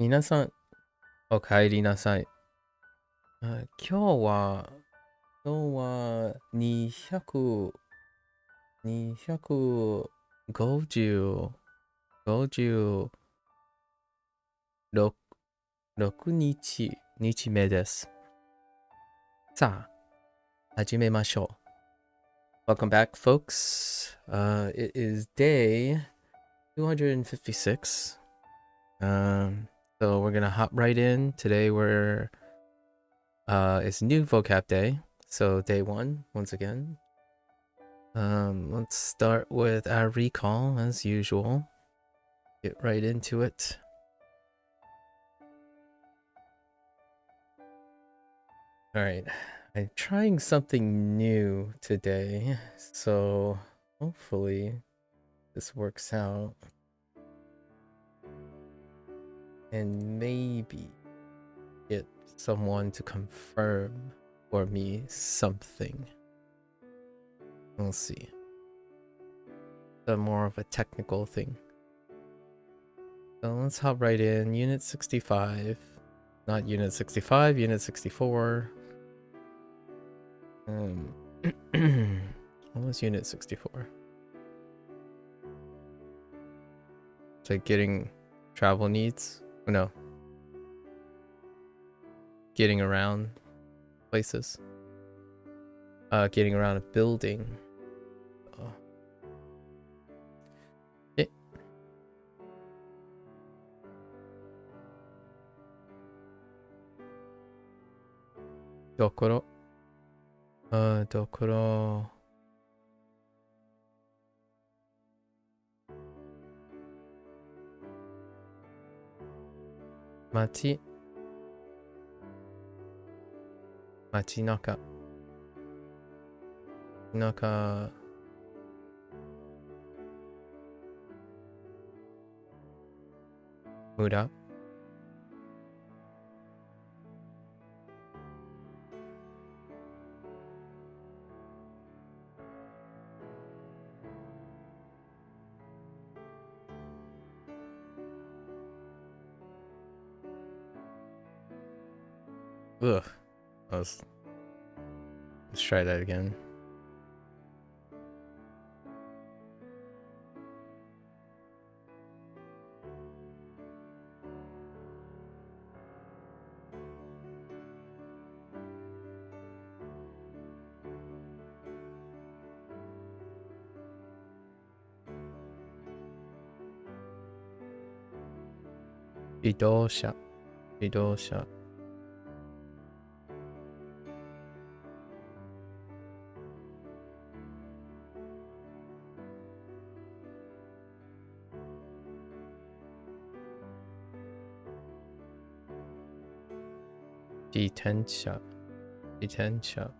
皆さん、お帰りなさい。今日は250、56日目です。さあ、始めましょう。Welcome back, folks. It is day 256. So we're gonna hop right in. Today it's new vocab day. So day one, once again. Let's start with our recall as usual. Get right into it. All right, I'm trying something new today, so hopefully this works out. And maybe get someone to confirm for me something. We'll see. It's more of a technical thing. So let's hop right in. Unit 65. Not Unit 65, Unit 64. What was Unit 64? It's like getting travel needs? Oh, no. Getting around places. Getting around a building. Oh. Yeah. Dokoro. Dokoro. Machi. Machinaka. Naka. Mura. Ugh. Let's try that again. Idosha. Idosha. Detensha. Detensha.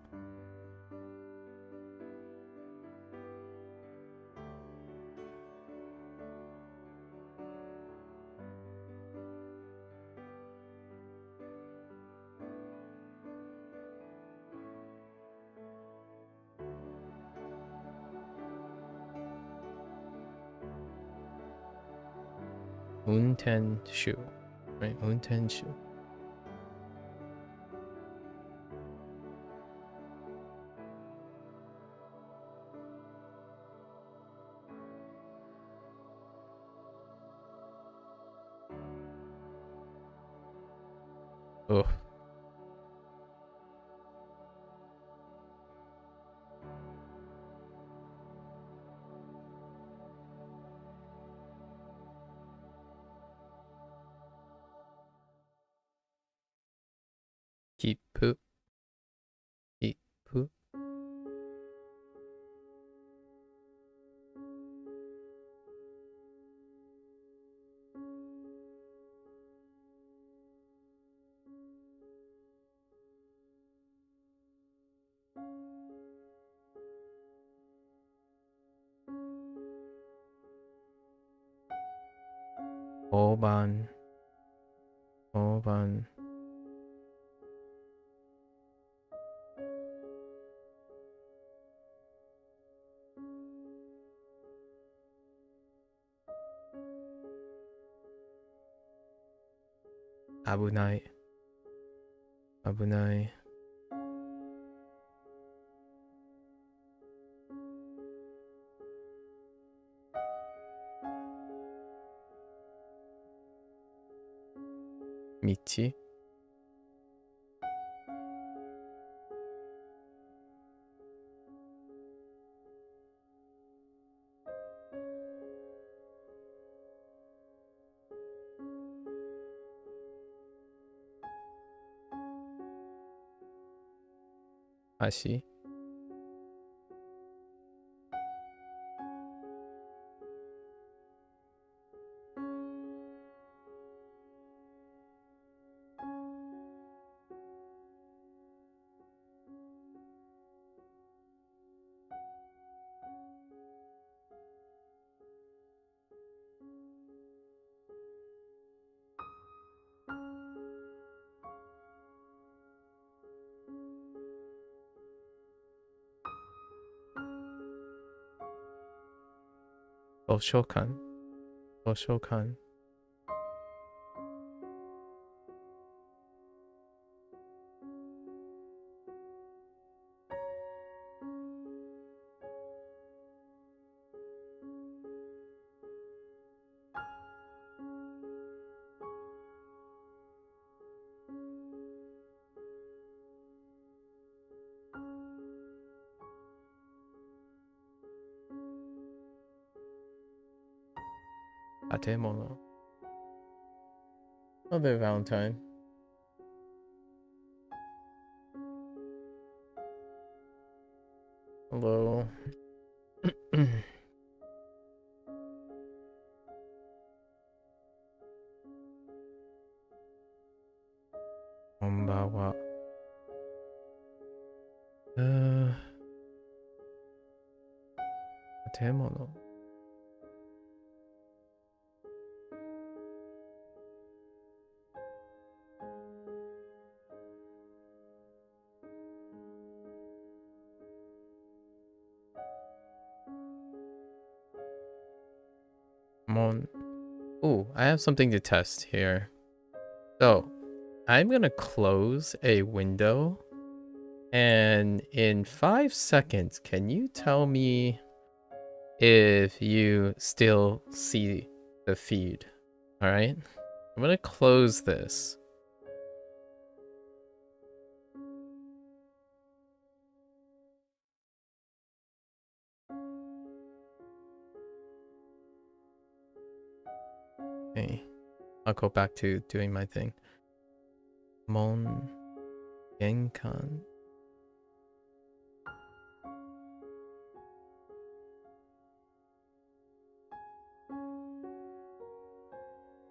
Untenshu. Right? Untenshu. Ugh. Kipu. Kipu. Oban. Oban. Abunai. Abunai. Michi. Ashi. Oshokan. Oshokan. Atemono. Another Valentine. Hello. Konbanwa. Atemono. Mon. Ooh, I have something to test here. So, I'm gonna close a window, and in 5 seconds, can you tell me if you still see the feed? All right, I'm gonna close this. Okay, I'll go back to doing my thing. Mon Genkan.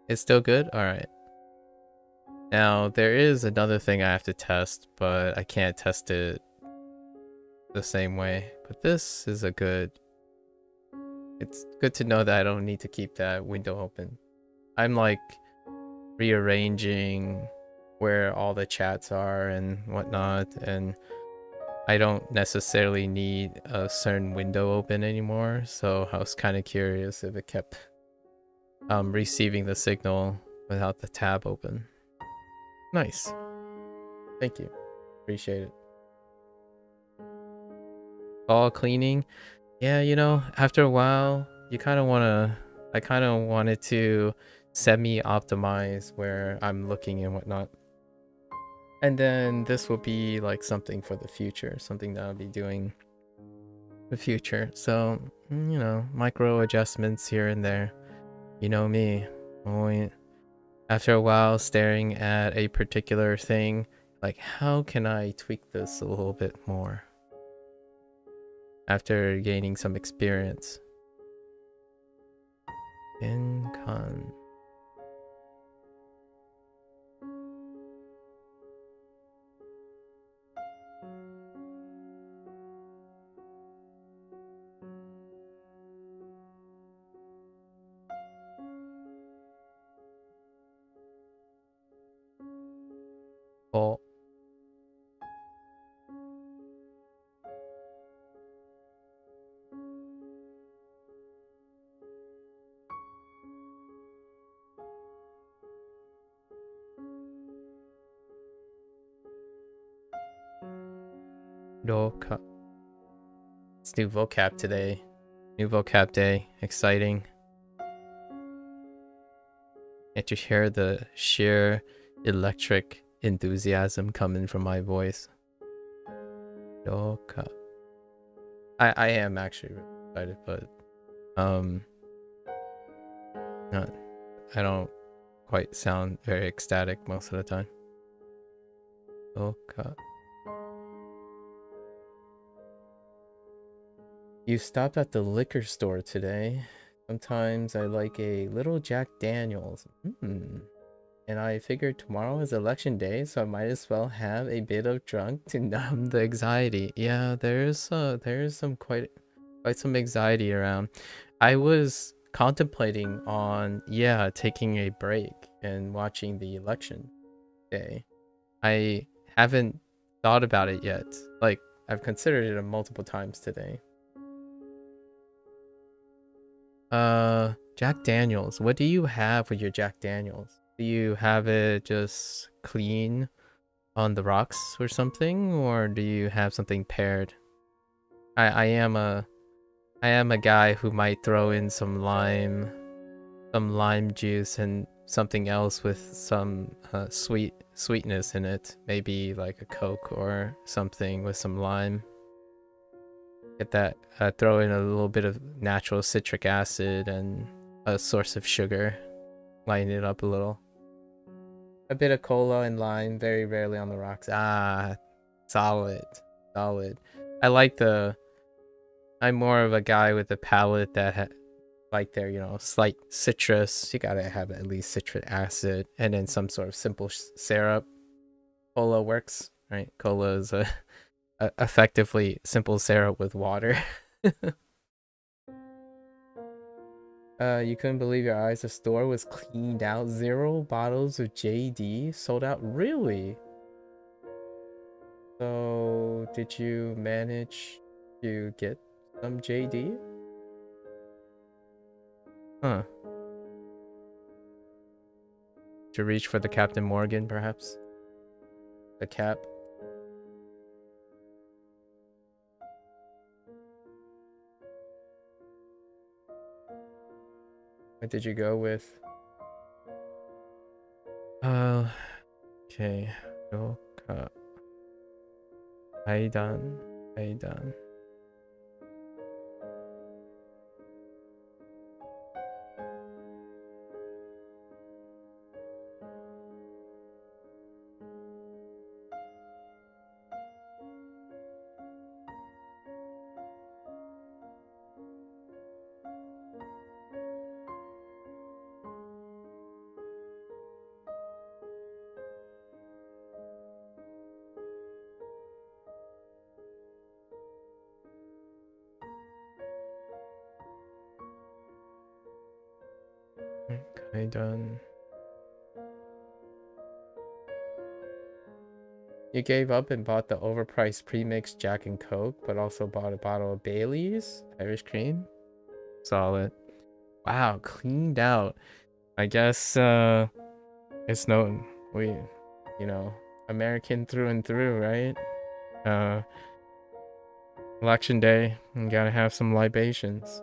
It's still good? All right. Now, there is another thing I have to test, but I can't test it the same way. But this is a good... It's good to know that I don't need to keep that window open. I'm like rearranging where all the chats are and whatnot, and I don't necessarily need a certain window open anymore, so I was kind of curious if it kept receiving the signal without the tab open. Nice. Thank you. Appreciate it. All cleaning. Yeah, you know, after a while, you kind of want to... I kind of wanted to semi-optimize where I'm looking and whatnot. And then this will be like something for the future, something that I'll be doing in the future. So, you know, micro adjustments here and there. You know me. After a while staring at a particular thing, like, how can I tweak this a little bit more? After gaining some experience. Incon. Oh. Roka. It's new vocab today. New vocab day. Exciting. And to hear the sheer electric enthusiasm coming from my voice. Roka. I am actually really excited, but not, I don't quite sound very ecstatic most of the time. Roka. You stopped at the liquor store today. Sometimes I like a little Jack Daniels. And I figured tomorrow is election day, so I might as well have a bit of drunk to numb the anxiety. Yeah, there's some quite some anxiety around. I was contemplating on taking a break and watching the election day. I haven't thought about it yet. Like, I've considered it multiple times today. Jack Daniels. What do you have with your Jack Daniels? Do you have it just clean on the rocks or something, or do you have something paired? I am a guy who might throw in some lime juice and something else with some sweetness in it. Maybe like a Coke or something with some lime. Get that, throw in a little bit of natural citric acid and a source of sugar. Lighten it up a little. A bit of cola and lime, very rarely on the rocks. Ah, solid. I'm more of a guy with a palate that like their, slight citrus. You gotta have at least citric acid and then some sort of simple syrup. Cola works, right? Cola is a effectively simple syrup with water. You couldn't believe your eyes. The store was cleaned out. 0 bottles of JD sold out. Really? So did you manage to get some JD? Huh. To reach for the Captain Morgan, perhaps? The cap? What did you go with? Okay. Yoka. Aidan. Aidan. You gave up and bought the overpriced pre-mixed Jack and Coke, but also bought a bottle of Bailey's Irish cream. Solid. Wow, cleaned out. I guess it's known American through and through, right? Election day, you gotta have some libations.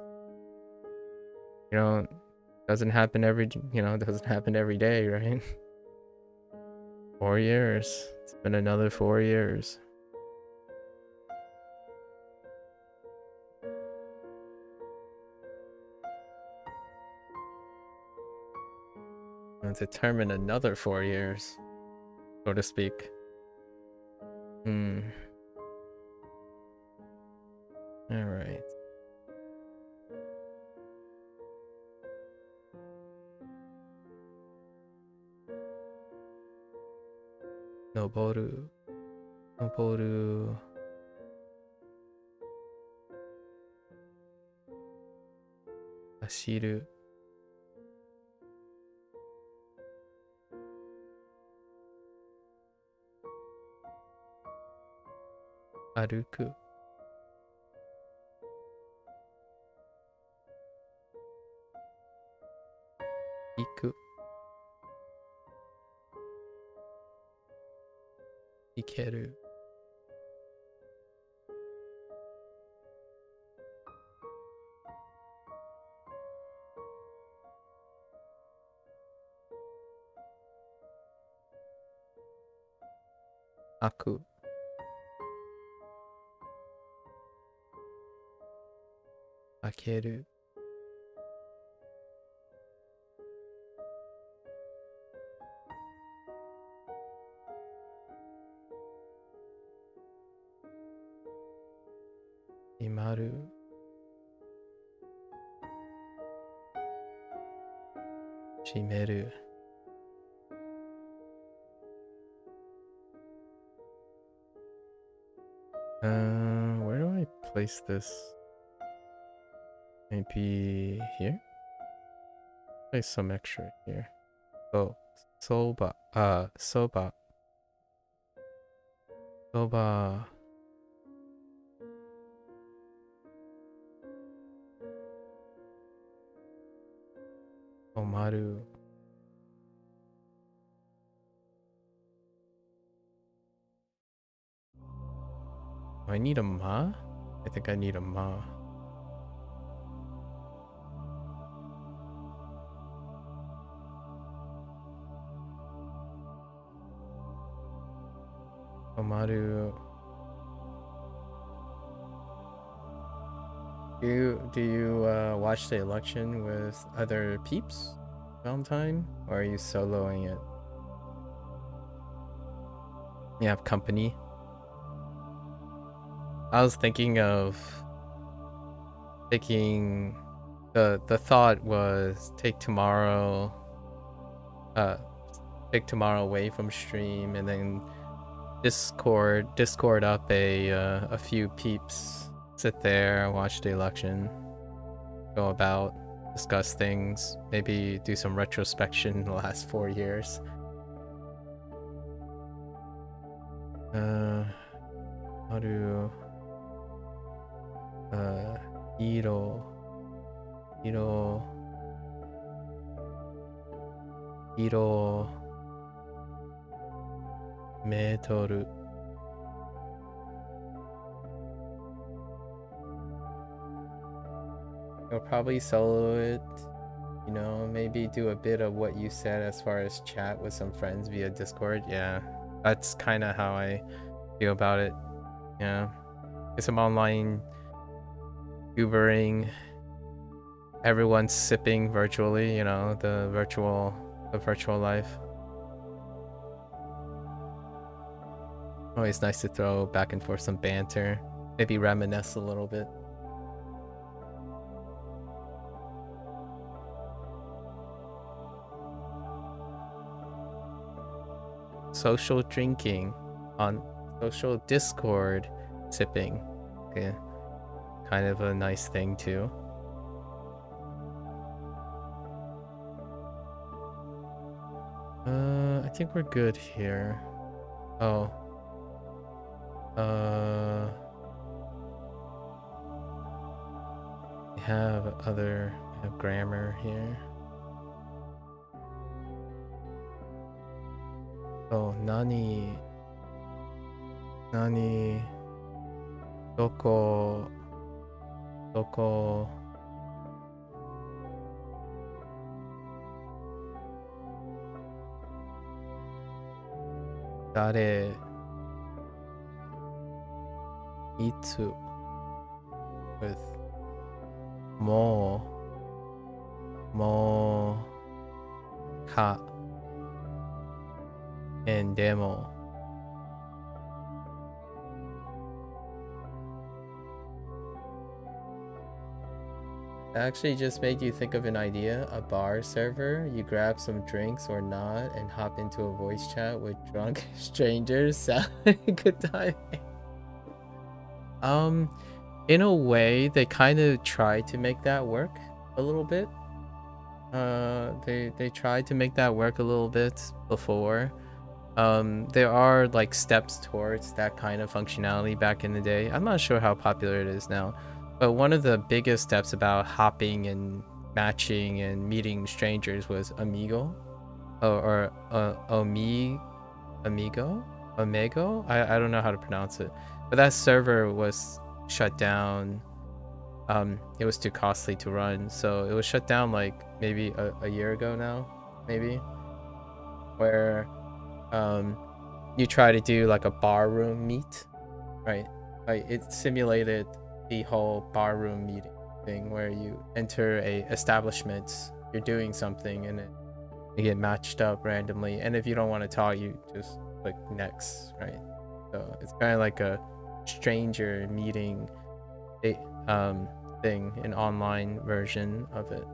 Doesn't happen every day, right? 4 years. It's been another 4 years. And determine another 4 years, so to speak. Alright. Noboru. Ashiru. Aruku. Iku. Ikeru. Aku. Akeru. Imaru. Shimeru. Where do I place this? Maybe here? Place some extra here. Oh, soba. Soba. Soba. Omaru. Do I need a ma? I think I need a ma. Omaru. Do you watch the election with other peeps, Valentine, or are you soloing it? You have company. I was thinking of taking the thought was take tomorrow away from stream and then Discord up a few peeps, sit there, watch the election, go about, discuss things, maybe do some retrospection in the last 4 years. Haru. Iro Metoru. You'll probably solo it, you know, maybe do a bit of what you said as far as chat with some friends via Discord. Yeah, that's kind of how I feel about it. Yeah, get some online Ubering, everyone's sipping virtually, you know, the virtual life. Always nice to throw back and forth some banter, maybe reminisce a little bit. Social drinking on social Discord sipping. Okay. Kind of a nice thing too. I think we're good here. Oh. We have grammar here. Oh, nani, doko, dare, itsu, with mo, ka, and demo. It actually just made you think of an idea, a bar server. You grab some drinks or not and hop into a voice chat with drunk strangers. Sound like a good time. In a way, they kind of tried to make that work a little bit. They tried to make that work a little bit before. There are like steps towards that kind of functionality back in the day. I'm not sure how popular it is now, but one of the biggest steps about hopping and matching and meeting strangers was Amigo, or Amigo. I don't know how to pronounce it, but that server was shut down. It was too costly to run, so it was shut down like maybe a year ago now, maybe, where you try to do like a barroom meet, right? Like it simulated the whole barroom meeting thing where you enter a establishment, you're doing something, and then you get matched up randomly. And if you don't want to talk, you just click next, right? So it's kind of like a stranger meeting thing, an online version of it,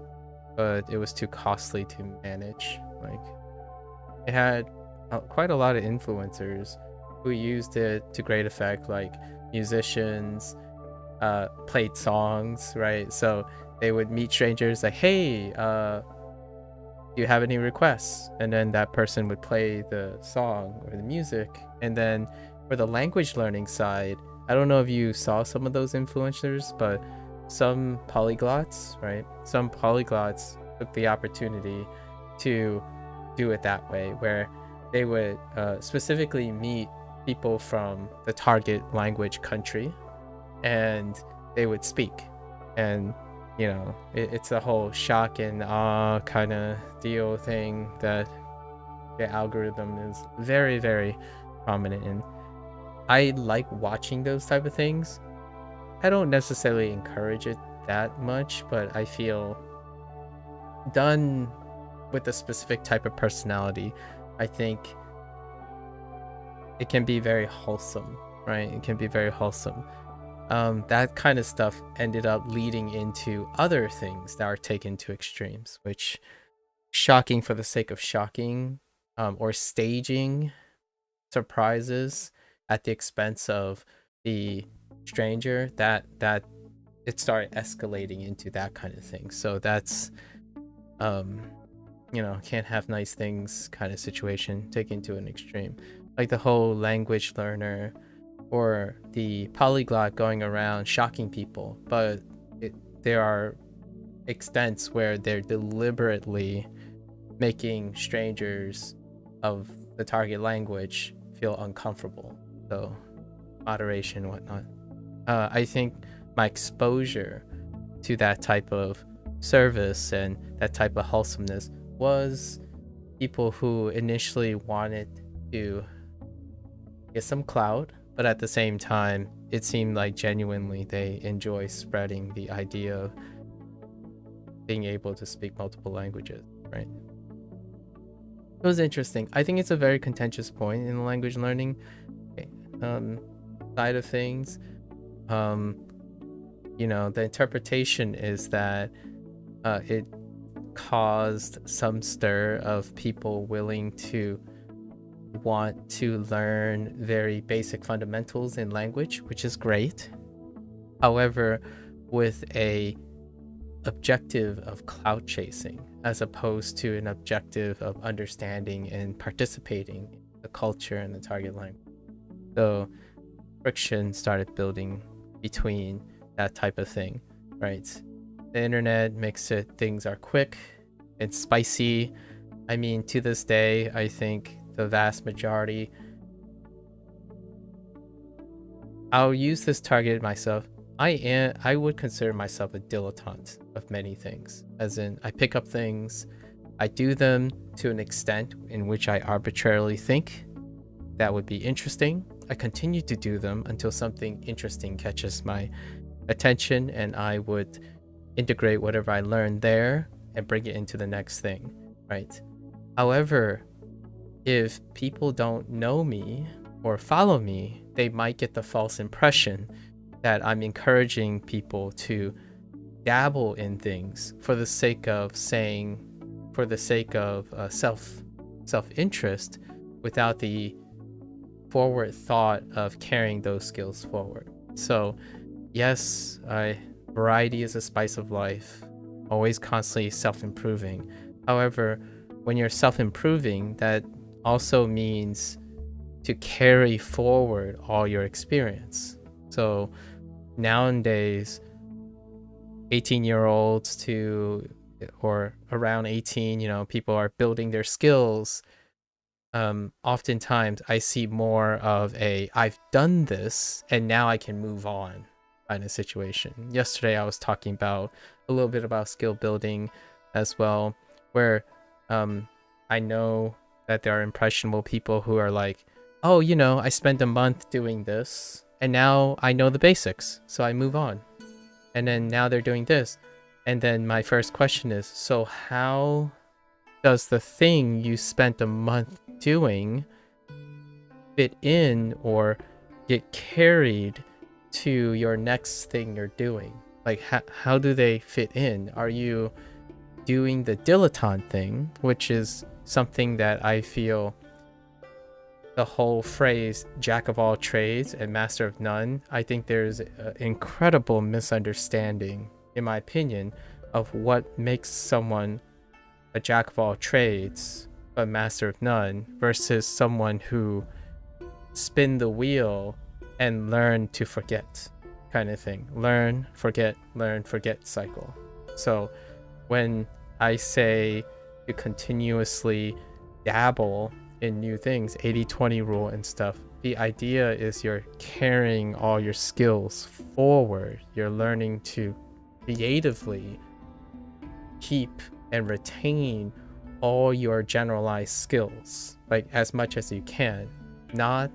but it was too costly to manage. Like it had quite a lot of influencers who used it to great effect, like musicians played songs, right? So they would meet strangers like, hey, do you have any requests? And then that person would play the song or the music. And then for the language learning side, I don't know if you saw some of those influencers, but some polyglots, right? Some polyglots took the opportunity to do it that way, where they would specifically meet people from the target language country, and they would speak. And you know, it's a whole shock and awe kind of deal thing that the algorithm is very, very prominent in. I like watching those type of things. I don't necessarily encourage it that much, but I feel done with a specific type of personality, I think it can be very wholesome, right? It can be very wholesome. That kind of stuff ended up leading into other things that are taken to extremes, which shocking for the sake of shocking, or staging surprises at the expense of the stranger, that it started escalating into that kind of thing. So that's you know, can't have nice things kind of situation taken to an extreme, like the whole language learner or the polyglot going around shocking people. But there are extents where they're deliberately making strangers of the target language feel uncomfortable. So moderation, whatnot. I think my exposure to that type of service and that type of wholesomeness was people who initially wanted to get some clout, but at the same time, it seemed like genuinely they enjoy spreading the idea of being able to speak multiple languages, right? It was interesting. I think it's a very contentious point in the language learning side of things. You know, the interpretation is that it caused some stir of people willing to want to learn very basic fundamentals in language, which is great. However, with a objective of clout chasing as opposed to an objective of understanding and participating in the culture and the target language. So friction started building between that type of thing, right? The internet makes it things are quick and spicy. I mean, to this day, I think the vast majority, I'll use this target myself. I would consider myself a dilettante of many things, as in I pick up things, I do them to an extent in which I arbitrarily think that would be interesting. I continue to do them until something interesting catches my attention, and I would integrate whatever I learned there and bring it into the next thing, right? However, if people don't know me or follow me, they might get the false impression that I'm encouraging people to dabble in things for the sake of self-interest without the forward thought of carrying those skills forward. So yes, variety is a spice of life, always constantly self-improving. However, when you're self-improving, that also means to carry forward all your experience. So nowadays, 18-year-olds or around 18, you know, people are building their skills. Oftentimes I see more of I've done this and now I can move on kind of situation. Yesterday I was talking about a little bit about skill building as well, where I know that there are impressionable people who are like, oh, I spent a month doing this, and now I know the basics, so I move on. And then now they're doing this. And then my first question is, so how does the thing you spent a month doing fit in or get carried to your next thing you're doing? Like, how do they fit in? Are you doing the dilettante thing, which is something that I feel the whole phrase jack of all trades and master of none, I think there's an incredible misunderstanding, in my opinion, of what makes someone a jack of all trades but master of none versus someone who spin the wheel and learn to forget kind of thing. Learn, forget cycle. So when I say to continuously dabble in new things, 80-20 rule and stuff, the idea is you're carrying all your skills forward. You're learning to creatively keep and retain all your generalized skills, like as much as you can, not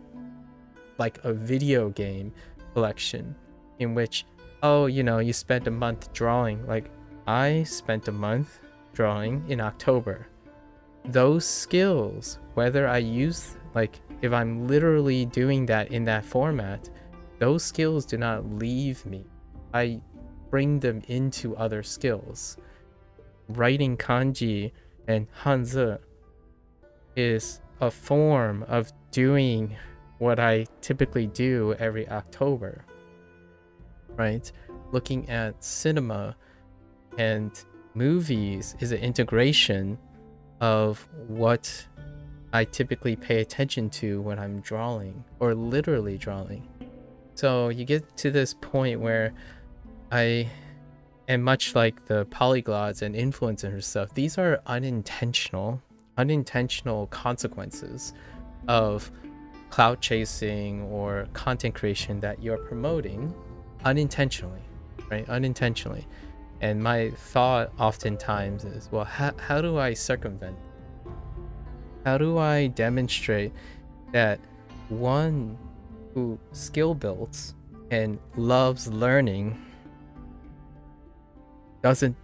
like a video game collection in which, oh, you spent a month drawing. Like, I spent a month drawing in October. Those skills, whether I use, like, if I'm literally doing that in that format, those skills do not leave me. I bring them into other skills. Writing kanji and hanzi is a form of doing what I typically do every October, right? Looking at cinema and movies is an integration of what I typically pay attention to when I'm drawing or literally drawing. So you get to this point where I am much like the polyglots and influencers stuff. These are unintentional consequences of cloud chasing or content creation that you're promoting unintentionally, right? Unintentionally. And my thought oftentimes is, well, how do I circumvent? How do I demonstrate that one who skill builds and loves learning doesn't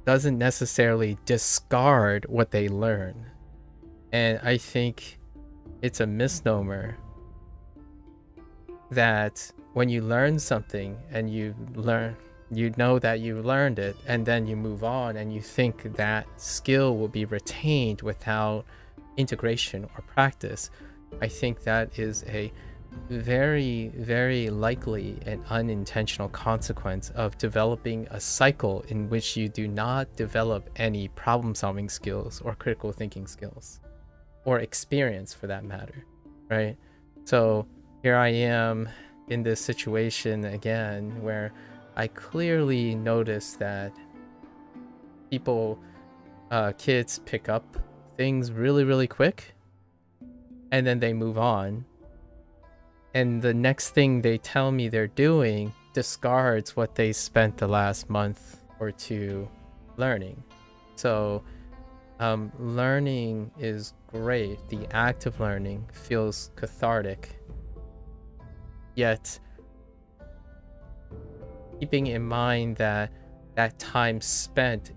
necessarily discard what they learn? And I think it's a misnomer that when you learn something and you know that you learned it, and then you move on and you think that skill will be retained without integration or practice, I think that is a very, very likely and unintentional consequence of developing a cycle in which you do not develop any problem-solving skills or critical thinking skills, or experience for that matter, right? So here I am in this situation again where I clearly notice that kids pick up things really, really quick, and then they move on. And the next thing they tell me they're doing discards what they spent the last month or two learning. So learning is great. The act of learning feels cathartic. Yet, keeping in mind that that time spent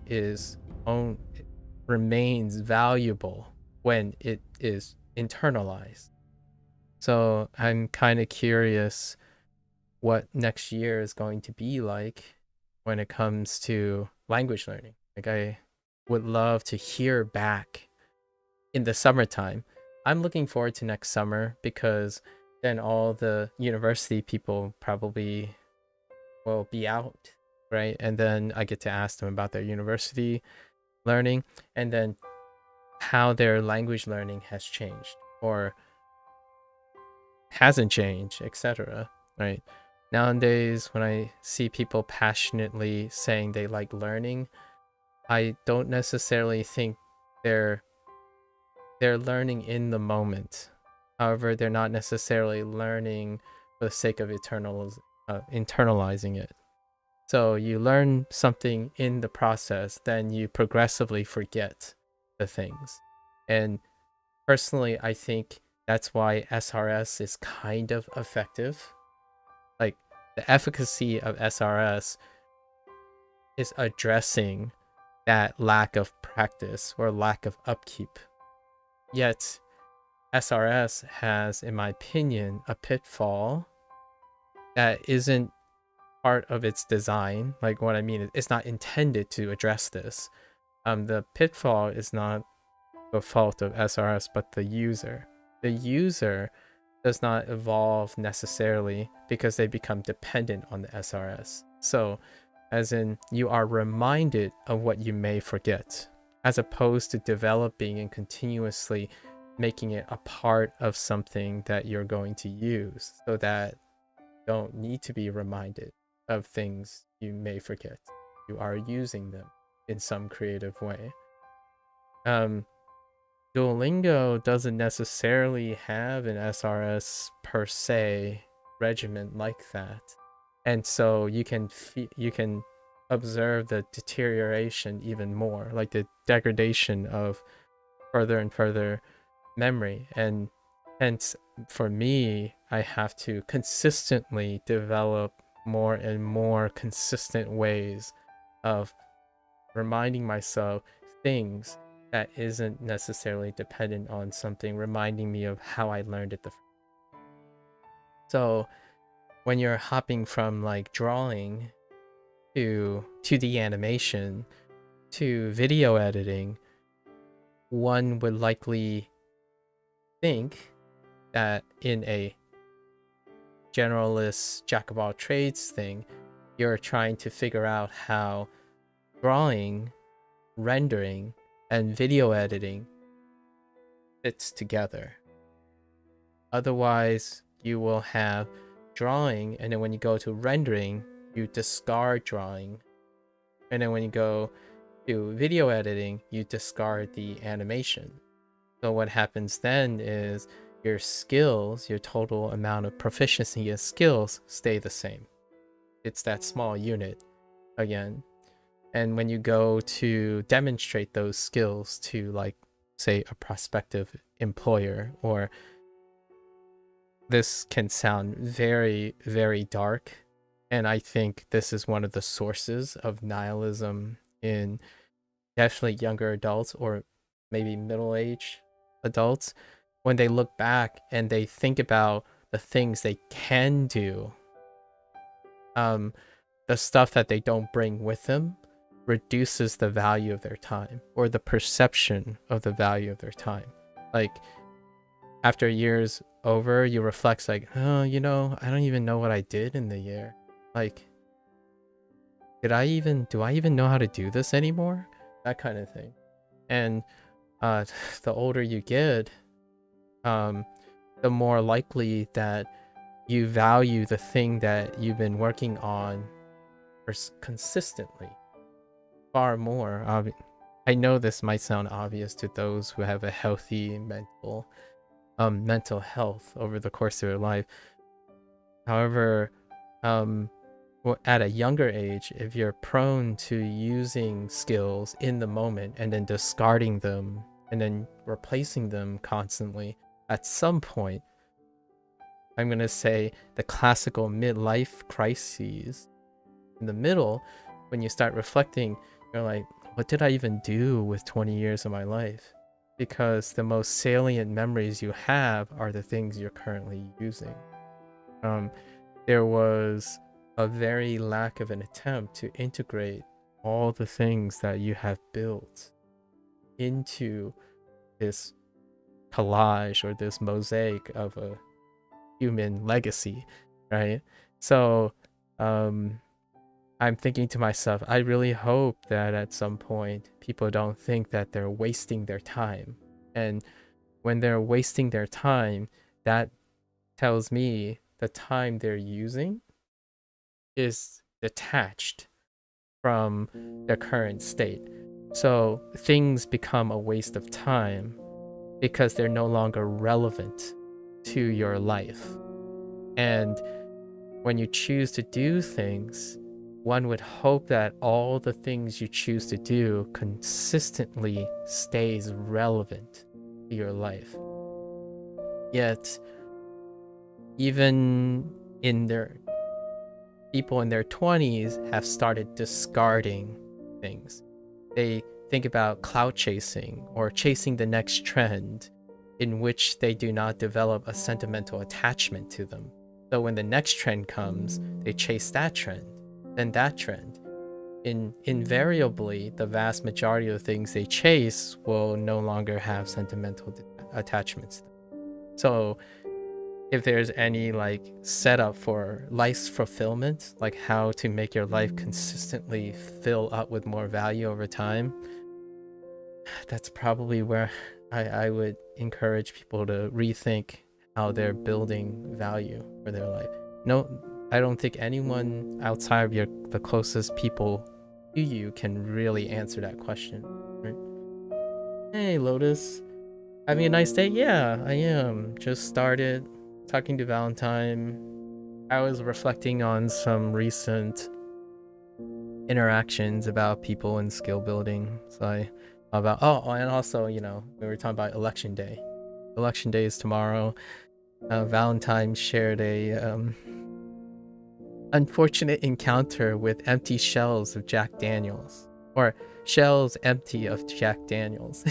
remains valuable when it is internalized. So I'm kind of curious what next year is going to be like when it comes to language learning. Like, I would love to hear back in the summertime. I'm looking forward to next summer because then all the university people probably will be out, right? And then I get to ask them about their university learning and then how their language learning has changed or hasn't changed, etc. Right? Nowadays, when I see people passionately saying they like learning, I don't necessarily think they're learning in the moment. However, they're not necessarily learning for the sake of internalizing it. So you learn something in the process, then you progressively forget the things. And personally, I think That's why SRS is kind of effective. Like, the efficacy of SRS is addressing that lack of practice or lack of upkeep. Yet, SRS has, in my opinion, a pitfall that isn't part of its design. Like, what I mean is, it's not intended to address this. The pitfall is not the fault of SRS, but the user. The user does not evolve necessarily because they become dependent on the SRS. So, as in, you are reminded of what you may forget, as opposed to developing and continuously making it a part of something that you're going to use, so that you don't need to be reminded of things you may forget. You are using them in some creative way. Duolingo doesn't necessarily have an SRS per se regimen like that, and so you can observe the deterioration even more, like the degradation of further and further memory. And hence, for me, I have to consistently develop more and more consistent ways of reminding myself things that isn't necessarily dependent on something reminding me of how I learned it. So when you're hopping from like drawing to 2D animation to video editing, one would likely think that in a generalist jack of all trades thing, you're trying to figure out how drawing, rendering, and video editing fits together. Otherwise, you will have drawing, and then when you go to rendering, you discard drawing. And then when you go to video editing, you discard the animation. So what happens then is your skills, your total amount of proficiency and skills stay the same. It's that small unit again. And when you go to demonstrate those skills to, like, say, a prospective employer, or this can sound very, very dark, and I think this is one of the sources of nihilism in definitely younger adults or maybe middle-aged adults, when they look back and they think about the things they can do, the stuff that they don't bring with them reduces the value of their time, or the perception of the value of their time. Like, after years over, you reflect like, oh, I don't even know what I did in the year. Like, do I even know how to do this anymore? That kind of thing. And the older you get, the more likely that you value the thing that you've been working on consistently far more. I know this might sound obvious to those who have a healthy mental health over the course of their life. However, at a younger age, if you're prone to using skills in the moment and then discarding them and then replacing them constantly, at some point, I'm going to say the classical midlife crises, in the middle, when you start reflecting, you're like, what did I even do with 20 years of my life? Because the most salient memories you have are the things you're currently using. There was a very lack of an attempt to integrate all the things that you have built into this collage or this mosaic of a human legacy, right? So I'm thinking to myself, I really hope that at some point people don't think that they're wasting their time. And when they're wasting their time, that tells me the time they're using is detached from their current state. So things become a waste of time because they're no longer relevant to your life. And when you choose to do things, one would hope that all the things you choose to do consistently stays relevant to your life. Yet, even in their people in their 20s have started discarding things. They think about clout chasing or chasing the next trend in which they do not develop a sentimental attachment to them. So when the next trend comes, they chase that trend, then that trend. Invariably, the vast majority of the things they chase will no longer have sentimental attachments. So if there's any like setup for life fulfillment, like how to make your life consistently fill up with more value over time, that's probably where I would encourage people to rethink how they're building value for their life. No, I don't think anyone outside of the closest people to you can really answer that question, right? Hey, Lotus. Having a nice day? Yeah, I am. Just started talking to Valentine. I was reflecting on some recent interactions about people and skill building. So and also, we were talking about election day. Election day is tomorrow. Valentine shared a unfortunate encounter with empty shells of Jack Daniels, or shells empty of Jack Daniels.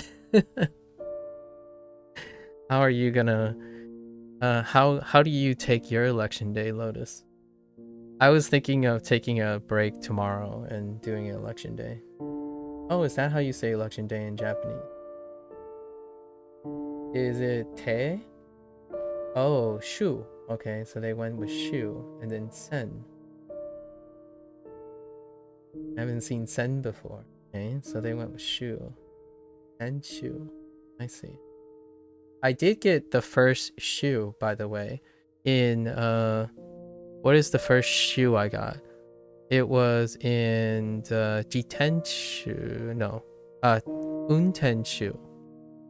How are you gonna how do you take your election day, Lotus? I was thinking of taking a break tomorrow and doing an election day. Oh, is that how you say election day in Japanese? Is it te? Oh, shu. Okay, so they went with shu and then sen. I haven't seen sen before. Okay, so they went with shu and shu. I see. I did get the first shoe, by the way, in what is the first shoe I got? It was in the Jitenshu, no, Untenshu.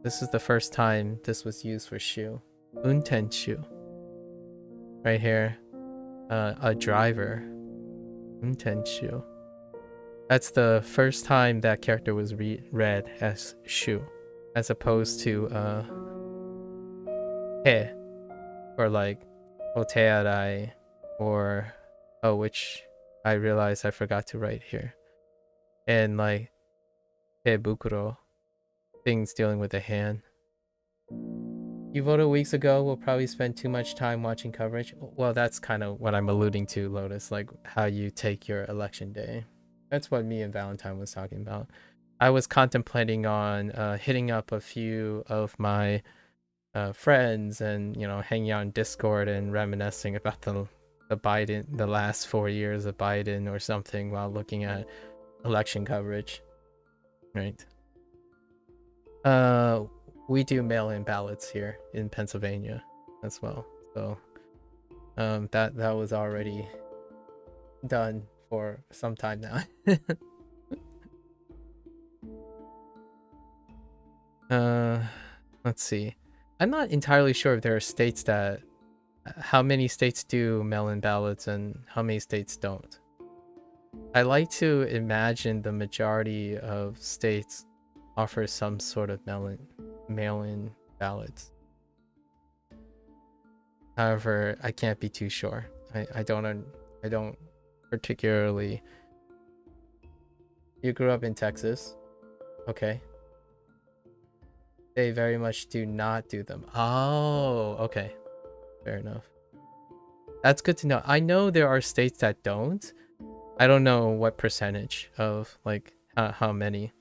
This is the first time this was used for shoe. Untenshu. Right here, a driver. Untenshu. That's the first time that character was read as shoe, as opposed to he, or like otearai, or which I realized I forgot to write here, and like bukuro, things dealing with the hand. You voted weeks ago. We'll probably spend too much time watching coverage. Well, that's kind of what I'm alluding to, Lotus, like how you take your election day. That's what me and Valentine was talking about. I was contemplating on hitting up a few of my friends and hanging out on Discord and reminiscing about the last 4 years of Biden or something while looking at election coverage, right? We do mail-in ballots here in Pennsylvania as well, so that was already done for some time now. Let's see. I'm not entirely sure if there are states how many states do mail-in ballots and how many states don't. I like to imagine the majority of states offer some sort of mail-in ballots. However, I can't be too sure. I don't particularly. You grew up in Texas, okay? They very much do not do them. Oh, okay. Fair enough. That's good to know. I know there are states that don't. I don't know what percentage of, like, how many.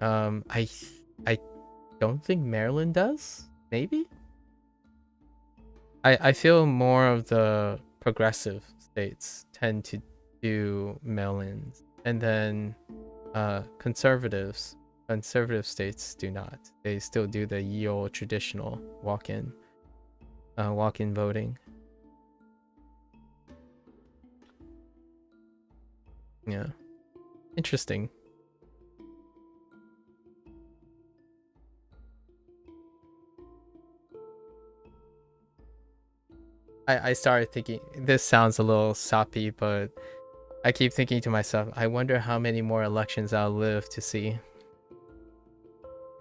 I don't think Maryland does. Maybe? I feel more of the progressive states tend to do mail-ins. And then conservative states do not. They still do the ye olde traditional walk-in voting. Yeah, interesting. I started thinking, this sounds a little soppy, but I keep thinking to myself, I wonder how many more elections I'll live to see.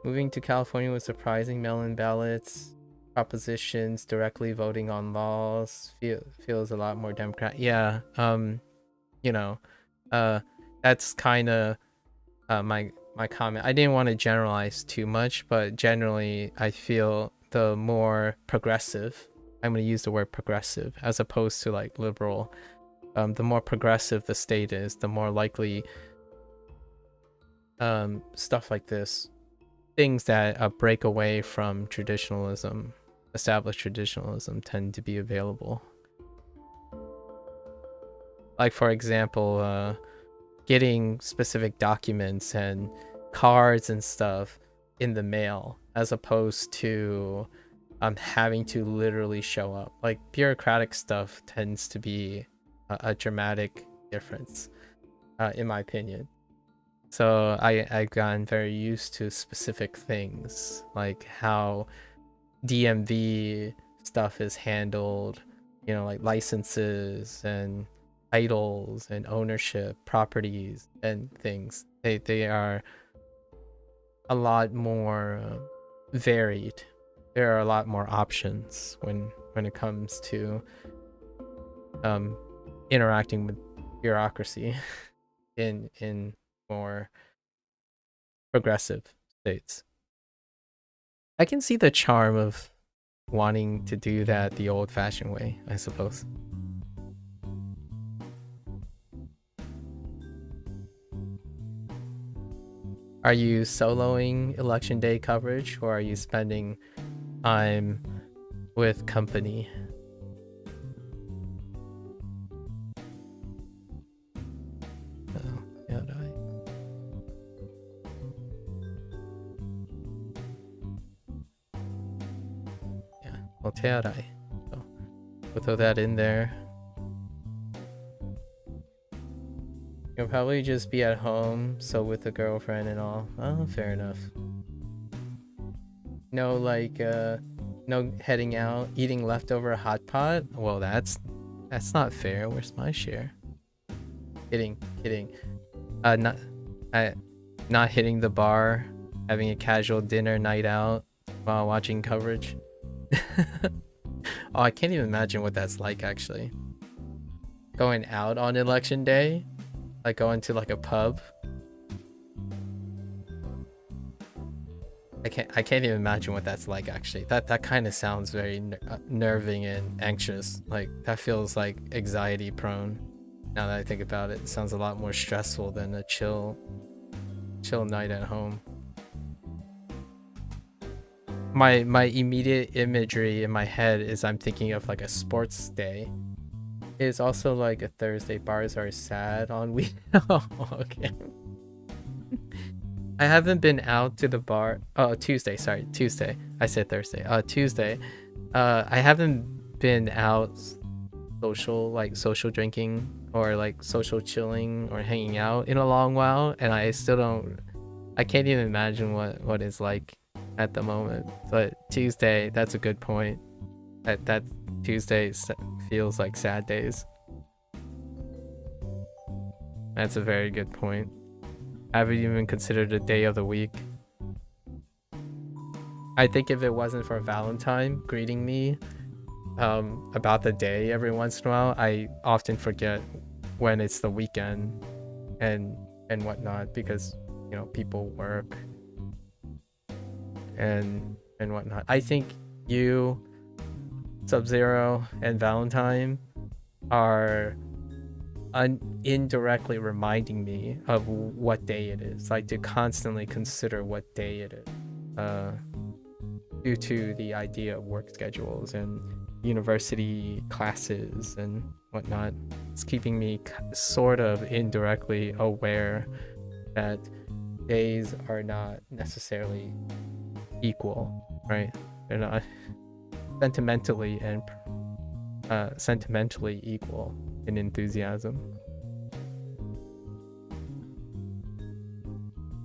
Moving to California with surprising mail-in ballots. propositions, directly voting on laws feels a lot more democratic. Yeah, you know, that's kind of my comment. I didn't want to generalize too much, but generally I feel the more progressive, I'm going to use the word progressive as opposed to like liberal, the more progressive the state is, the more likely stuff like this, things that break away from traditionalism, established traditionalism, tend to be available. Like, for example, getting specific documents and cards and stuff in the mail, as opposed to having to literally show up. Like, bureaucratic stuff tends to be a dramatic difference, in my opinion. So I've gotten very used to specific things, like how DMV stuff is handled, you know, like licenses and titles and ownership, properties and things. They are a lot more varied. There are a lot more options when it comes to interacting with bureaucracy in more progressive states. I can see the charm of wanting to do that the old-fashioned way, I suppose. Are you soloing election day coverage, or are you spending time with company? Tearai. So we'll throw that in there. You'll probably just be at home, so with a girlfriend and all. Oh, fair enough. No, like, no heading out, eating leftover hot pot? Well, that's not fair. Where's my share? Kidding. Not hitting the bar, having a casual dinner night out while watching coverage. Oh, I can't even imagine what that's like, actually. Going out on election day, like going to like a pub. I can't even imagine what that's like, actually. That kind of sounds very nerving and anxious. Like, that feels like anxiety prone. Now that I think about it, it sounds a lot more stressful than a chill night at home. My immediate imagery in my head is I'm thinking of like a sports day. It's also like a Thursday. Bars are sad on week. Oh, okay. I haven't been out to the bar. Oh, Tuesday. Sorry, Tuesday. I said Thursday. Tuesday. I haven't been out social drinking or like social chilling or hanging out in a long while, and I still don't. I can't even imagine what it's like at the moment. But Tuesday, that's a good point. That Tuesday feels like sad days. That's a very good point. I haven't even considered a day of the week. I think if it wasn't for Valentine greeting me about the day every once in a while, I often forget when it's the weekend and whatnot, because you know, people work and whatnot. I think you, Sub-Zero, and Valentine are indirectly reminding me of what day it is, like to constantly consider what day it is, due to the idea of work schedules and university classes and whatnot. It's keeping me sort of indirectly aware that days are not necessarily equal, right? They're not sentimentally equal in enthusiasm.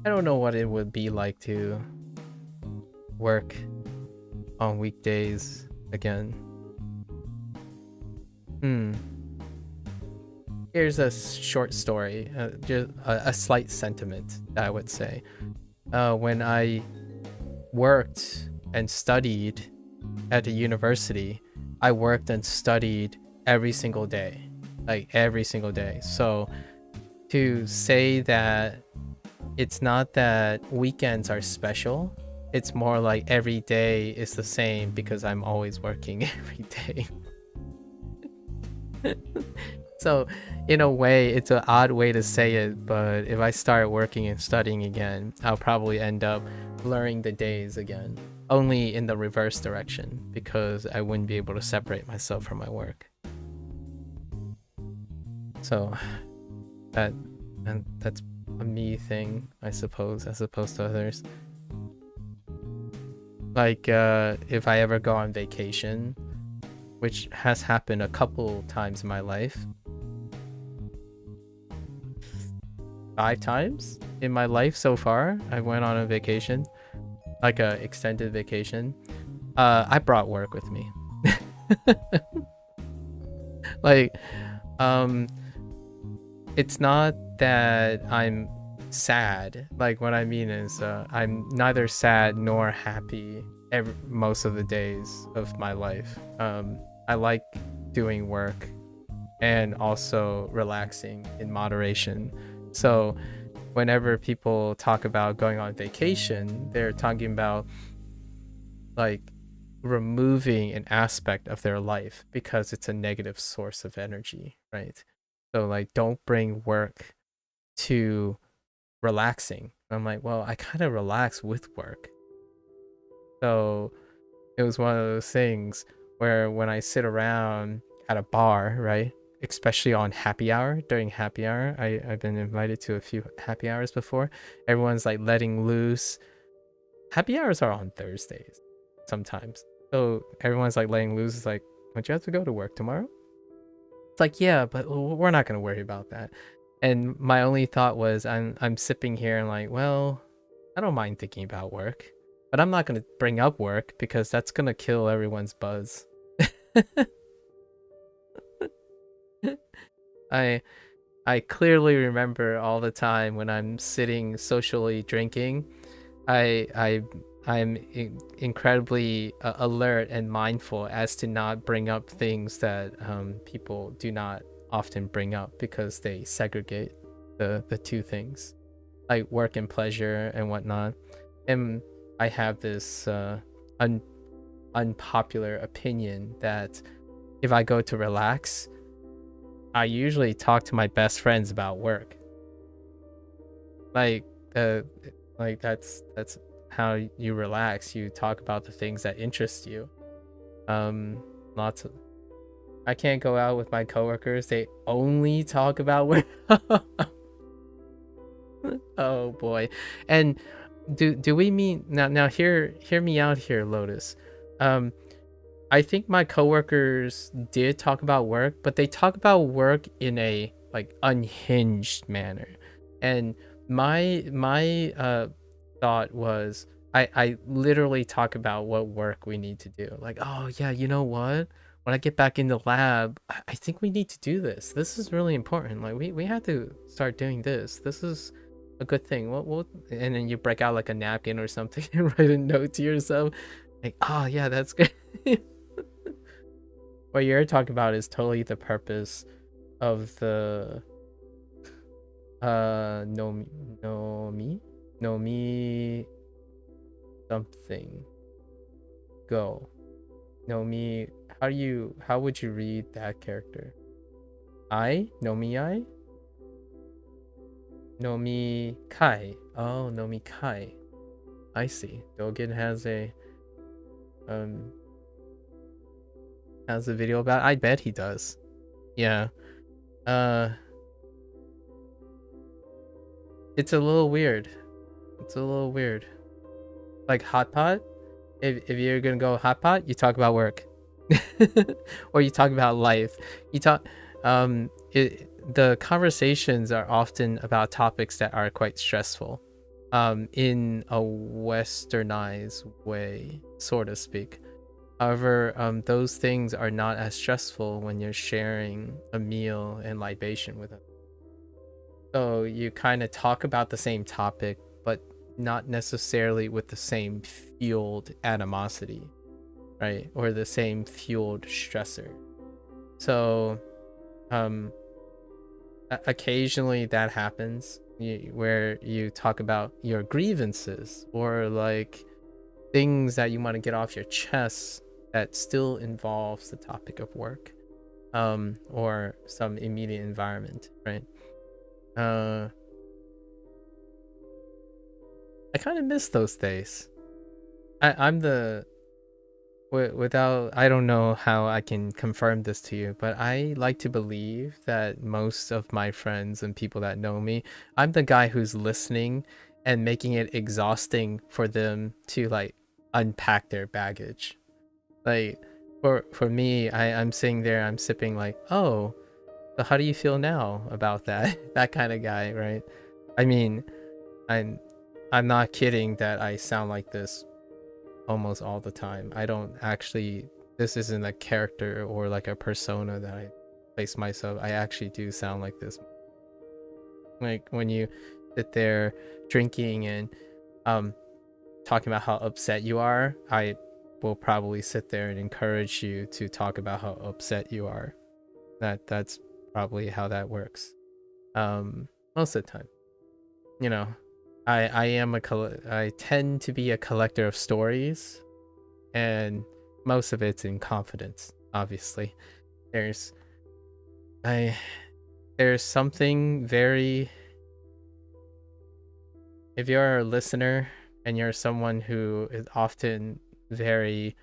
I don't know what it would be like to work on weekdays again. Here's a short story, just a slight sentiment that I would say. When I worked and studied at the university, I worked and studied every single day, like every single day. So to say that it's not that weekends are special, it's more like every day is the same because I'm always working every day. So in a way, it's an odd way to say it, but if I start working and studying again, I'll probably end up blurring the days again, only in the reverse direction, because I wouldn't be able to separate myself from my work. So that's a me thing, I suppose, as opposed to others. Like if I ever go on vacation, which has happened a couple times in my life, 5 times in my life so far, I went on a vacation, like a extended vacation. I brought work with me. Like it's not that I'm sad. Like what I mean is I'm neither sad nor happy most of the days of my life. I like doing work and also relaxing in moderation. So whenever people talk about going on vacation, they're talking about like removing an aspect of their life because it's a negative source of energy, right? So like don't bring work to relaxing. I'm like, well, I kind of relax with work. So it was one of those things where when I sit around at a bar, right, especially on happy hour, during happy hour, I've been invited to a few happy hours before. Everyone's like letting loose. Happy hours are on Thursdays sometimes, so everyone's like letting loose. It's like, don't you have to go to work tomorrow? It's like, yeah, but we're not gonna worry about that. And my only thought was, I'm sipping here and like, well, I don't mind thinking about work, but I'm not gonna bring up work because that's gonna kill everyone's buzz. I clearly remember all the time when I'm sitting socially drinking, I'm incredibly alert and mindful as to not bring up things that people do not often bring up because they segregate the two things, like work and pleasure and whatnot. And I have this unpopular opinion that if I go to relax, I usually talk to my best friends about work. Like that's how you relax. You talk about the things that interest you. Lots of I can't go out with my coworkers. They only talk about work. Oh boy. And do we mean now hear me out here, Lotus. I think my coworkers did talk about work, but they talk about work in a like unhinged manner. And my thought was I literally talk about what work we need to do. Like, oh yeah, you know what? When I get back in the lab, I think we need to do this. This is really important. Like we have to start doing this. This is a good thing. What and then you break out like a napkin or something and write a note to yourself. Like, oh yeah, that's good. What you're talking about is totally the purpose of the no me something go no me. How would you read that character? I no me kai. Oh, no me kai. I see. Dogen has a video about it. I bet he does. Yeah. It's a little weird. Like hot pot. If you're gonna go hot pot, you talk about work. Or you talk about life. You talk the conversations are often about topics that are quite stressful. In a westernized way, so to speak. However, those things are not as stressful when you're sharing a meal and libation with them. So you kind of talk about the same topic, but not necessarily with the same fueled animosity. right? Or the same fueled stressor. So occasionally that happens where you talk about your grievances or like things that you want to get off your chest that still involves the topic of work, or some immediate environment, right? I kind of miss those days. I'm the without, I don't know how I can confirm this to you, but I like to believe that most of my friends and people that know me, I'm the guy who's listening and making it exhausting for them to like unpack their baggage. Like for me, I'm sitting there, I'm sipping like, oh, so how do you feel now about that? That kind of guy, right? I mean, I'm I'm not kidding that I sound like this almost all the time. I don't actually, this isn't a character or like a persona that I place myself. I actually do sound like this. Like when you sit there drinking and talking about how upset you are, I will probably sit there and encourage you to talk about how upset you are. That's probably how that works. Most of the time, you know, I tend to be a collector of stories, and most of it's in confidence. Obviously, there's I there's something very, if you're a listener and you're someone who is often very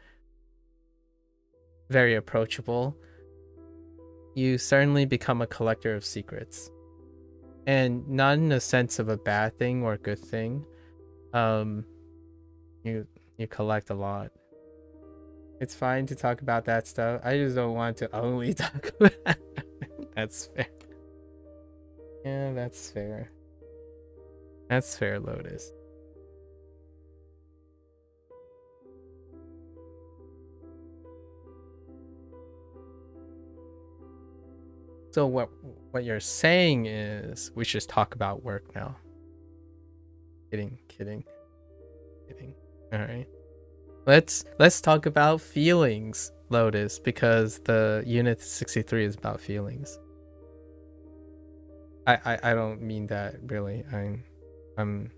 very approachable, you certainly become a collector of secrets, and not in a sense of a bad thing or a good thing. um you collect a lot. It's fine to talk about that stuff. I just don't want to only talk about that. That's fair. Yeah, that's fair. That's fair, Lotus. So what you're saying is we should talk about work now. Kidding, kidding, kidding. All right. Let's talk about feelings, Lotus, because the unit 63 is about feelings. I don't mean that really. I'm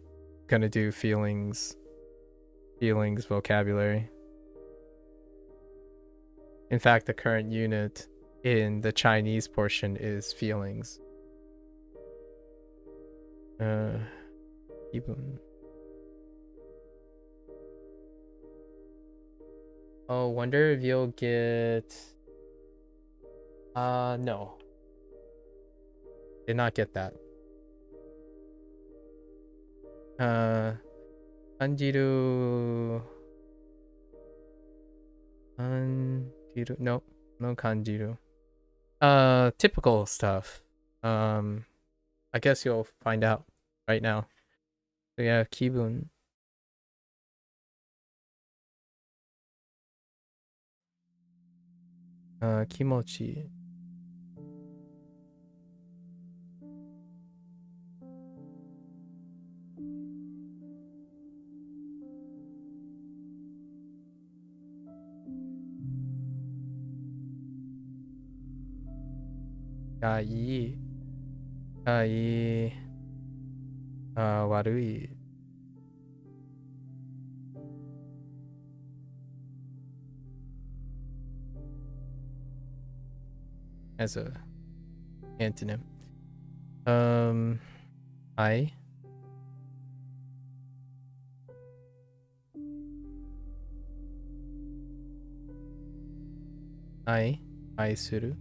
gonna do feelings vocabulary. In fact, the current unit in the Chinese portion is feelings. Even. Oh, wonder if you'll get. No. Did not get that. 感じる. No, no 感じる. Typical stuff. I guess you'll find out right now. So yeah, 気分. Kimochi. Gai. Gai. 悪い. As a antonym. I. I する.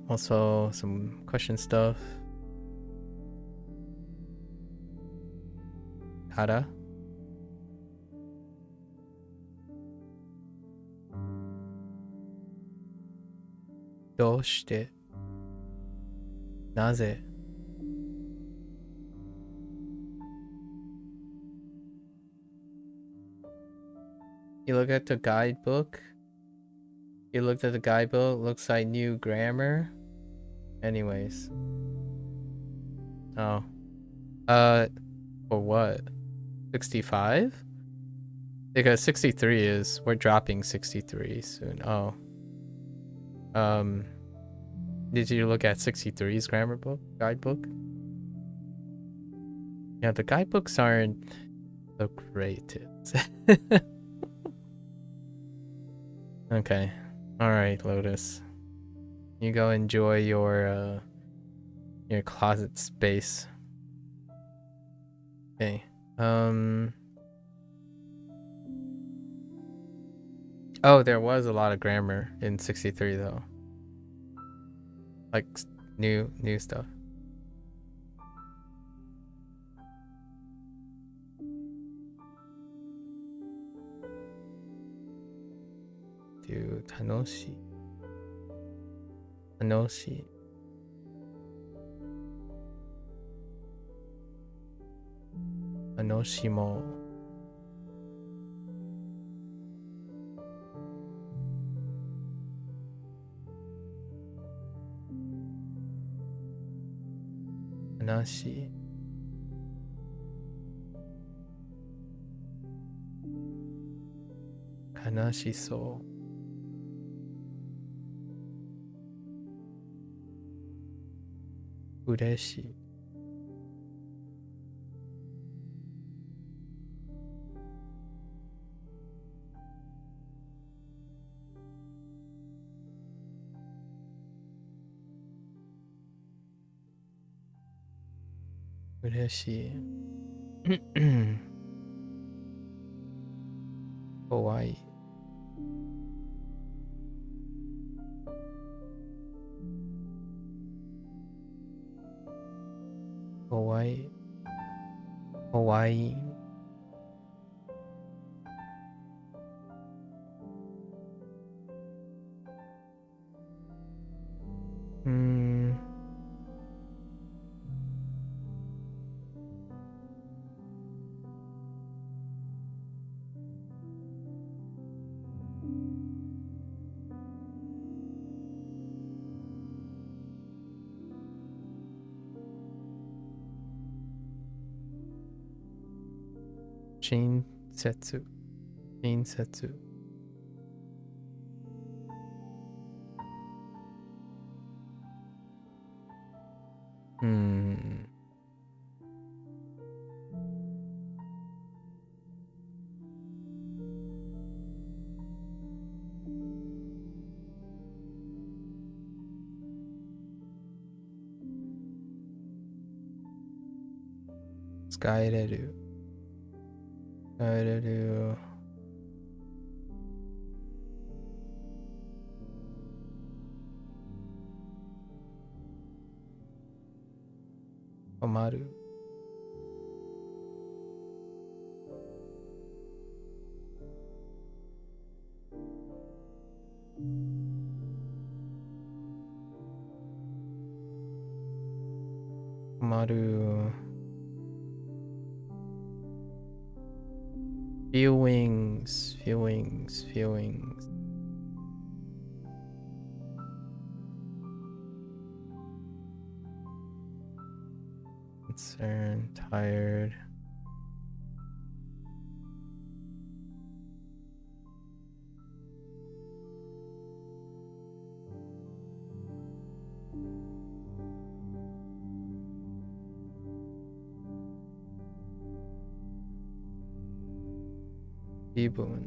Also, some question stuff. Kara. Doshite. Naze. You look at the guidebook. You looked at the guidebook. Looks like new grammar. Anyways. Oh. For what? 65? Because 63 is, we're dropping 63 soon. Oh. Did you look at 63's grammar book, guidebook? Yeah, the guidebooks aren't so great. Okay. Alright, Lotus. You go enjoy your closet space. Okay. Oh, there was a lot of grammar in 63 though. Like new stuff. Dude, Tanoshi. Tanoshi. Tanoshimo. Tanashi. Kanashiso. Ureshi. Ureshi. Kawaii. Kawaii. Kawaii. Shinsetsu. Shinsetsu. Skaireru. Skaireru. Omaru. Omaru. Feelings. Concerned, tired. Ibun.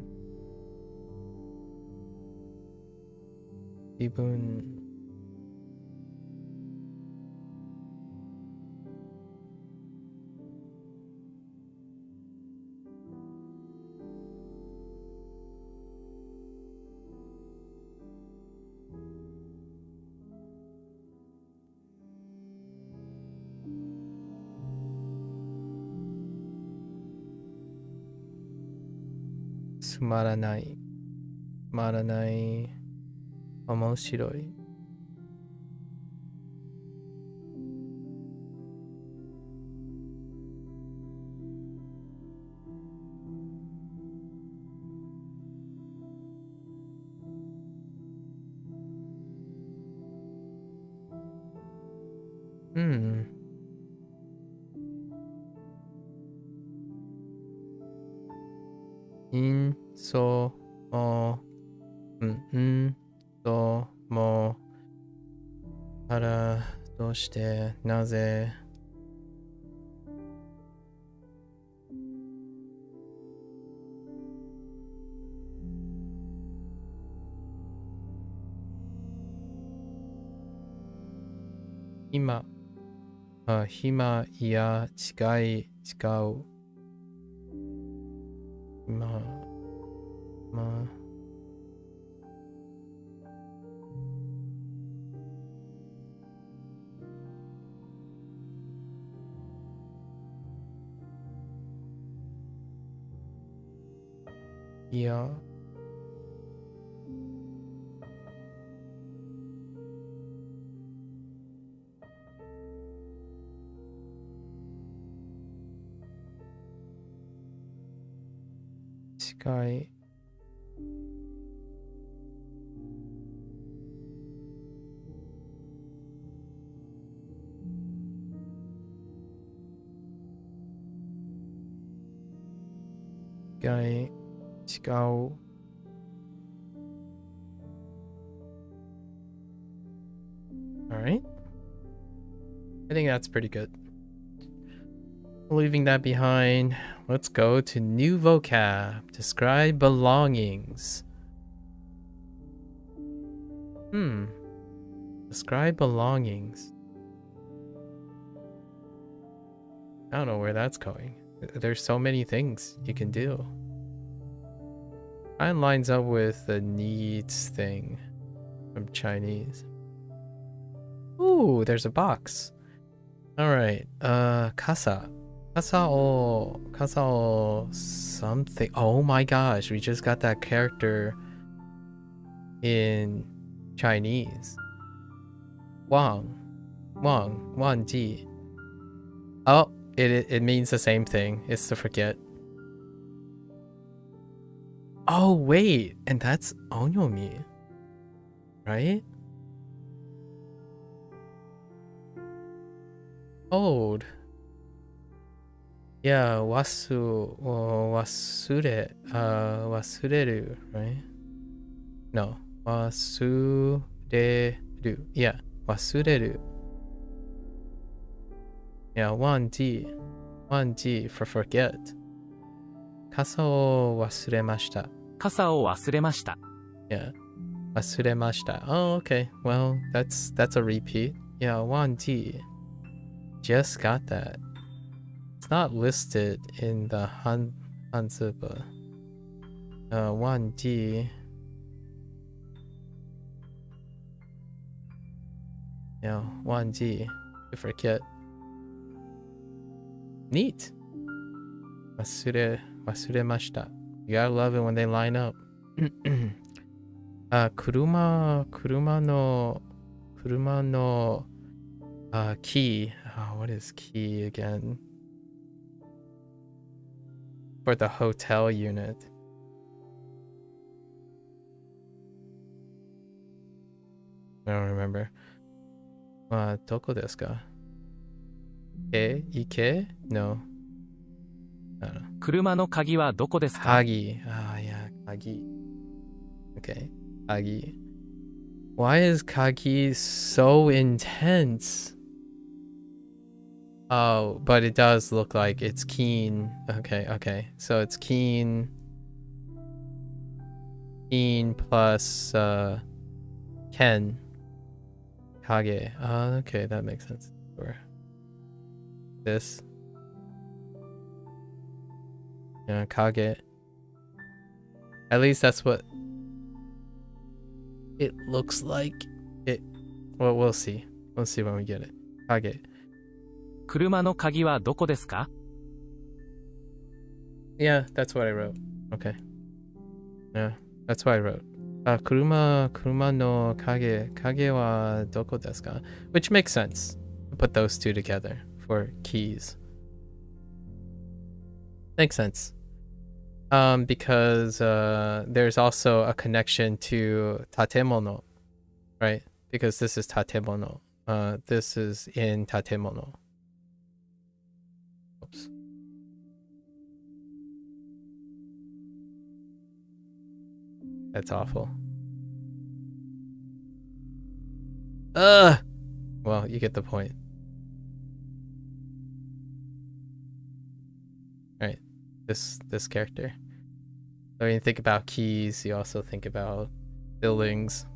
Sumaranai. Sumaranai. Omoshiroi. そもともからどうしてなぜ今いや違う今いや近い違うAlright. I think that's pretty good. Leaving that behind, let's go to new vocab. Describe belongings. Describe belongings. I don't know where that's going. There's so many things you can do. Kind of lines up with the needs thing from Chinese. Ooh, there's a box. Alright, kasa. Kasa o something. Oh my gosh, we just got that character in Chinese. Wang Ji. Oh, it means the same thing. It's to forget. Oh wait, and that's onyomi, right? Old. Yeah, wasureru, right? No, wasureru. Yeah, wasureru. Yeah, 忘記 for forget. 傘を忘れました。傘を忘れました。 Yeah, 忘れました。Oh, okay. Well, that's a repeat. Yeah, 忘記. Just got that. It's not listed in the Hanzuba. 忘記. Yeah, 忘記 to forget. Neat. 忘れました. You gotta love it when they line up. 車のkey. What is key again? For the hotel unit. I don't remember. どこですか? Ike? No. I don't know. 車の鍵はどこですか? Kagi. Yeah, Kagi. Okay, Kagi. Why is Kagi so intense? Oh, but it does look like it's keen. Okay. So it's keen plus Ken. Kage. Okay, that makes sense. Sure. This. Yeah, Kage. At least that's what it looks like. Well, we'll see. We'll see when we get it. Kage. 車の鍵はどこですか? Yeah, that's what I wrote. Okay. Yeah, that's what I wrote. 車の鍵はどこですか? Which makes sense. Put those two together for keys. Makes sense. Because there's also a connection to tatemono, right? Because this is tatemono. This is in tatemono. Oops. That's awful. Well, you get the point. Right. This character. So when you think about keys, you also think about buildings.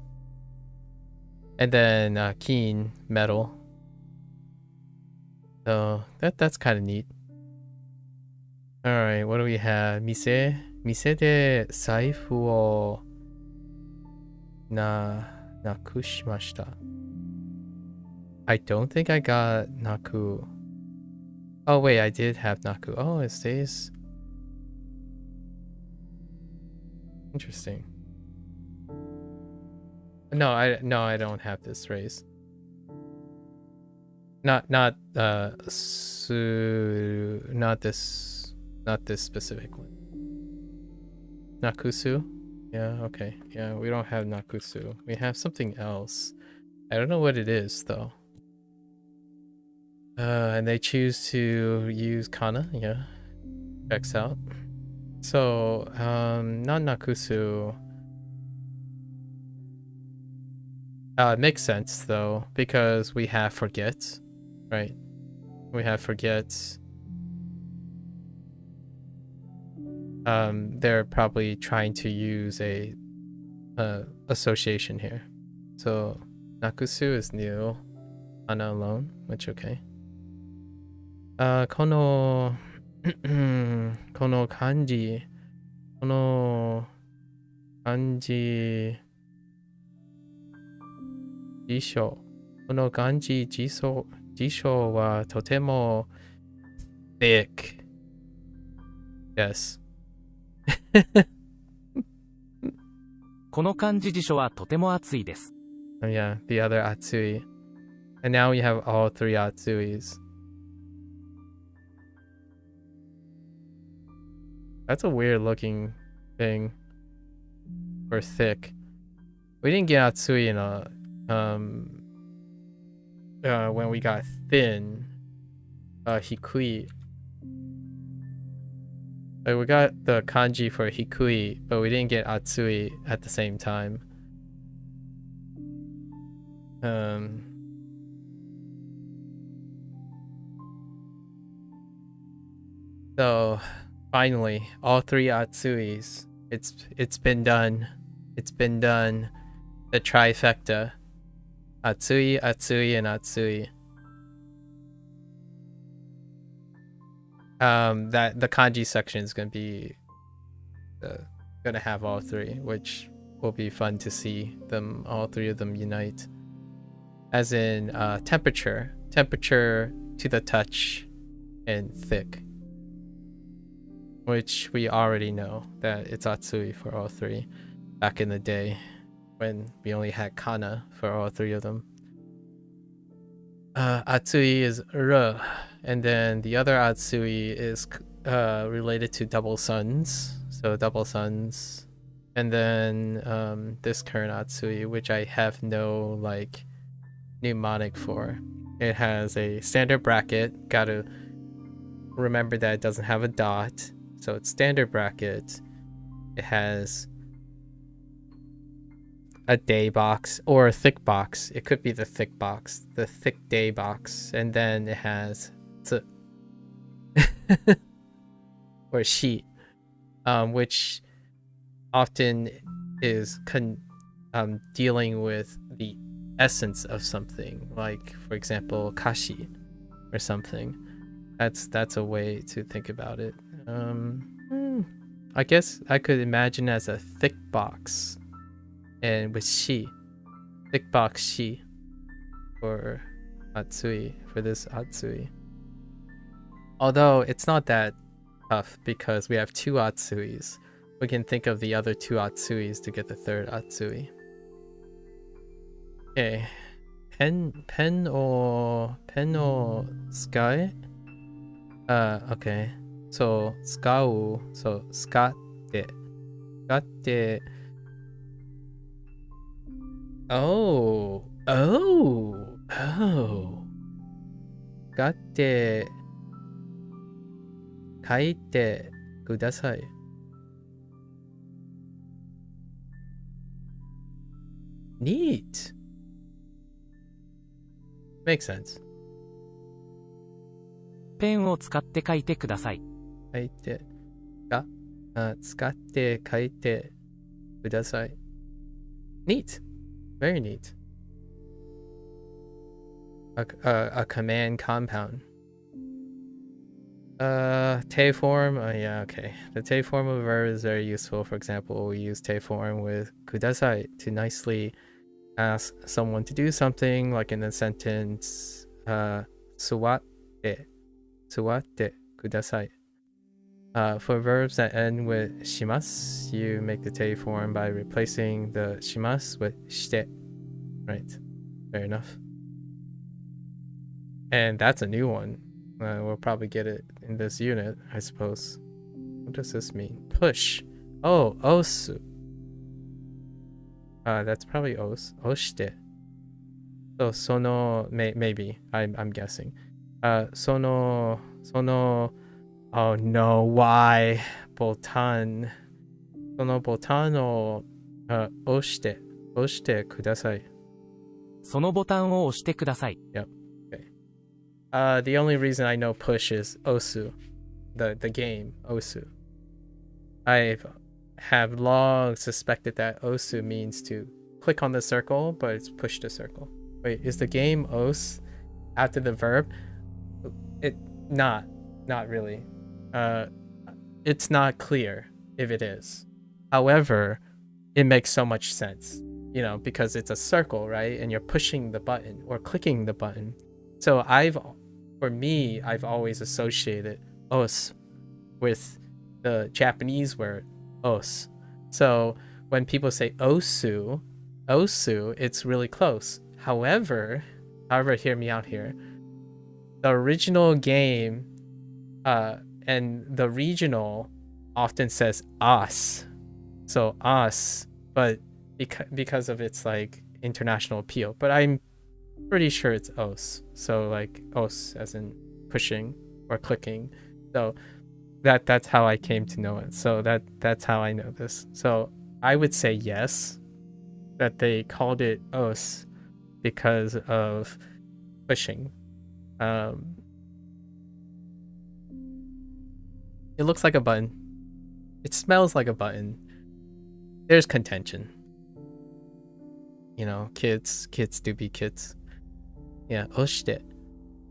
And then keen, metal. So that's kind of neat. Alright, what do we have? Mise de zaifu wo nakushimashita. I don't think I got naku. Oh wait, I did have naku. Oh, it stays. Interesting. No, I don't have this phrase. Not this specific one. Nakusu? Yeah, okay. Yeah, we don't have nakusu. We have something else. I don't know what it is though. And they choose to use kana, yeah. Checks out. So, not nakusu. It makes sense though, because we have forget, right? We have forget. They're probably trying to use a association here. So nakusu is new, ana alone, which okay. Kono kanji jisho. Kono kanji jisho wa totemo thick. Yes. この漢字辞書はとても厚いです。 Oh yeah, the other Atsui. And now we have all three Atsuis. That's a weird looking thing. For thick. We didn't get Atsui in a when we got thin. Hikui. Like we got the kanji for hikui, but we didn't get Atsui at the same time. So finally, all three Atsuis. It's been done. It's been done. The trifecta. Atsui, Atsui, and Atsui. That the kanji section is gonna be gonna have all three, which will be fun to see them, all three of them unite. As in temperature to the touch, and thick, which we already know that it's Atsui for all three back in the day when we only had kana for all three of them. Atsui is R, and then the other Atsui is related to double suns, so double suns, and then this current Atsui, which I have no like mnemonic for. It has a standard bracket, gotta remember that it doesn't have a dot, so it's standard bracket. It has a day box or a thick box. It could be the thick box, the thick day box, and then it has or sheet, which often is dealing with the essence of something, like for example kashi or something. That's a way to think about it. I guess I could imagine as a thick box, and with shi, thick box shi for Atsui, for this Atsui. Although it's not that tough because we have two Atsuis. We can think of the other two Atsuis to get the third Atsui. Okay, pen or sky. Okay, so skau, so skatte. Oh. Skatte. Kaite kudasai. Neat. Makes sense. ペンを使って書いてください。書いて、使って書いてください。Neat. Very neat. A command compound. Te form. Yeah, okay. The te form of a verb is very useful. For example, we use te form with kudasai to nicely ask someone to do something, like in the sentence, suwatte kudasai. For verbs that end with shimasu, you make the te form by replacing the shimasu with shite. Right. Fair enough. And that's a new one. We'll probably get it in this unit, I suppose. What does this mean? Push. Oh, osu. That's probably oshite. So sono, maybe. I'm guessing. Sono. Oh no, why? Botan. Sono botan o oshite kudasai. そのボタンを押してください。 Yep. The only reason I know push is osu, the game osu. I have long suspected that osu means to click on the circle, but it's push the circle. Wait, is the game os after the verb? Not really. It's not clear if it is. However, it makes so much sense, because it's a circle, right? And you're pushing the button or clicking the button. So I've always associated os with the Japanese word os. So when people say osu, it's really close. However, hear me out here. The original game and the regional often says as. So as, but because of its like international appeal. But I'm pretty sure it's os. So like os as in pushing or clicking. So that's how I came to know it. So that's how I know this. So I would say yes, that they called it os because of pushing. It looks like a button. It smells like a button. There's contention. Kids do be kids. Yeah, oshite.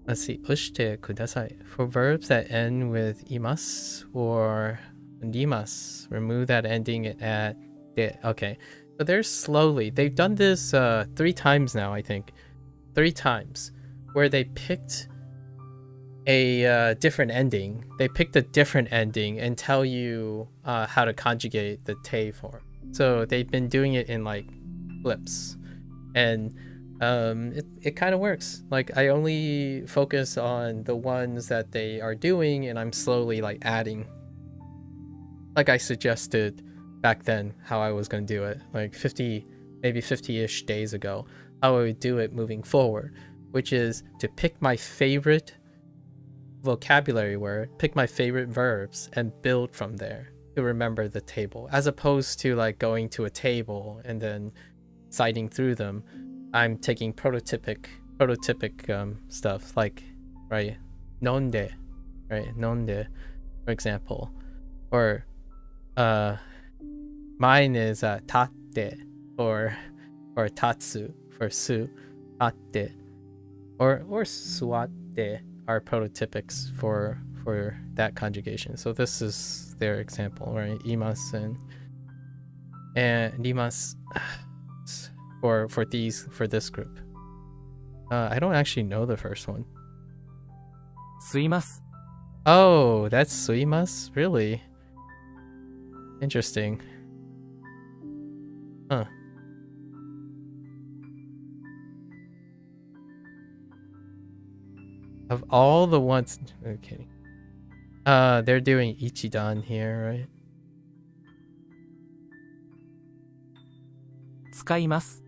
Let's see, oshite kudasai. For verbs that end with imasu or nimasu, remove that ending at de. Okay, so they've done this 3 times now, I think. 3 times, where they picked a different ending. They picked a different ending and tell you how to conjugate the te form. So they've been doing it in like flips, and it kind of works. Like I only focus on the ones that they are doing, and I'm slowly like adding, like I suggested back then how I was going to do it, like 50-ish days ago, how I would do it moving forward, which is to pick my favorite vocabulary word, pick my favorite verbs, and build from there to remember the table, as opposed to like going to a table and then citing through them. I'm taking prototypic stuff, like, right, nonde, right, nonde, for example, or mine is tatte or tatsu for su, tatte, or suwatte are prototypics for that conjugation. So this is their example, right? Imasu and rimasu for this group. I don't actually know the first one. 吸います。 Oh, that's suimasu? Really? Interesting. Huh. Of all the ones... Okay. They're doing ichidan here, right? 使います。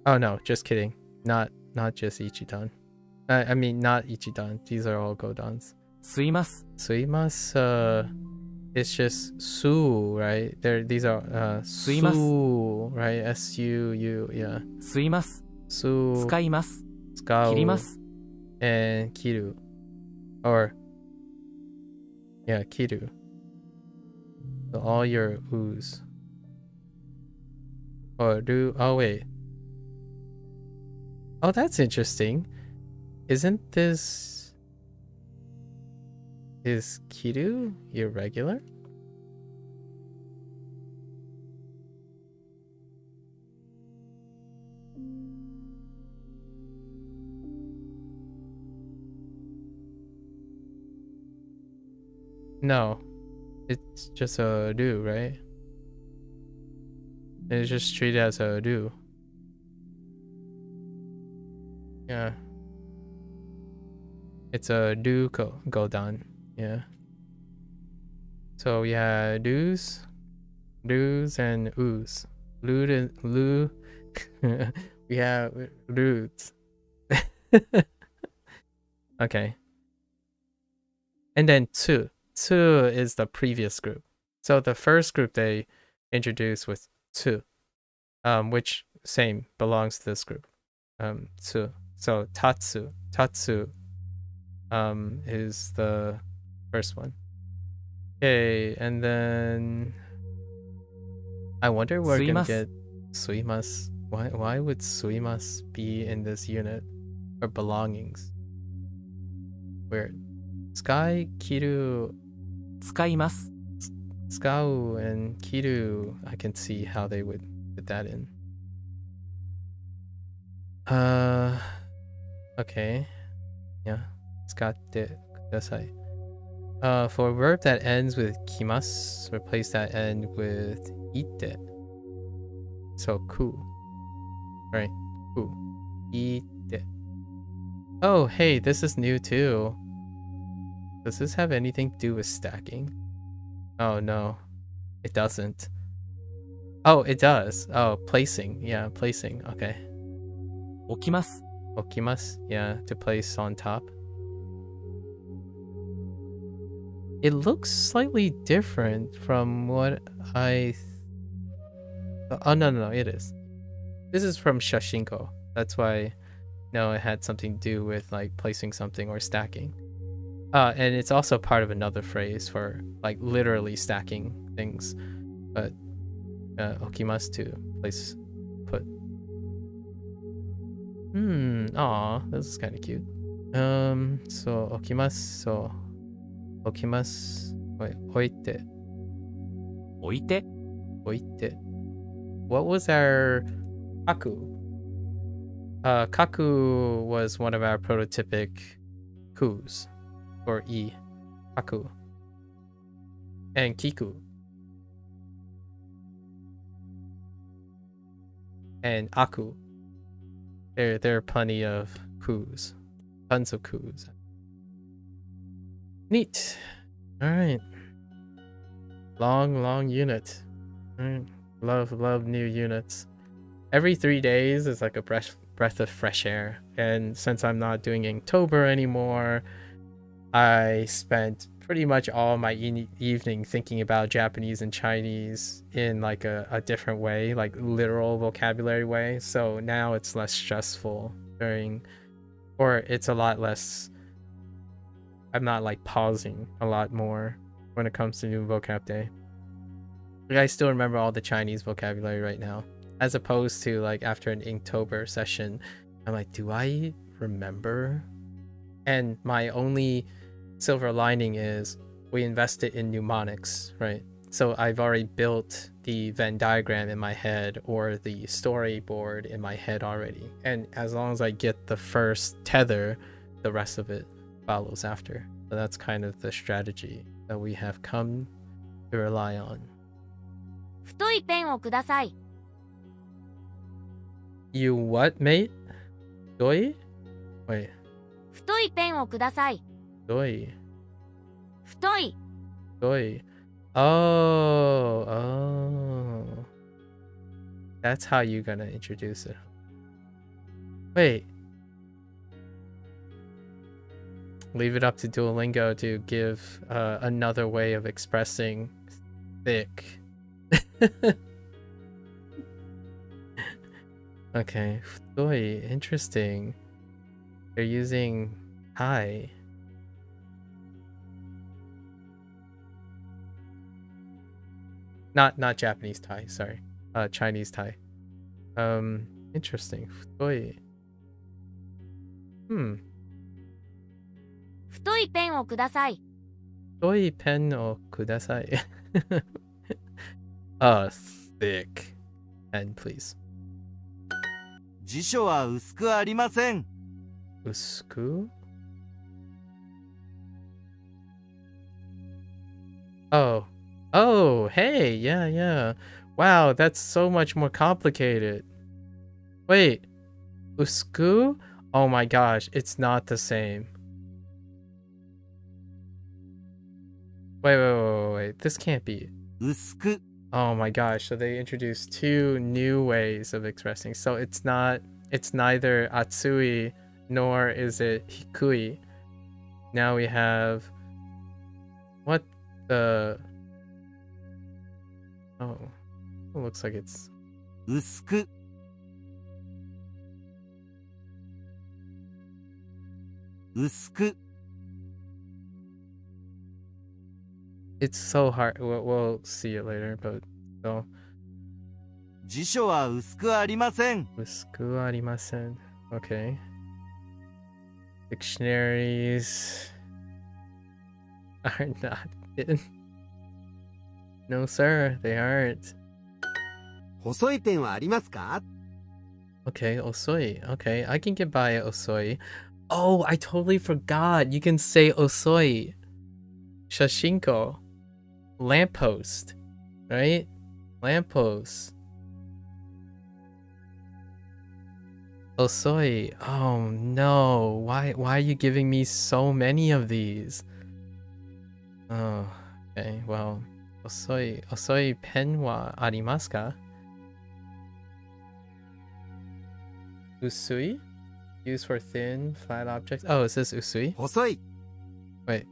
Oh no, just kidding. Not just ichidan. I mean, not ichidan. These are all godans. 吸います。 Suimasu, it's just su, right? These are su, right? S-U-U, yeah. 吸います。 Su, 使います。 skau, 切ります。 and kiru. Or, yeah, kiru. So all your u's. Or do, oh wait. Oh, that's interesting. Isn't this... Is kiru irregular? No. It's just a do, right? It's just treated as a do. Yeah. It's a do go done. Yeah. So yeah, do's and oo's. Lewd and loo. We have lewds. Okay. And then two. Two is the previous group. So the first group they introduced was two, which same belongs to this group. Two. So tatsu. Tatsu is the first one. Okay, and then I wonder where we're gonna get suimas. Why would suimas be in this unit? Or belongings? Weird. Sky, Kiru, 使います。 Skau, and Kiru, I can see how they would put that in. Okay. Yeah. Tsukatte kudasai. For a verb that ends with kimasu, replace that end with ite. So ku. Right. Ku. Ite. Oh, hey, this is new too. Does this have anything to do with stacking? Oh no, it doesn't. Oh, it does. Oh, placing. Yeah, placing. Okay. 置きます。 Okimasu. Yeah, to place on top. It looks slightly different from what I... Oh, no, it is. This is from Shashinko. That's why, no, it had something to do with like placing something or stacking. And it's also part of another phrase for like literally stacking things. But okimasu to place, put. Aw, this is kind of cute. So okimasu, so okimasu, wait, oite. 置いて。 Oite. What was our kaku? Kaku was one of our prototypic kus, or e, kaku, and kiku, and aku. There are plenty of kus, tons of kus. Neat. All right. Long unit. All right. Love new units. Every 3 days is like a breath of fresh air. And since I'm not doing Inktober anymore, I spent pretty much all my evening thinking about Japanese and Chinese in like a different way, like literal vocabulary way. So now it's less stressful or it's a lot less, I'm not like pausing a lot more when it comes to new vocab day. Like, I still remember all the Chinese vocabulary right now, as opposed to like after an Inktober session, I'm like, do I remember? And my only silver lining is we invested in mnemonics, right? So I've already built the Venn diagram in my head or the storyboard in my head already. And as long as I get the first tether, the rest of it follows after. So that's kind of the strategy that we have come to rely on. 太いペンをください。 You what, mate? Doi? Wait, 太いペンをください。 doi. 太い。 Doi. Oh. That's how you're gonna introduce it. Wait. leave it up to Duolingo to give another way of expressing thick. Okay, futoi, interesting. They're using Thai. Not Japanese Thai, sorry. Chinese Thai. Interesting. Futoi. 太いペンをください。 Futoi pen o kudasai. Thick pen, please. 辞書は薄くありません。 Usku? Oh, hey, yeah. Wow, that's so much more complicated. Wait, usku? Oh my gosh, it's not the same. Wait, this can't be. 薄く Oh my gosh, so they introduced two new ways of expressing. So it's neither atsui nor is it hikui. Now we have what the oh, it looks like it's 薄く 薄く it's so hard. We'll see it later, but so 辞書は薄くありません。 usku arimasen. Okay. Dictionaries are not in. No, sir, they aren't. 細いペンはありますか？ Okay, osoi. Okay, I can get by osoi. Oh, I totally forgot. You can say osoi. Shashinko. Lamppost. Right? Lamppost. Osoi. Oh no. Why are you giving me so many of these? Oh, okay. Well, osoi pen wa arimasu ka? Usui? Used for thin, flat objects. Oh, it says usui? 細い。 Wait.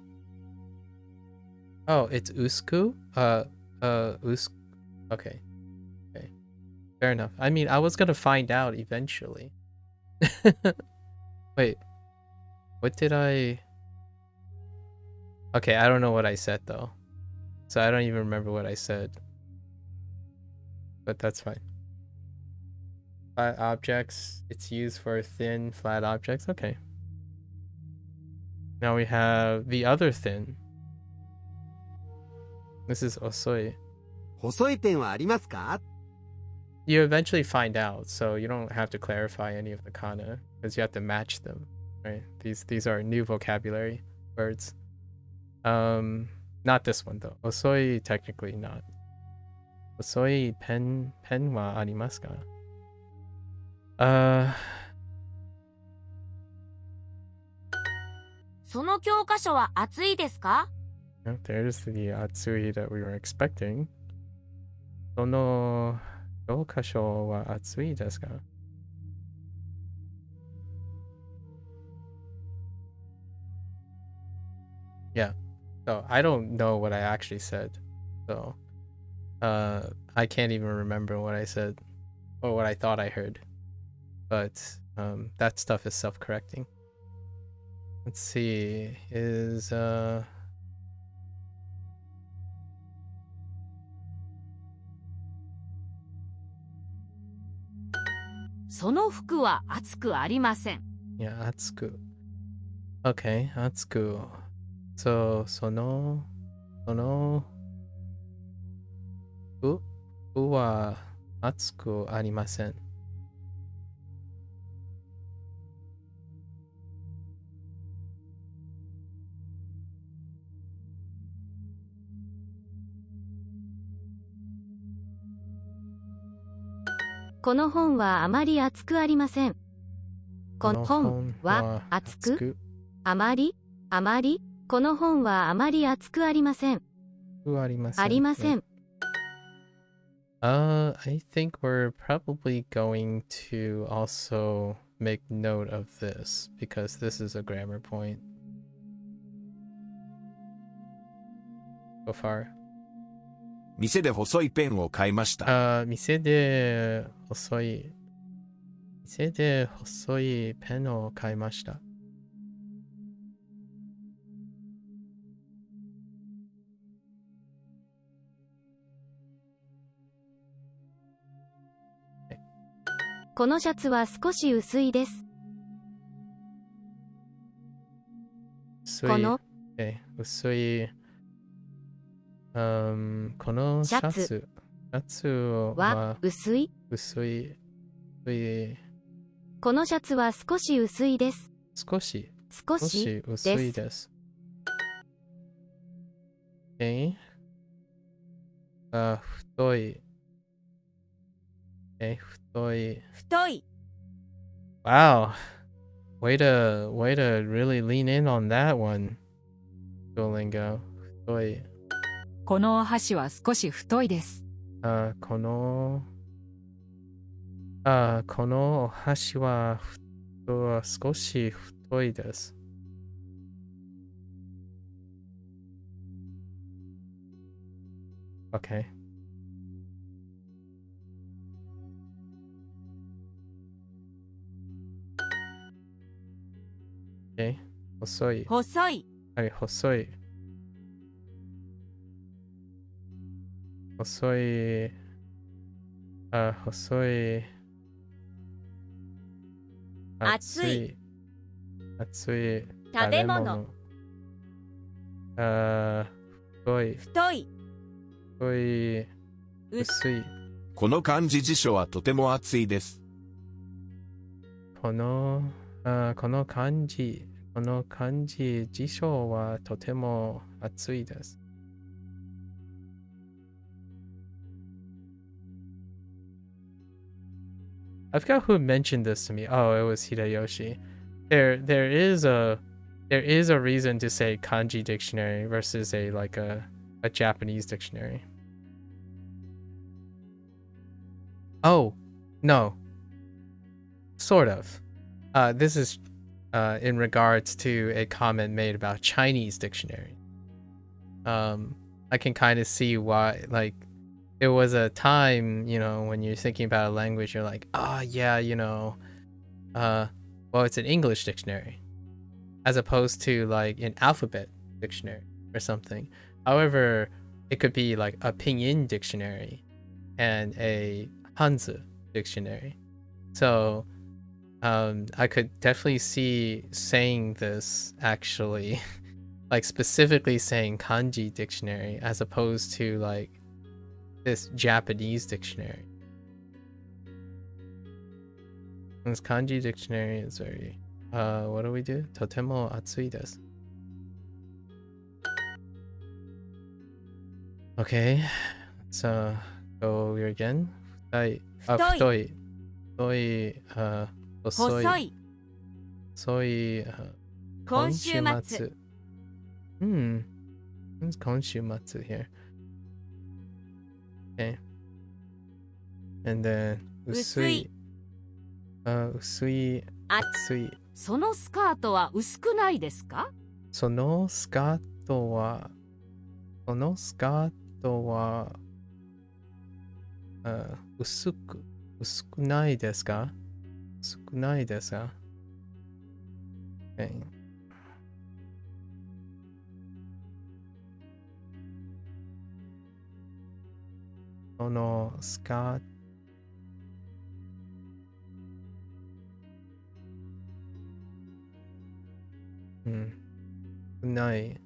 Oh, it's usku? Okay. Fair enough. I mean, I was gonna find out eventually. Wait. What did I... Okay, I don't know what I said though. So I don't even remember what I said. But that's fine. Flat objects. It's used for thin, flat objects. Okay. Now we have the other thin. This is osoi. 細いペンはありますか？ You eventually find out, so you don't have to clarify any of the kana because you have to match them, right? These are new vocabulary words. Not this one though. Osoi technically not. Osoi pen wa arimasu ka? Uh, その教科書は厚いですか？ there's the atsui that we were expecting. その教科書は厚いですか? Yeah. So I don't know what I actually said. So I can't even remember what I said or what I thought I heard. But that stuff is self-correcting. Let's see. Is その服は厚くありません。 yeah, atsuku. Okay, atsuku. So その服は厚くありません。この本はあまり厚くありません。この本は厚くあまりこの本はあまり厚くありません。ありません。 I think we're probably going to also make note of this because this is a grammar point. so far? 店で細いペンを買いました。店で細いペンを買いました。このシャツは少し薄いです。この、薄い、このシャツは薄い。このシャツは少し薄いです。少し薄いです。太い。太い。 Wow. Way to really lean in on that one. Duolingo. 太い。このお箸は少し太いです。このお箸は少し太いです。Okay. Okay. 細い。細い。はい、細い。細い。細い。熱い。熱い。食べ物。太い。太い。太い。薄い。この漢字辞書はとても厚いです。この漢字辞書はとても厚いです。I forgot who mentioned this to me. Oh, it was Hideyoshi. There is a reason to say kanji dictionary versus a Japanese dictionary. Oh, no. Sort of. This is in regards to a comment made about Chinese dictionary. I can kind of see why, like, it was a time, when you're thinking about a language, you're like, yeah, well, it's an English dictionary, as opposed to like an alphabet dictionary or something. However, it could be like a pinyin dictionary and a Hanzi dictionary. So I could definitely see saying this actually, like specifically saying kanji dictionary as opposed to like this Japanese dictionary. This kanji dictionary is very, what do we do? Totemo atsui desu. Okay, so go here again. 太い。太い。細い。細い。細い。今週末。What's 今週末 here? Okay. And then 薄い。薄い。厚い。そのスカートは薄くないですか？そのスカートは薄くないですか？薄くないですか？ Okay. そのスカートない。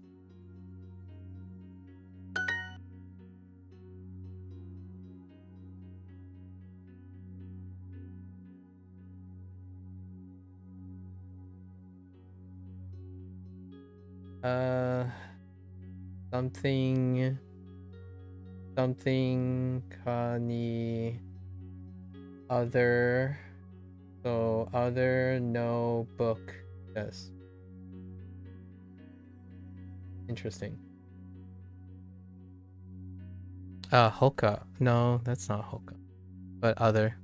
something かに other, so other no book です。Interesting. Hoka. No, that's not Hoka. But other.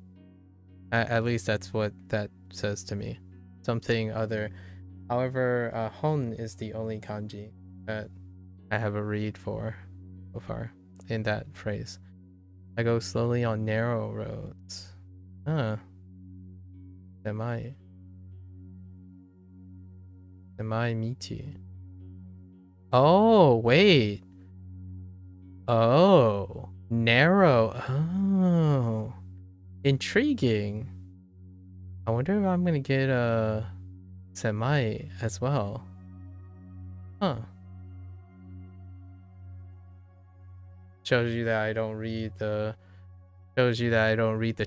At least that's what that says to me. Something other. However, Hon is the only kanji that I have a read for. so far in that phrase. I go slowly on narrow roads. Huh. Semi michi. Oh, wait. Oh, narrow. Oh, intriguing. I wonder if I'm gonna get a semi as well. Huh. Shows you that I don't read the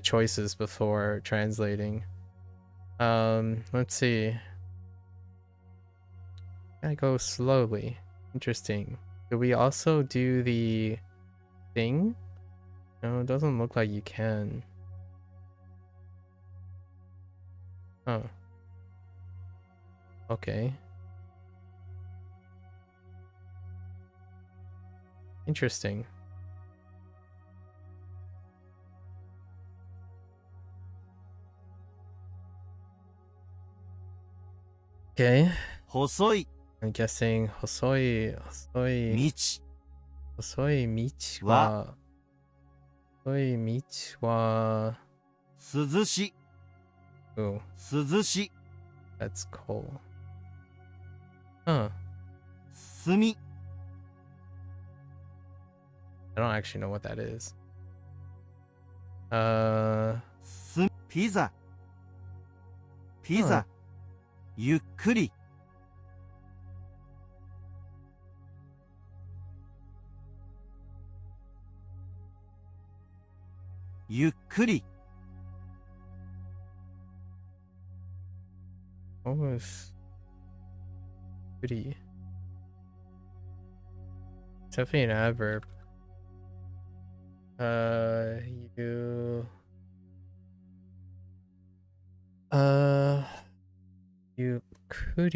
choices before translating. Let's see. I go slowly. Interesting. Do we also do the thing? No, it doesn't look like you can. Oh. Okay. Interesting. Okay. 細い I'm guessing 細い道道は涼し oh, 涼し that's cold. Huh. 炭 I don't actually know what that is. ピザピザ、ゆっくりゆっくり What was pretty? It's definitely an adverb. You could.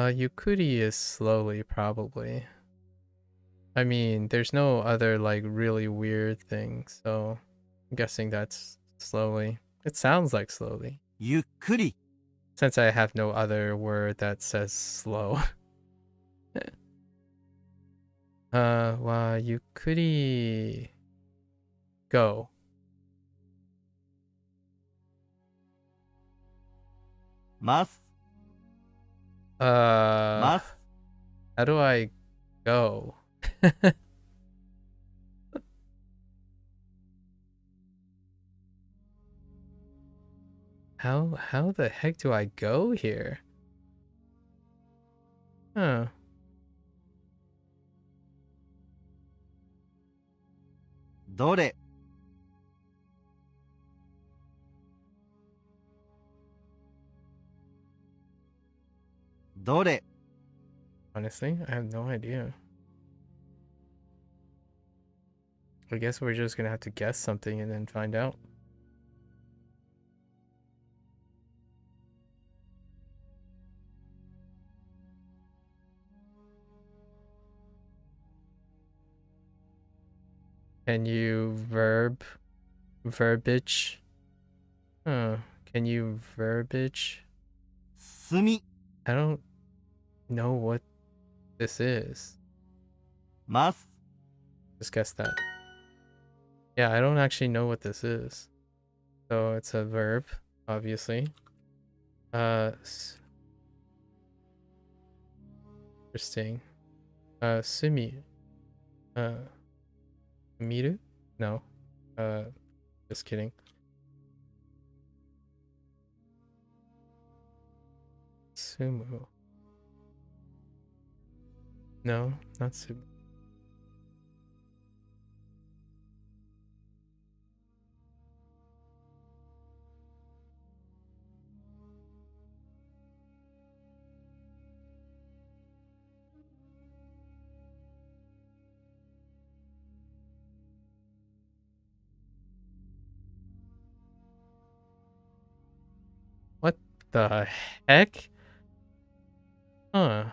Yukuri is slowly, probably. I mean, there's no other, like, really weird thing, so I'm guessing that's slowly. It sounds like slowly. ゆっくり Since I have no other word that says slow. Yukuri. Go. ます How ます do I go? How the heck do I go here? Huh. どれ どれ Honestly, I have no idea. I guess we're just gonna have to guess something and then find out. Can you verbage? Huh. Can you verbage? 炭 I don't know what this is. ます Just guess that. Yeah, I don't actually know what this is. So it's a verb, obviously. Interesting. Sumi. Miru? No. Just kidding. Sumu. No, not Sumu. What the heck? Huh.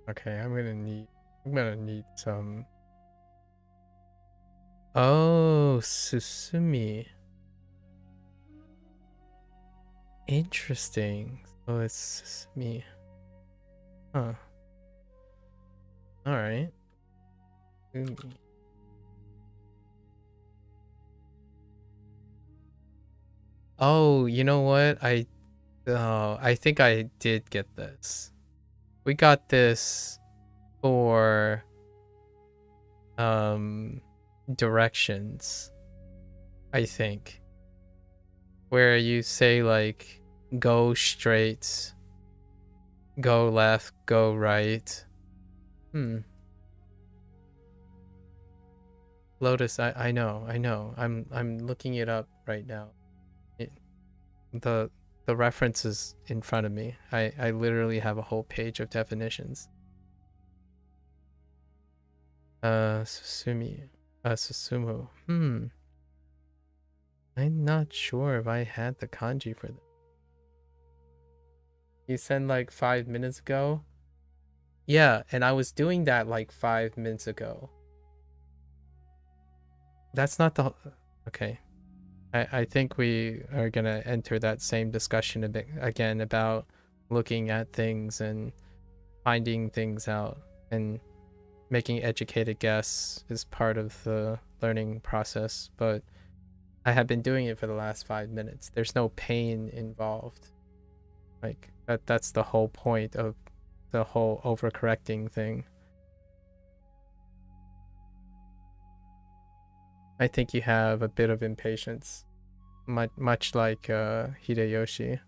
Okay, I'm gonna need some. Oh, Susumi. Interesting. So it's Susumi. Huh. Alright. Susumi. Oh, you know what? I think I did get this. We got this for directions, I think. Where you say like go straight, go left, go right. Lotus, I know. I'm looking it up right now. The reference is in front of me. I literally have a whole page of definitions. Susumi. Susumu. I'm not sure if I had the kanji for that. You said like 5 minutes ago? Yeah, and I was doing that like 5 minutes ago. That's not the... Okay. I think we are gonna enter that same discussion a bit again about looking at things and finding things out, and making educated guess is part of the learning process, but I have been doing it for the last 5 minutes. There's no pain involved. Like that's the whole point of the whole overcorrecting thing. I think you have a bit of impatience, much like Hideyoshi.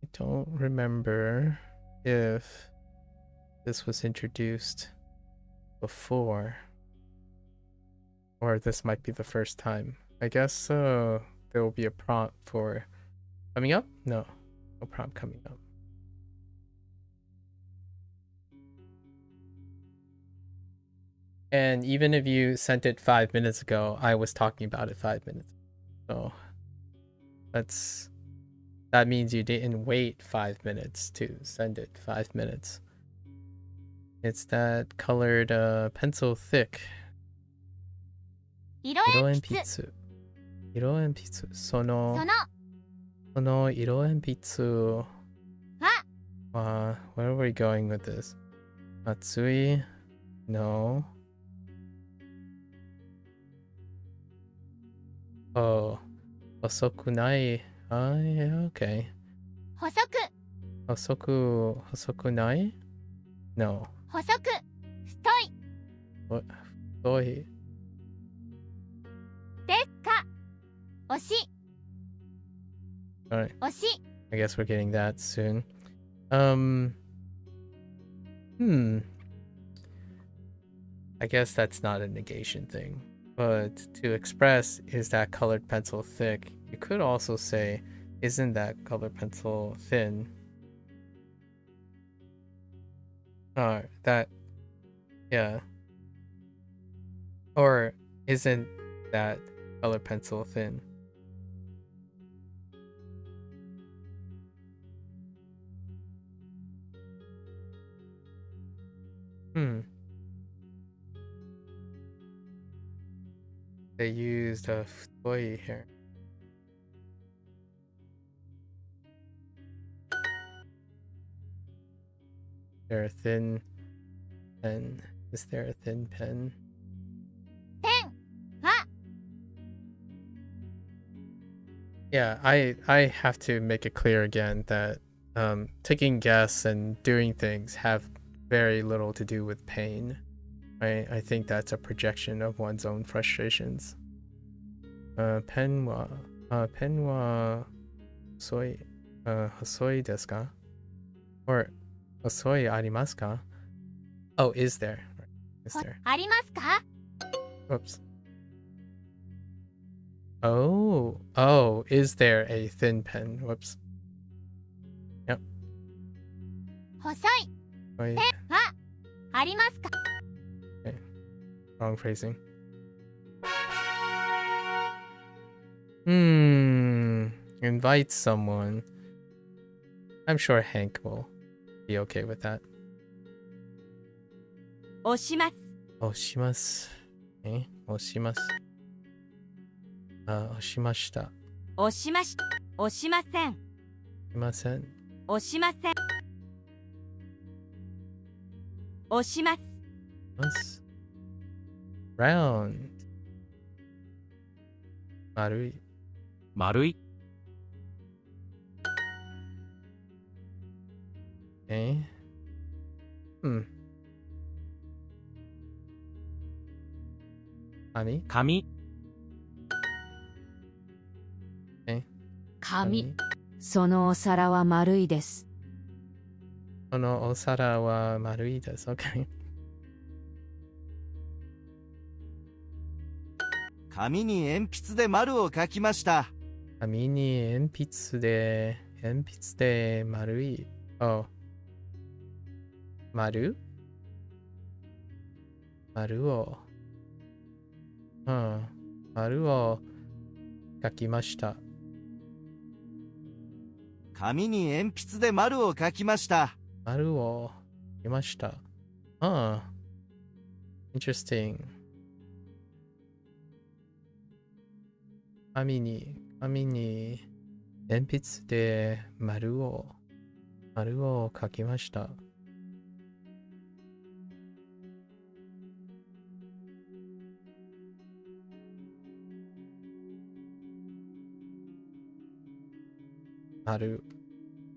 I don't remember if this was introduced before, or this might be the first time. I guess there will be a prompt for coming up? No prompt coming up. And even if you sent it 5 minutes ago, I was talking about it 5 minutes ago. So that means you didn't wait 5 minutes to send it 5 minutes. It's that colored pencil thick. 色鉛筆。色鉛筆。その色鉛筆。Where are we going with this? Matsui? No. Oh, 細くない。Yeah, okay. 細くない? No. 細く、太い。太い。ですか。惜しい。Alright. 惜しい。I guess we're getting that soon. I guess that's not a negation thing. But to express, is that colored pencil thick? You could also say, isn't that colored pencil thin? Yeah. Or isn't that colored pencil thin? They used a futoi here. There a thin pen? Is there a thin pen? Pen! Yeah, I have to make it clear again that taking guess and doing things have very little to do with pain. I think that's a projection of one's own frustrations. Pen wa hosoi desu ka? Or hosoi arimasu ka? Oh, is there? Is there? ありますか? Whoops. Oh, is there a thin pen? Whoops. Yep. 細い。 Wait. ペンはありますか? Okay. Wrong phrasing. Invite someone. I'm sure Hank will be okay with that. 押します。押します。押します。押しました。押しまし、押しません。すいません。押しません。押します。ます。round 丸い。丸い。うん。紙紙。紙。そのお皿は丸いです。このお皿は丸いです。OK。紙に鉛筆で丸を書きました。紙に鉛筆で丸い。Oh。丸を。丸を書きました。紙に鉛筆で丸を書きました。丸を書きました。interesting。紙に鉛筆で丸を書きました。丸。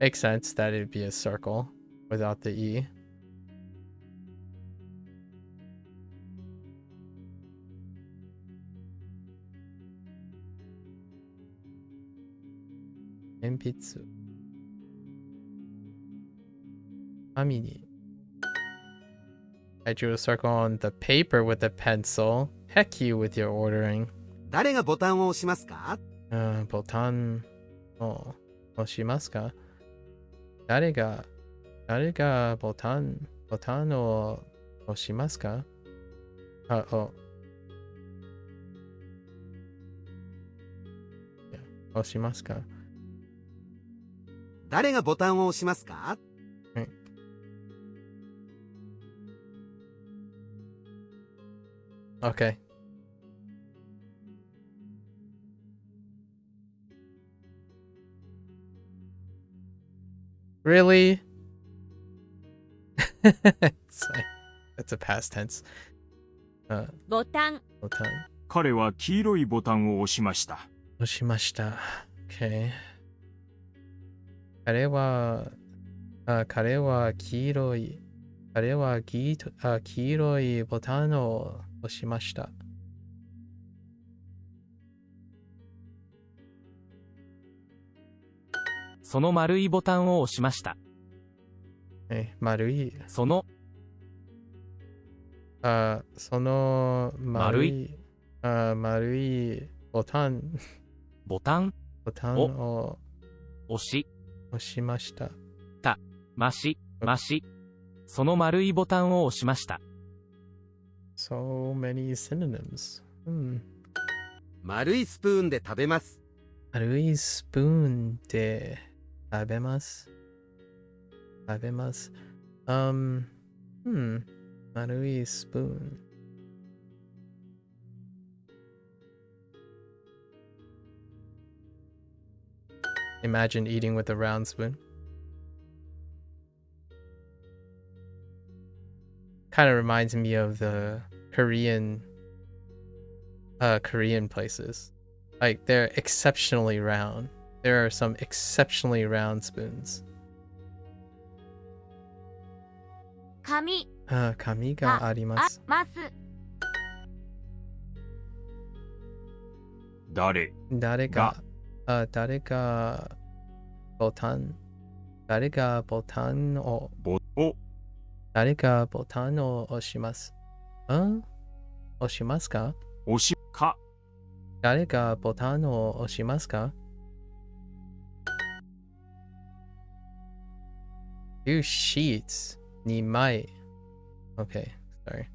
Makes sense that it'd be a circle without the E. Enpitsu. Amini. I drew a circle on the paper with a pencil. Heck you with your ordering. 誰がボタンを押しますか？ボタンを押しますか？誰がボタンを押しますか？押しますか？誰がボタンを押しますか？Okay. Really? That's a past tense. ボタン。ボタン。彼は黄色いボタンを押しました。押しました。Okay. 彼は黄色いボタンを押しました。その丸いボタンを押しました。丸い。その丸いボタンを押しました。その丸いボタンを押しました。So many synonyms. 丸いスプーンで食べます。丸いスプーンで食べます。丸いスプーン。Imagine eating with a round spoon. Kind of reminds me of the Korean places. Like they're exceptionally round. There are some exceptionally round spoons. 紙。紙があります。ます。誰がボタンを押します。押しますか？誰がボタンを押しますか？ Two sheets 2枚。Okay, sorry.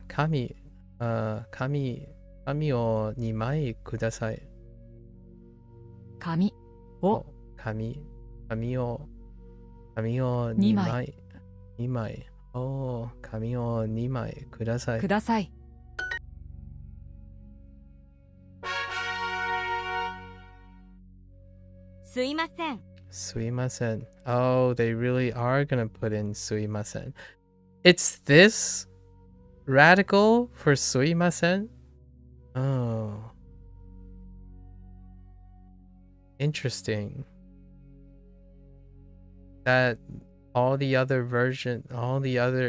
紙を2枚ください。紙を紙を2枚。2枚。おー、紙を2枚ください。ください。すいません。すいません。Oh, they really are gonna put in すいません. It's this radical for すいません? Oh. Interesting. That all the other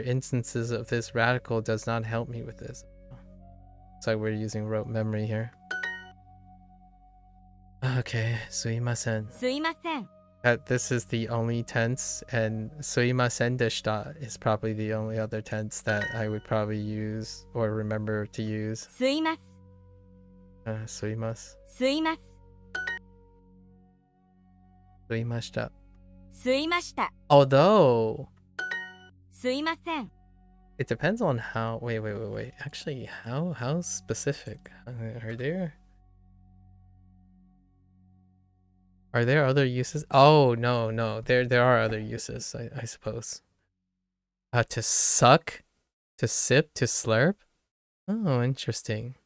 instances of this radical does not help me with this. Looks like we're using rote memory here. Okay, すいません. すいません。 This is the only tense, and すいませんでした is probably the only other tense that I would probably use or remember to use. すいます。すいます。すいます。すいました。すいました。 Although すいません。 it depends on how. Wait. Actually, how specific are there other uses? Oh no. There are other uses. I suppose. To suck, to sip, to slurp. Oh, interesting.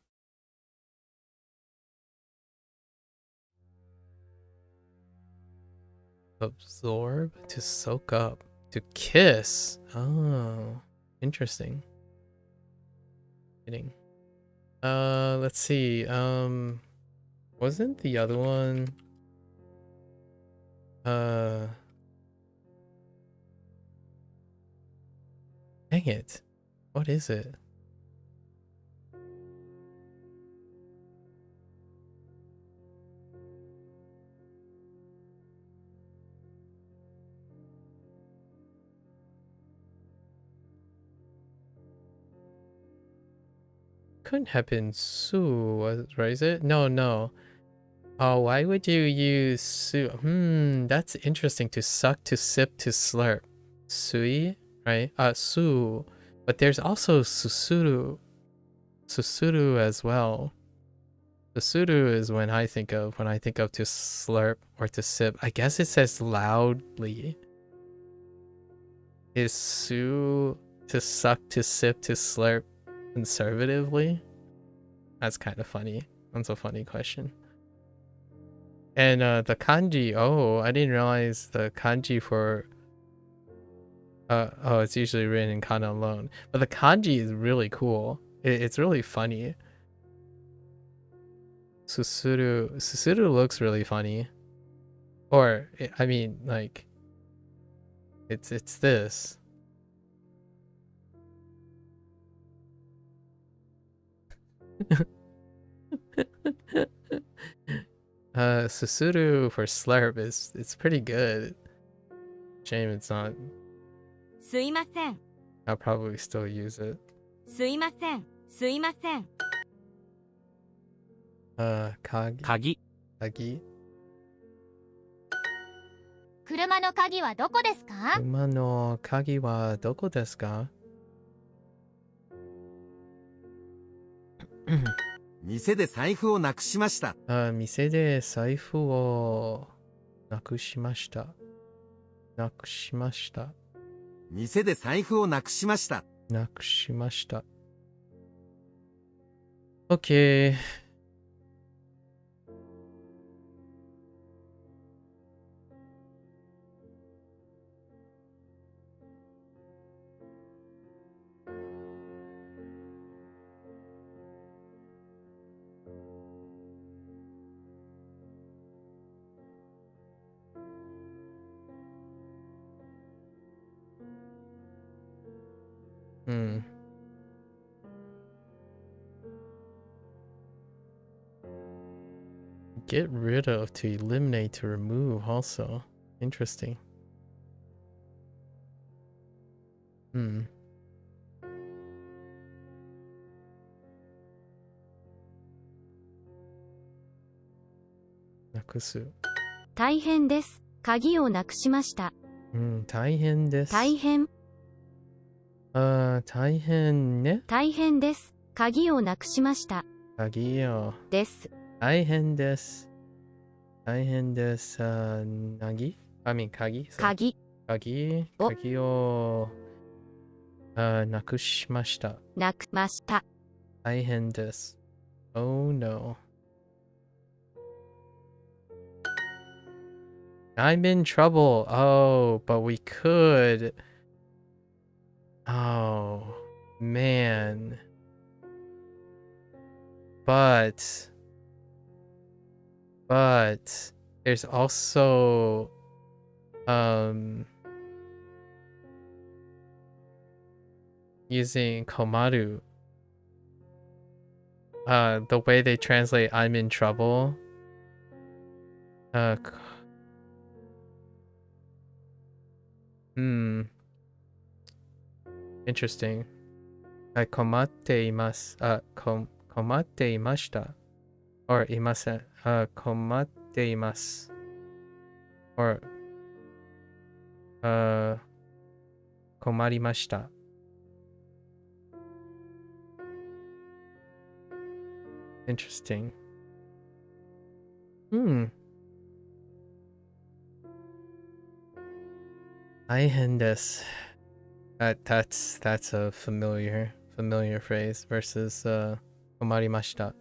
Absorb, to soak up, to kiss. Oh, interesting. Kidding. Let's see. Wasn't the other one? Dang it. What is it? Couldn't have been su, right? Is it? No. Oh, why would you use su? That's interesting. To suck, to sip, to slurp. Sui, right? Su. But there's also susuru. Susuru as well. Susuru is when I think of to slurp or to sip. I guess it says loudly. Is su to suck, to sip, to slurp conservatively? That's kind of funny. That's a funny question. And the kanji, oh, I didn't realize the kanji for oh, it's usually written in kana alone, but the kanji is really cool. It's really funny. Susuru looks really funny, or I mean, like, it's this. Susuru for slurp it's pretty good. Shame it's not. すいません。 I'll probably still use it. すいません。すいません。 鍵。 鍵。 車の鍵はどこですか？ 車の鍵はどこですか？ 店で財布をなくしました。店で財布をなくしました。なくしました。店で財布をなくしました。なくしました。OK。Get rid of, to eliminate, to remove also. Interesting. なくす。大変です。鍵をなくしました。大変です。大変。大変ね。大変です。鍵をなくしました。鍵を。です。大変です。大変です。なぎ I mean, kagi? 鍵 Kagi? Oh. Kagi o nakushimashita. なくました 大変です. Oh no. I'm in trouble. Oh, but we could. Oh, man. But there's also using komaru. The way they translate I'm in trouble. Interesting. 困っています。困っていました。or いません。困っています。or 困りました。Interesting. 大変です。That's a familiar phrase versus 困りました。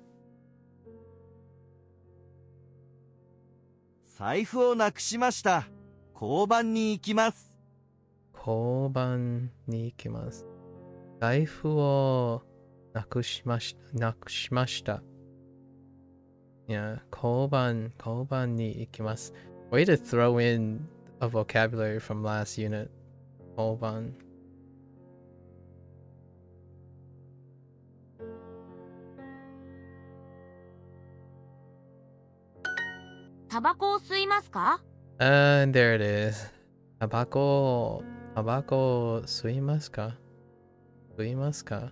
財布をなくしました。交番に行きます。交番に行きます。財布をなくしました。Yeah, 交番に行きます。Way to throw in a vocabulary from last unit. 交番。タバコを吸いますか？ And there it is. タバコ吸いますか？吸いますか？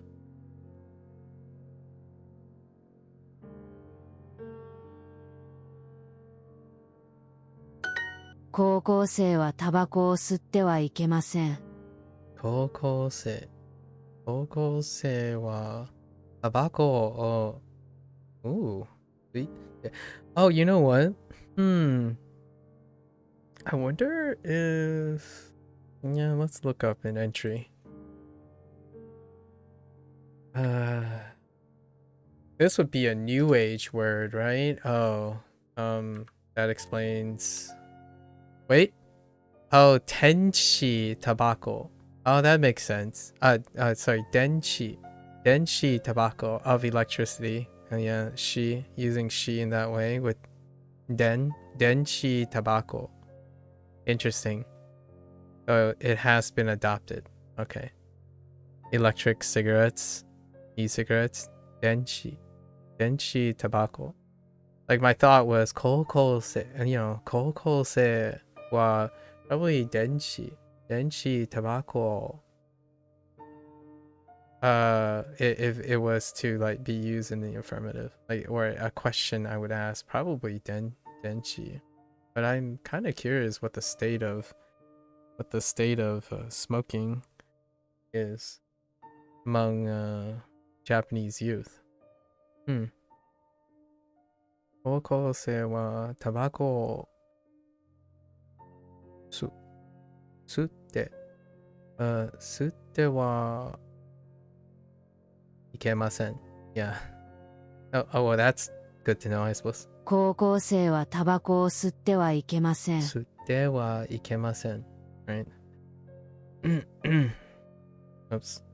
高校生はタバコを吸ってはいけません。高校生はタバコをOoh. Oh, you know what? I wonder if... Yeah, let's look up an entry. This would be a new age word, right? Oh, that explains... Wait. Oh, tenshi tobacco. Oh, that makes sense. Sorry, denshi tobacco of electricity. Yeah, using she in that way with denshi tobacco. Interesting. So it has been adopted. Okay. Electric cigarettes, e-cigarettes, denshi tobacco. Like my thought was koukose, and koukose wa probably denshi tobacco. If it was to like be used in the affirmative, like, or a question I would ask, probably denshi. But I'm kind of curious what the state of smoking is among Japanese youth. 高校生はタバコを吸ってはいけません。Yeah. Oh, well, that's good to know, I suppose. 高校生はタバコを吸ってはいけません。吸ってはいけません。Right? Oops.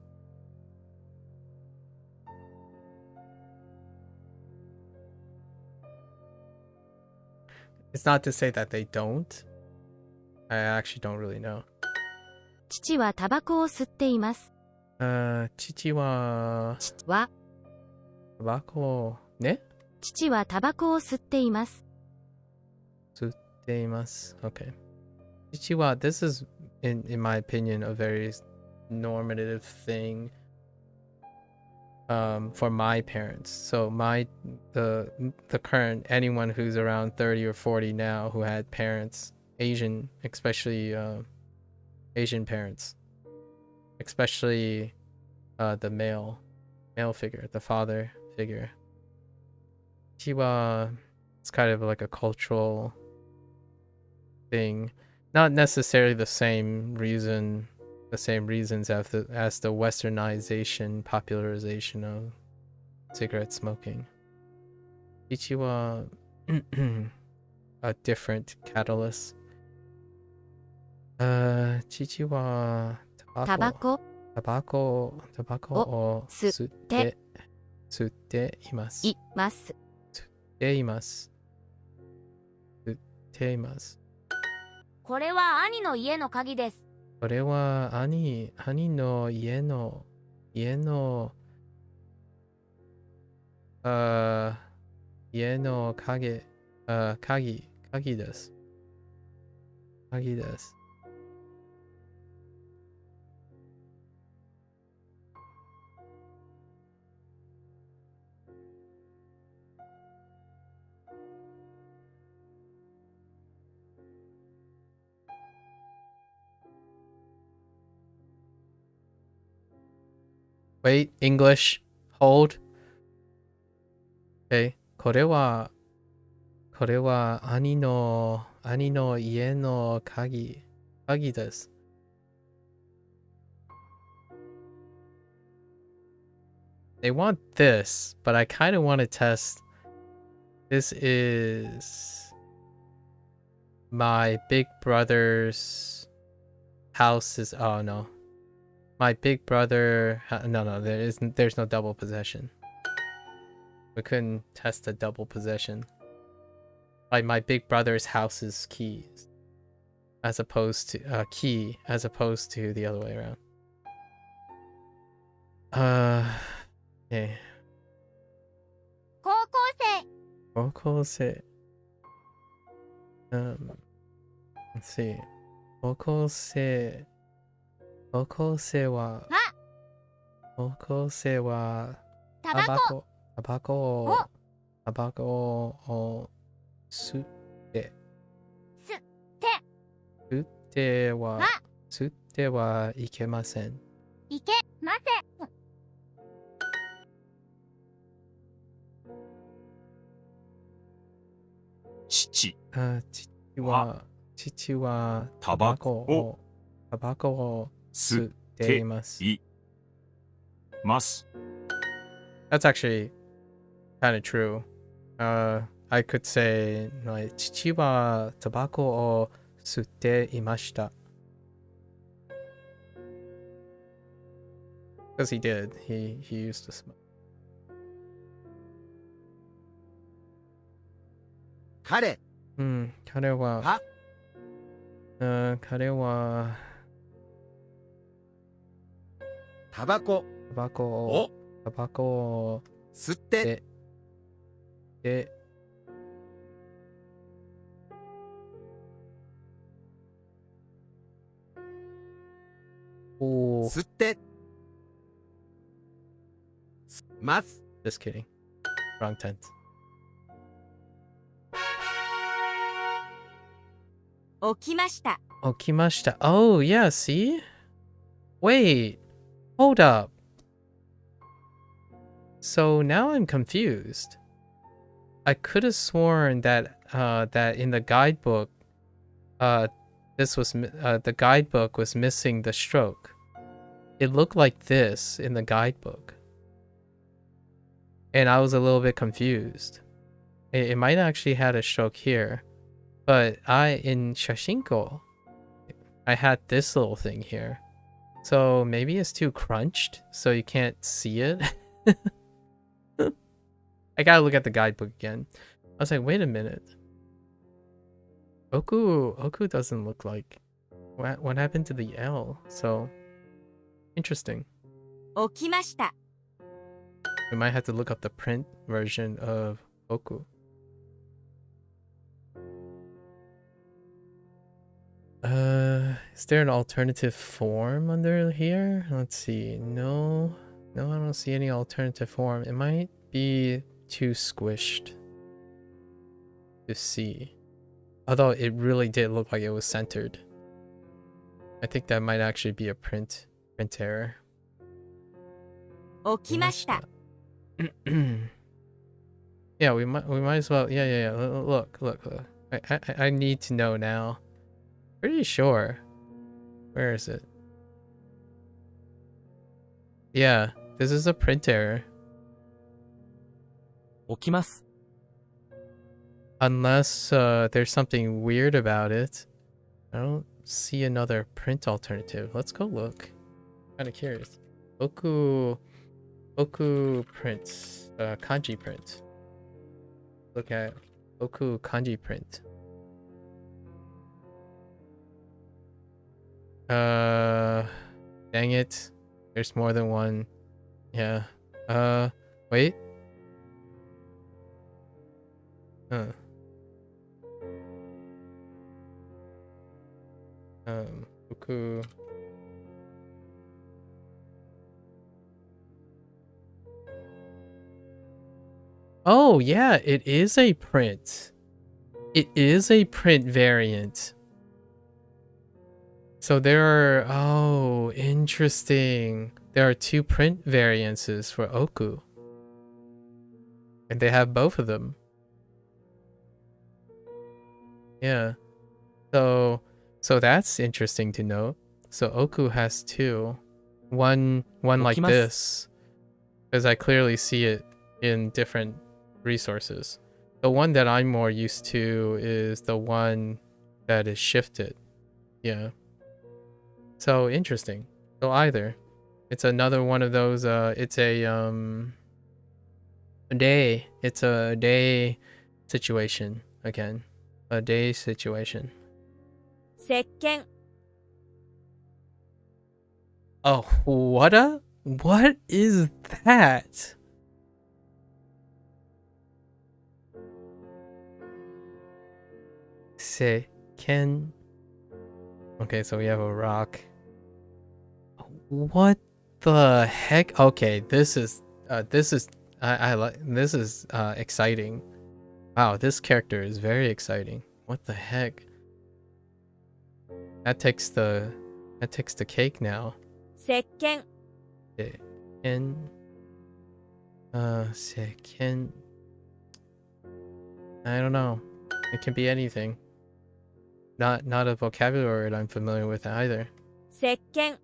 It's not to say that they don't. I actually don't really know. 父はタバコを吸っています。父はタバコね？父はタバコを吸っています。吸っています。Okay. 父は this is in my opinion a very normative thing for my parents. So the current anyone who's around 30 or 40 now who had parents, Asian, especially Asian parents, especially the male figure, the father figure. Chiwa, it's kind of like a cultural thing. Not necessarily the same reasons as the westernization, popularization of cigarette smoking. Ichi wa a different catalyst. Chichi wa tobaccoを吸っています。吸っています。吸っています。これは兄の家の鍵です。これは兄の家の家の鍵です。鍵です。Wait, English. Hold. Okay. これは兄の家の鍵です。They want this, but I kind of want to test. This is my big brother's house. Oh no. My big brother. No, there's no double possession. We couldn't test a double possession. Like my big brother's house's keys, as opposed to key, as opposed to the other way around. Okay. 高校生. Let's see. 高校生はタバコを吸ってはいけません。父はタバコを吸っています。That's actually kind of true. I could say, like, 父はタバコを吸っていました。Because he did. He used to smoke. 彼はタバコを吸ってます。Just kidding. Wrong tense. 起きました。 Oh, yeah, see? Wait. Hold up. So now I'm confused. I could have sworn that that in the guidebook the guidebook was missing the stroke. It looked like this in the guidebook. And I was a little bit confused. It might actually had a stroke here. But in Shashinko, I had this little thing here. So maybe it's too crunched, so you can't see it. I gotta look at the guidebook again. I was like, wait a minute. Oku doesn't look like... What happened to the L? So, interesting. 起きました。 We might have to look up the print version of Oku. Is there an alternative form under here? Let's see. No, I don't see any alternative form. It might be too squished to see. Although it really did look like it was centered. I think that might actually be a print error. 起きました。 Yeah, we might as well. Yeah. Look. I need to know now. Pretty sure. Where is it? Yeah, this is a print error. 起きます。 Unless there's something weird about it. I don't see another print alternative. Let's go look. Kind of curious. Oku print. Kanji print. Look at Oku kanji print. Dang it. There's more than one. Yeah. Wait. Huh. Oku. Oh, yeah, it is a print. It is a print variant. So there are, oh, interesting. There are 2 print variances for Oku. And they have both of them. Yeah. So that's interesting to note. So Oku has 2. One like this. Because I clearly see it in different resources. The one that I'm more used to is the one that is shifted. Yeah. So interesting. So either. It's another one of those it's a day. It's a day situation again. A day situation. 石鹸 Oh, what is that? Seiken. Okay, so we have a rock. What the heck? Okay, this is I like this is exciting. Wow, this character is very exciting. What the heck? That takes the cake now. 石鹸 Seiken. Seiken. I don't know. It can be anything. Not a vocabulary word I'm familiar with either. 石鹸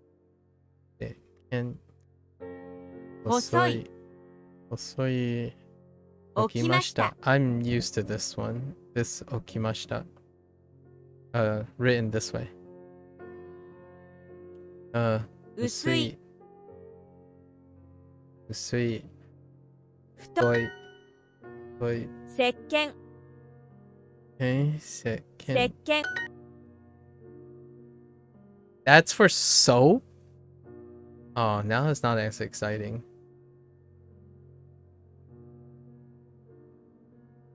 And 細い Osoi 起きました I'm used to this one. This okimashita. Written this way. 薄い薄い太い太い石鹸石鹸 That's for soap? Oh, now it's not as exciting.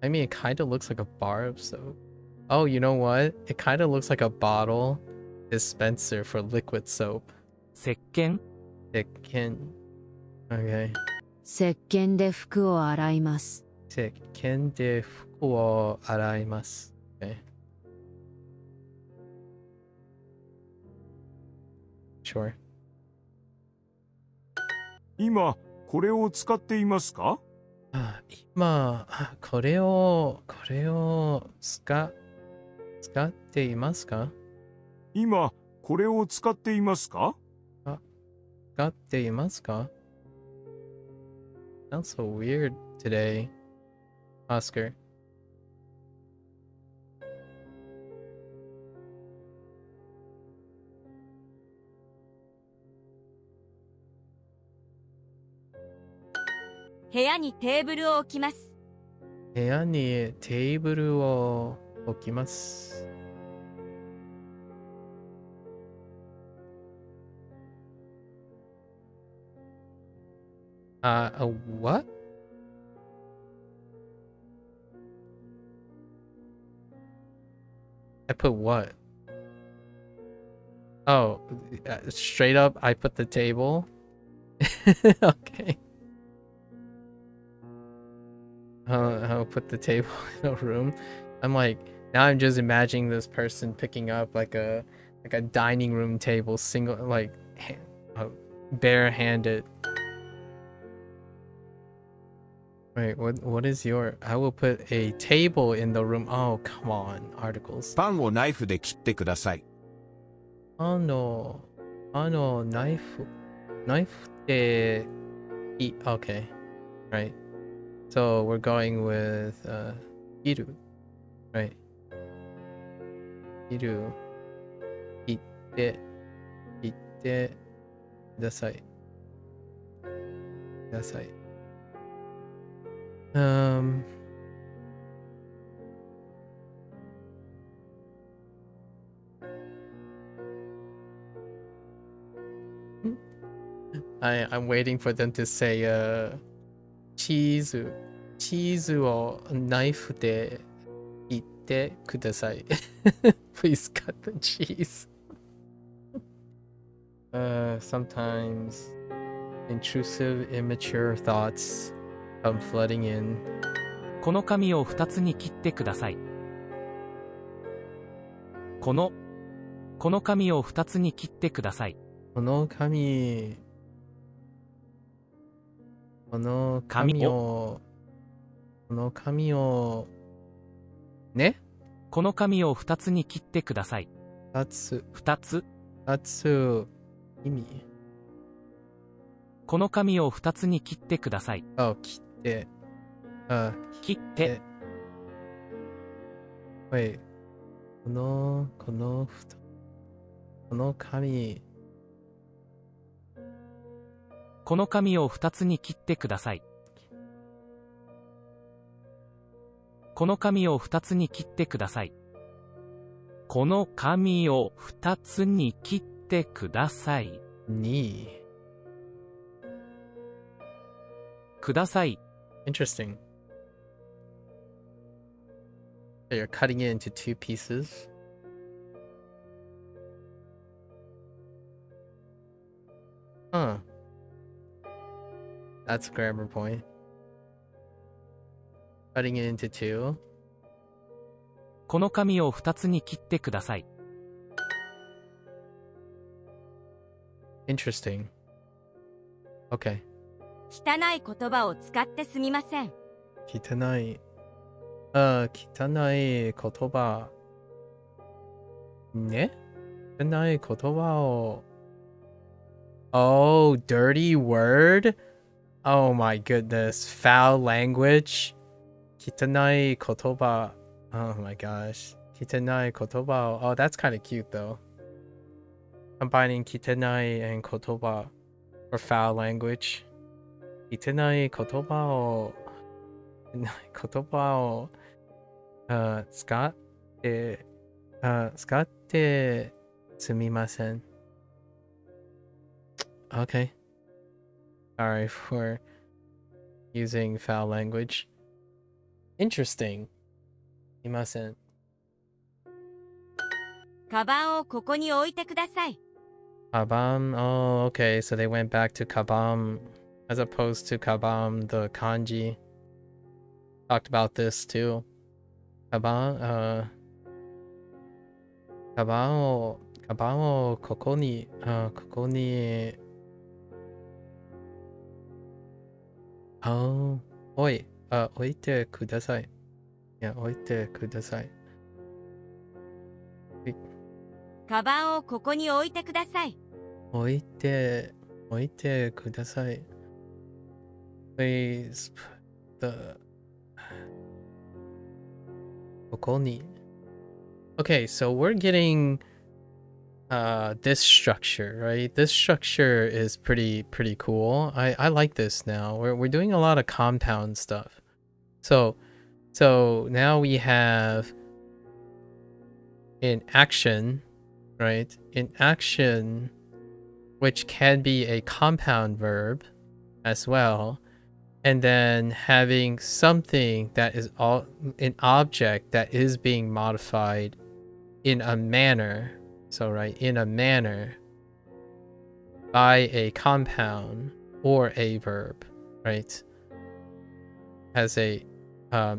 I mean, it kind of looks like a bar of soap. Oh, you know what? It kind of looks like a bottle dispenser for liquid soap. 石鹸 It can... Okay. 石鹸で服を洗います。石鹸で服を洗います。Okay. Sure. 今、これを使っていますか？今、これを使っていますか？今、これを使っていますか？使っていますか？ Sounds so weird today, Oscar.「部屋にテーブルを置きます」部屋にテーブルを置きます。What? I put what? Oh, straight up, I put the table. Okay. I'll put the table in a room. I'm like, now I'm just imagining this person picking up like a dining room table, single, like barehanded. Wait, what is your? I will put a table in the room. Oh, come on, articles. パンをナイフで切ってください。knife. Knife de eat. Okay, right. So we're going with iru, right? Iru. Itte kudasai. Kudasai. I'm waiting for them to say cheeseをナイフで切ってください. Please cut the cheese. Sometimes intrusive, immature thoughts come flooding in. この紙を2つに切ってください。この紙を2つに切ってください。この紙をね。この紙を2つに切ってください。2つ意味。この紙を2つに切ってください。切って。切って。Wait. この紙。この紙を2つに切ってください。この紙を2つに切ってください。この紙を2つに切ってください。ください。Interesting. So you're cutting it into 2 pieces. Huh. That's a grammar point. Cutting it into 2. この紙を2つに切ってください。Interesting. Okay. 汚い言葉を使ってすみません。汚い言葉。ね？汚い言葉を。Oh, dirty word? Oh my goodness. Foul language? 汚い言葉. Oh my gosh. 汚い言葉を. Oh, that's kind of cute though. Combining 汚いand 言葉 or foul language. 汚い言葉を使ってすみません. Okay. Sorry for using foul language. Interesting. すみません. カバンをここに置いてください。Kabam. Oh, okay. So they went back to kabam as opposed to kabam, the kanji. Talked about this too. Kabam. Kabam をここに置いてください。いや、置いてください。カバンをここに置いてください。置いてください。Please put the ここに。Okay, so we're getting this structure, right? This structure is pretty cool. I like this now. We're doing a lot of compound stuff. So now we have in action, right? In action, which can be a compound verb as well, and then having something that is an object that is being modified in a manner. So right, in a manner by a compound or a verb, right? As a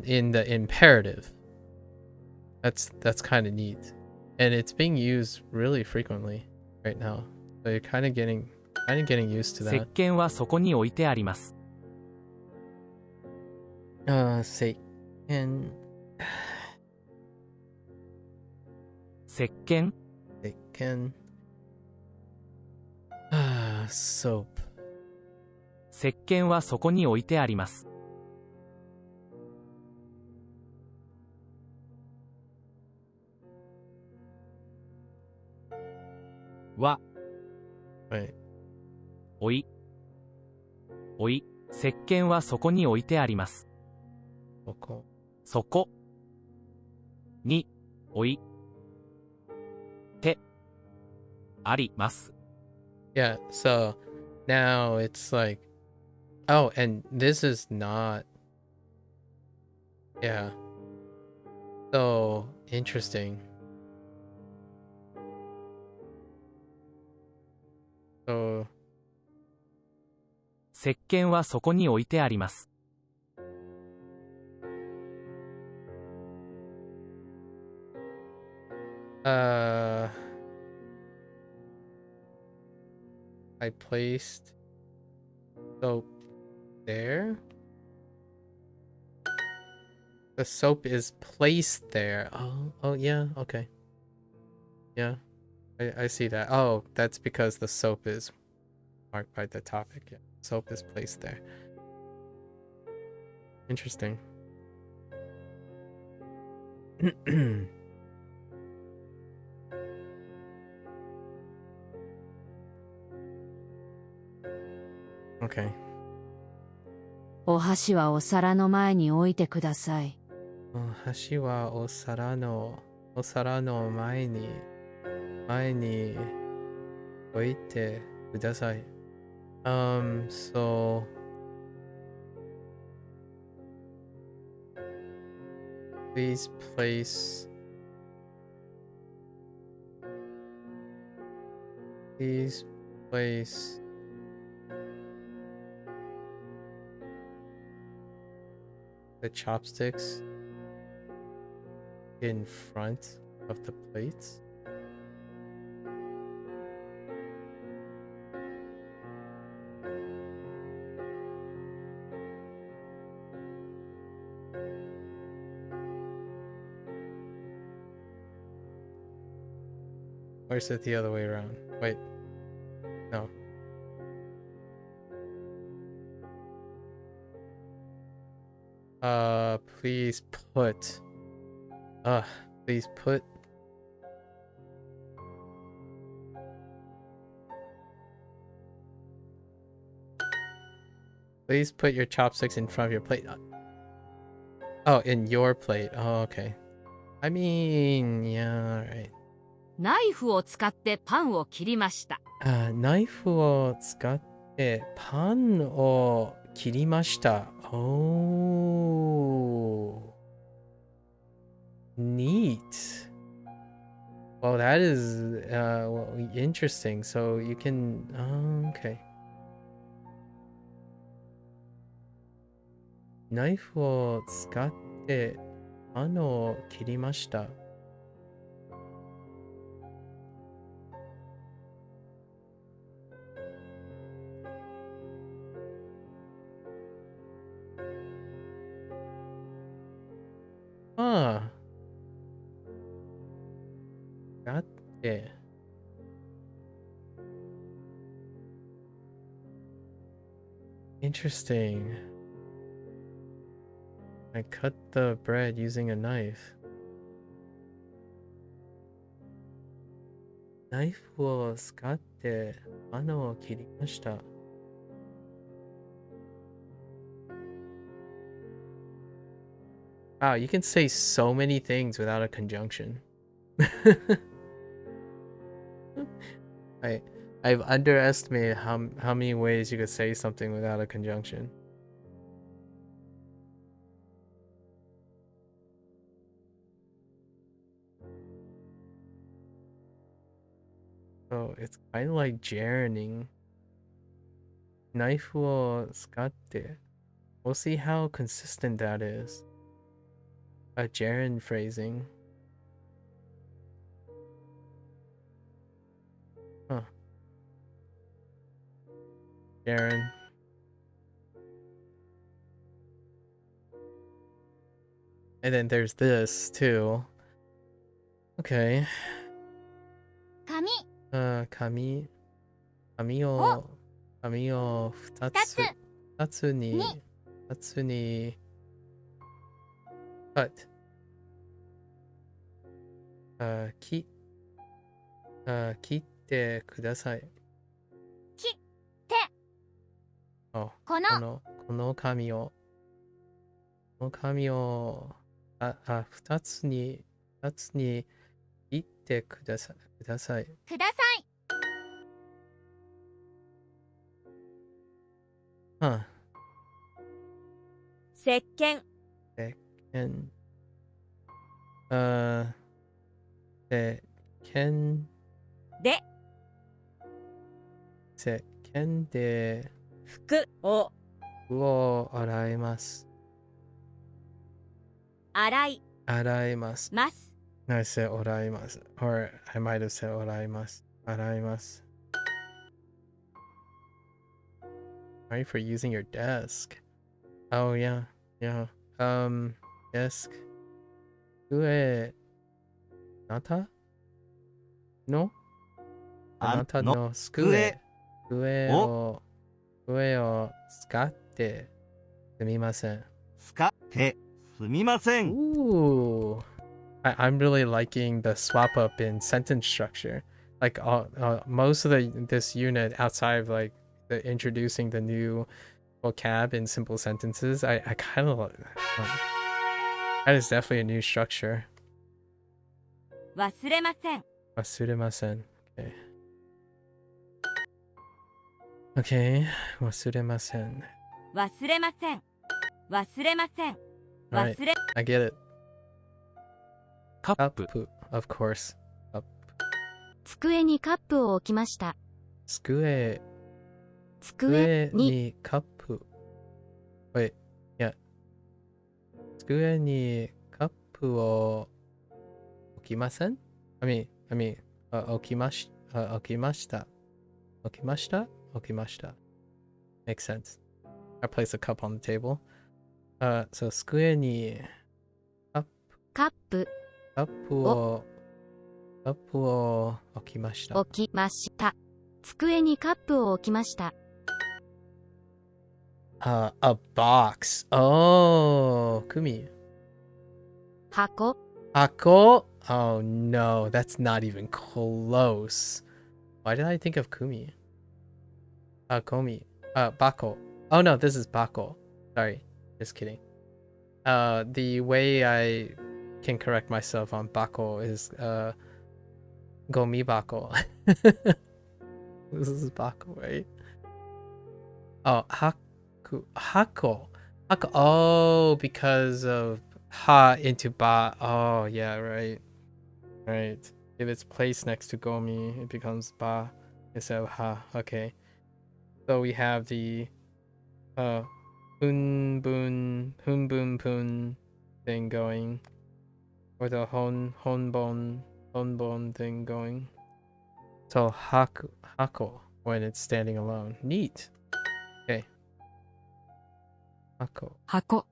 in the imperative. That's kind of neat, and it's being used really frequently right now. So you're kind of getting used to that. 石鹸はそこに置いてあります。石鹸。石鹸。石鹸。soap. 石鹸はそこに置いてあります。は、Wait. おい。おい、石鹸はそこに置いてあります。Okay. そこ。に、おい。て。あります。Yeah, so now it's like, oh, and this is not, yeah, so interesting. So, 石鹸はそこに置いてあります。I placed soap there. The soap is placed there. Oh yeah, okay. Yeah, I see that. Oh, that's because the soap is marked by the topic. Yeah, soap is placed there. Interesting. Okay. お箸はお皿の前に置いてください。箸はお皿の前に置いてください。So please place the chopsticks in front of the plates. Or is it the other way around? Wait. No. Please put. Please put. Please put your chopsticks in front of your plate. Oh, in your plate. Oh, okay. I mean, yeah, alright. ナイフを使ってパンを切りました。ナイフを使ってパンを切りました。Oh. Neat. Well, that is interesting. So you can... okay. ナイフを使ってパンを切りました。Got it. Interesting. I cut the bread using a knife. ナイフを使ってパンを切りました。Wow, you can say so many things without a conjunction. I've underestimated how many ways you could say something without a conjunction. So it's kind of like gerunding. ナイフを使って。We'll see how consistent that is. A gerund phrasing. Huh. Gerund. And then there's this too. Okay. 紙。紙を紙を2つにcut 切ってください。切ってここの紙を2つに切ってください。ください。石鹸石鹸で服を洗います。洗います。ます。I said 洗います。Or I might have said 洗います。洗います。Sorry for using your desk. Oh yeah. Desk. 机あなたの机を使ってすみません。使ってすみません。 Ooh. I'm really liking the swap up in sentence structure. Like most of this unit outside of like the introducing the new vocab in simple sentences, I kind of like that is definitely a new structure. 忘れません。忘れません。Okay. 忘れません。忘れません。忘れません。 Right. I get it. カップ Of course. 机にカップを置きました。机にカップ。Wait, yeah. 机にカップを置きません？ I mean, 置きました。Makes sense. I place a cup on the table. So 机にカップを置きました。机にカップを置きました。A box. Oh, Kumi. 箱 Oh no, that's not even close. Why did I think of Kumi? Komi. Bako. Oh no, this is Bako. Sorry, just kidding. The way I can correct myself on Bako is Gomi Bako. This is Bako, right? Oh, Hako. Oh, because of ha into ba. Oh, yeah, right. Right. If it's placed next to Gomi, it becomes ba instead of ha. Okay. So we have the hun bun pun thing going, or the hon bon thing going. So hako when it's standing alone. Neat. Okay. Hako.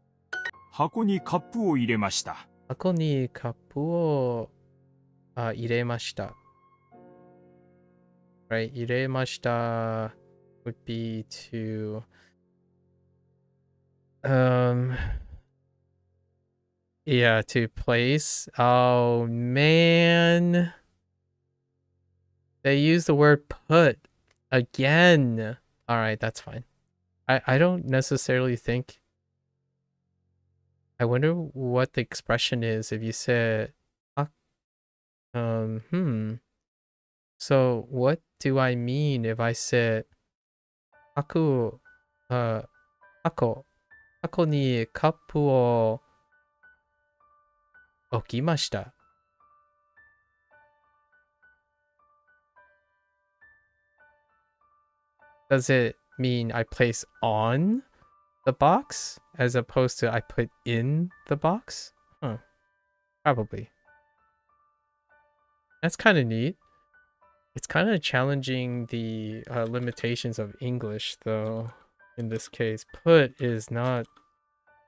箱にカップを入れました。箱にカップを入れました。Right, 入れました would be to yeah, to place. Oh man. They use the word put again. All right, that's fine. I don't necessarily think. I wonder what the expression is if you said So what do I mean if I said Hako ni kappu o okimashita? Does it mean I place on the box as opposed to I put in the box? Huh. Probably. That's kind of neat. It's kind of challenging the limitations of English, though, in this case. Put is not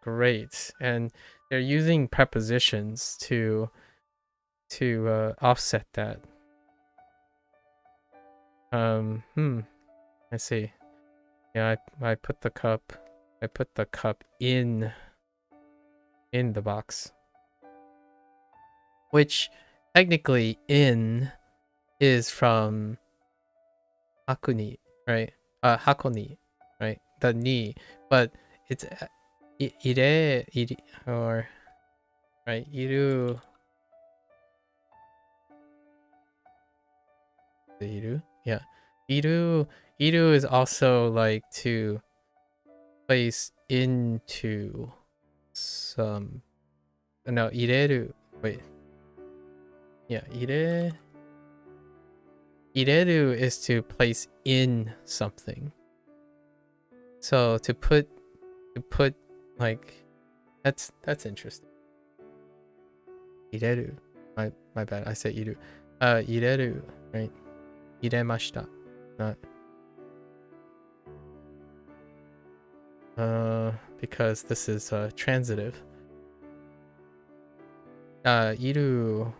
great, and they're using prepositions to offset that. Let's see. Yeah, I put the cup in the box. Which technically in is from hakuni, right? Hakoni, right? The ni, but it's ire, or right, iru. The iru? Yeah. Iru is also like to place into some. No, ireru. Wait. Yeah, ireru is to place in something. So to put like that's interesting. Ireru. My bad. I said iru. Ireru, right? Iremashita. Not because this is transitive. Iru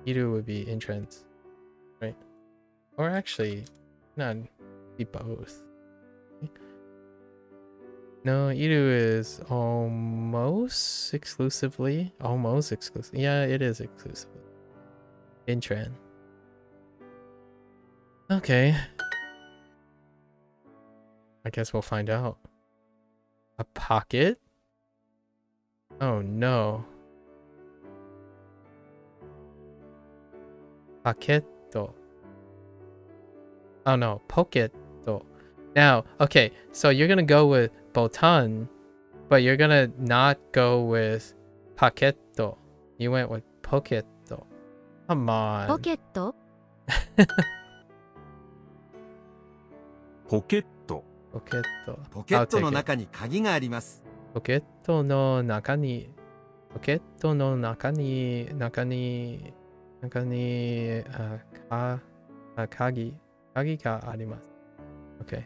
would be in trans, right? Or actually, not be both. No, iru is almost exclusively. Yeah, it is exclusively in trans. Okay. I guess we'll find out. A pocket? Oh no. Paquetto. Oh no, poquetto. Now, okay, so you're gonna go with botan, but you're gonna not go with paquetto. You went with poquetto. Come on. ポケットポケット。ポケット。ポケットの中に鍵があります。ポケットの中に鍵があります。Okay.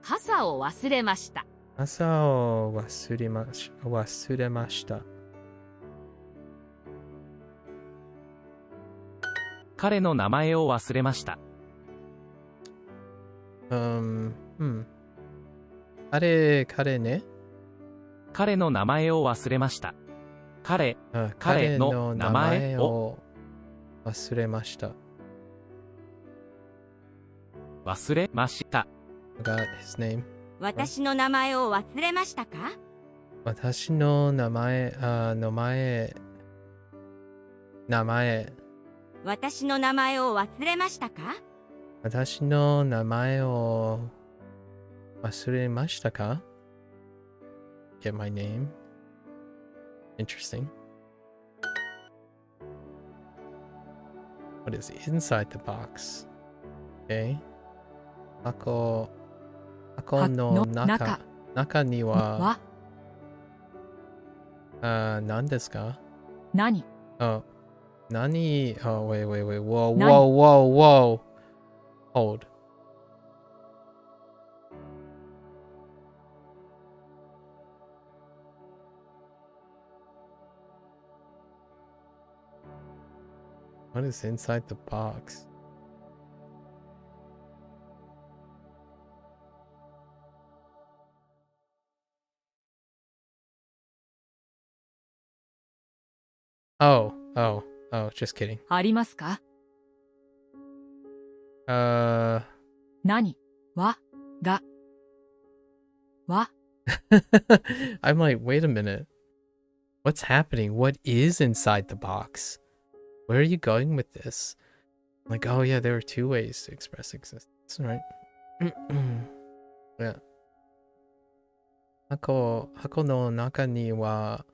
傘を忘れました。朝を忘れました。彼の名前を忘れました。彼ね。彼の名前を忘れました。彼の名前を忘れました。忘れました。Forgot his name. 私の名前を忘れましたか？私の名前。私の名前を忘れましたか？私の名前を忘れましたか？ Get my name. Interesting. What is inside the box? Okay. 箱の中には何ですか？何？ Oh, Nani? Oh, wait. Whoa. Hold. What is inside the box? Oh, just kidding. ありますか？ 何？わ？が？わ？ I'm like, wait a minute. What's happening? What is inside the box? Where are you going with this? Like, oh yeah, there are two ways to express existence, right? Yeah. 箱の中には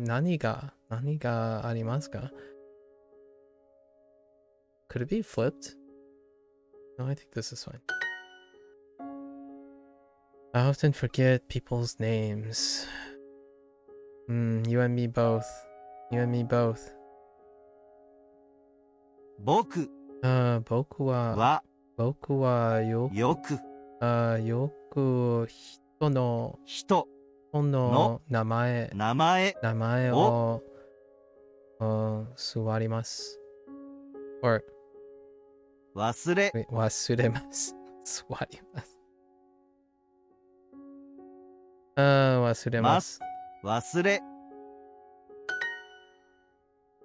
何がありますか? Could it be flipped? No, I think this is fine. I often forget people's names. You and me both. 僕僕はよくの人の名前名前を座ります。or 忘れ忘れます。座ります。忘れます。忘れ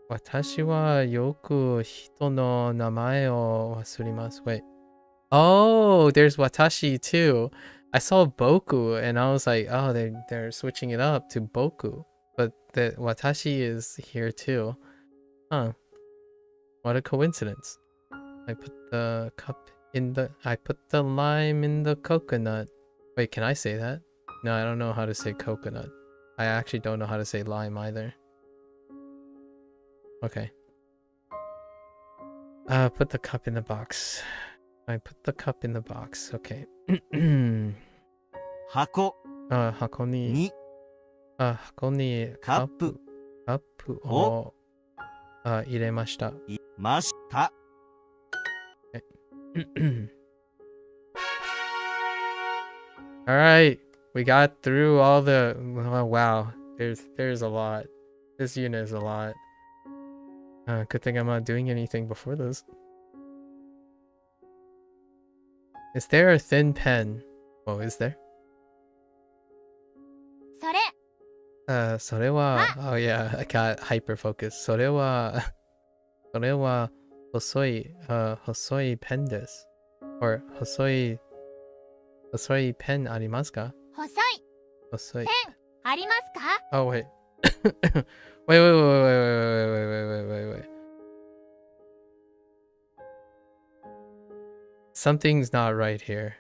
私はよく人の名前を忘れます。Wait. Oh, there's watashi too. I saw boku and I was like, oh, they're switching it up to boku. But the watashi is here too. Huh. What a coincidence. I put the lime in the coconut. Wait, can I say that? No, I don't know how to say coconut. I actually don't know how to say lime either. Okay. Put the cup in the box. I put the cup in the box. Okay. 箱箱にカップを入れました。ました。Alright, we got through all the... Oh, wow, there's a lot. This unit is a lot. Good thing I'm not doing anything before this. Is there a thin pen? Oh, is there? それは... Oh yeah, I got hyper focus. それは細いペンです。or 細いペンありますか？細いペンありますか？ Oh wait. wait. Something's not right here.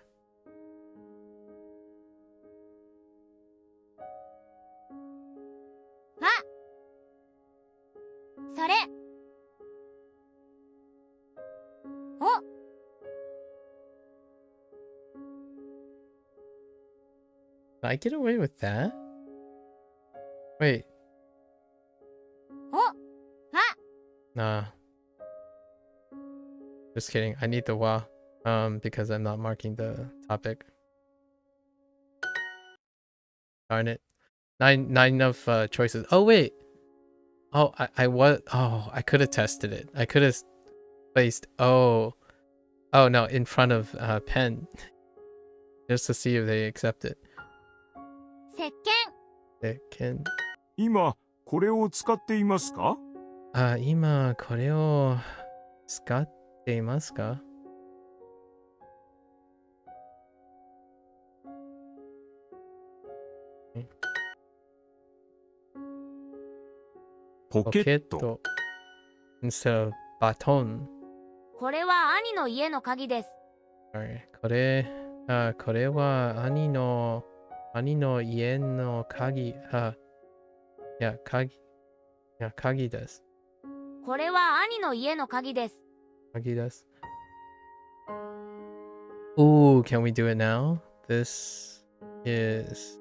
Can I get away with that? Wait. Nah. Just kidding. I need the wa. Because I'm not marking the topic. Darn it. Nine of choices. Oh wait. Oh, I could have tested it. I could have placed oh no, in front of pen. Just to see if they accept it. 石鹸。今これを使っていますか？今これを使っていますか？ポケット。instead of バトン。これは兄の家の鍵です。これは兄の家の鍵。鍵です。これは兄の家の鍵です。鍵です。Ooh, can we do it now? This is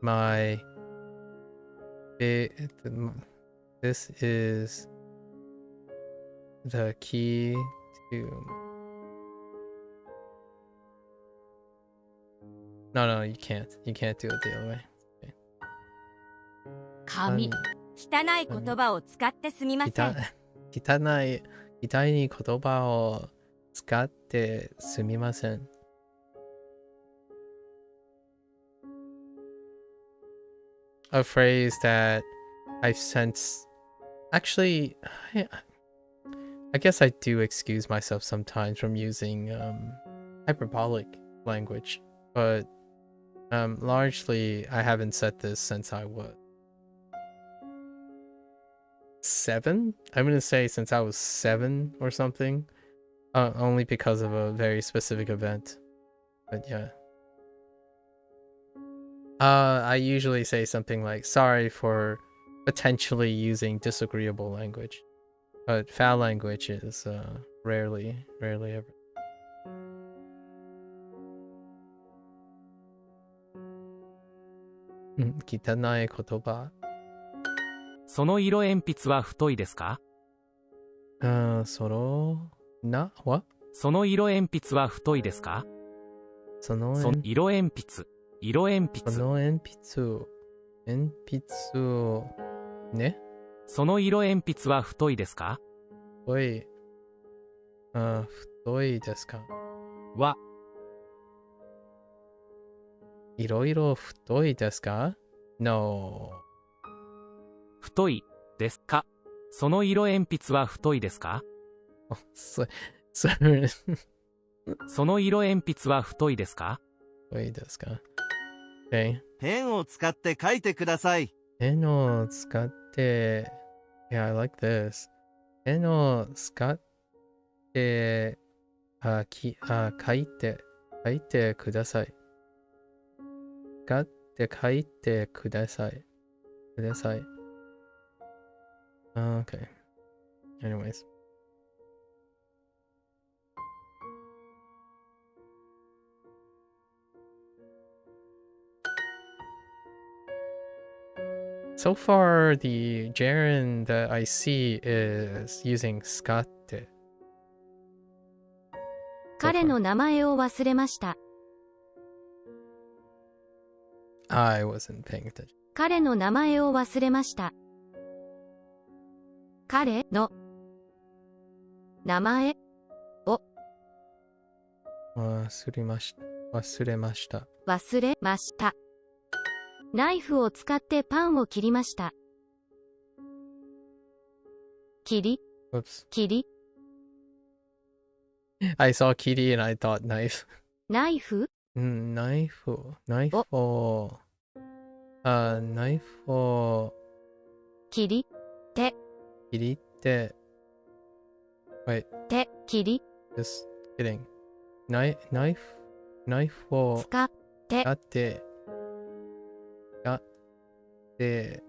my this is the key to... No, you can't. You can't do it the other way. Okay. 紙。汚い言葉を使ってすみません。汚い言葉を使ってすみません。A phrase that I've sensed... Actually, I guess I do excuse myself sometimes from using hyperbolic language, but largely I haven't said this since I was 7? I'm gonna say since I was 7 or something, only because of a very specific event. But yeah. I usually say something like, sorry for potentially using disagreeable language. But foul language is rarely ever. Kitanai kotoba. その色鉛筆は太いですか？その色鉛筆は太いですか？その色鉛筆。色鉛筆。その鉛筆を、ね。その色鉛筆は太いですか？太い。太いですか？は、いろいろ太いですか？ No。太いですか？その色鉛筆は太いですか？そその色鉛筆は太いですか？太いですか？ Okay。ペンを使って書いてください。ペンを使って、Yeah, I like this。ペンを使って、書いてください。使って書いてください。Okay. Anyways. So far, the gerund that I see is using scatte. 彼の名前を忘れました。I wasn't paying attention. 彼の名前を忘れました。彼の名前を忘れました。忘れました。ナイフを使ってパンを切りました。切 Oops. り I saw kitty and I thought knife. ナイフナイフを切り手切り手。Wait, 手切り just kidding. ナイフを使って使って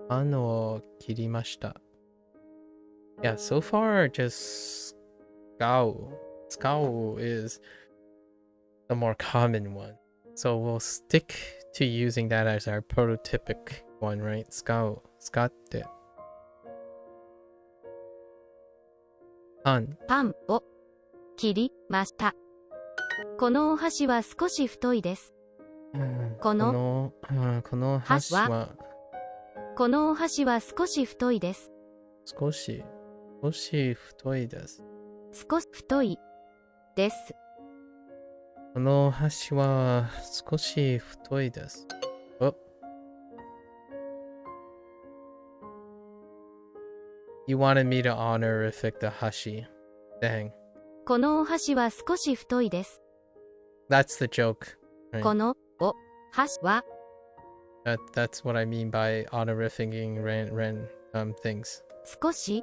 パンを切りました。Yeah, so far just Skau is the more common one. So we'll stick to using that as our prototypic one, right? Skau, 使ってパンを切りました。このお箸は少し太いです。この箸はこのお箸は少し太いです。少し太いです。少し太いです。この箸は少し太いです。You wanted me to honorific the hashi. Dang. このお箸は少し太いです。That's the joke. Right? このお箸はThat's what I mean by honorificing things. 少し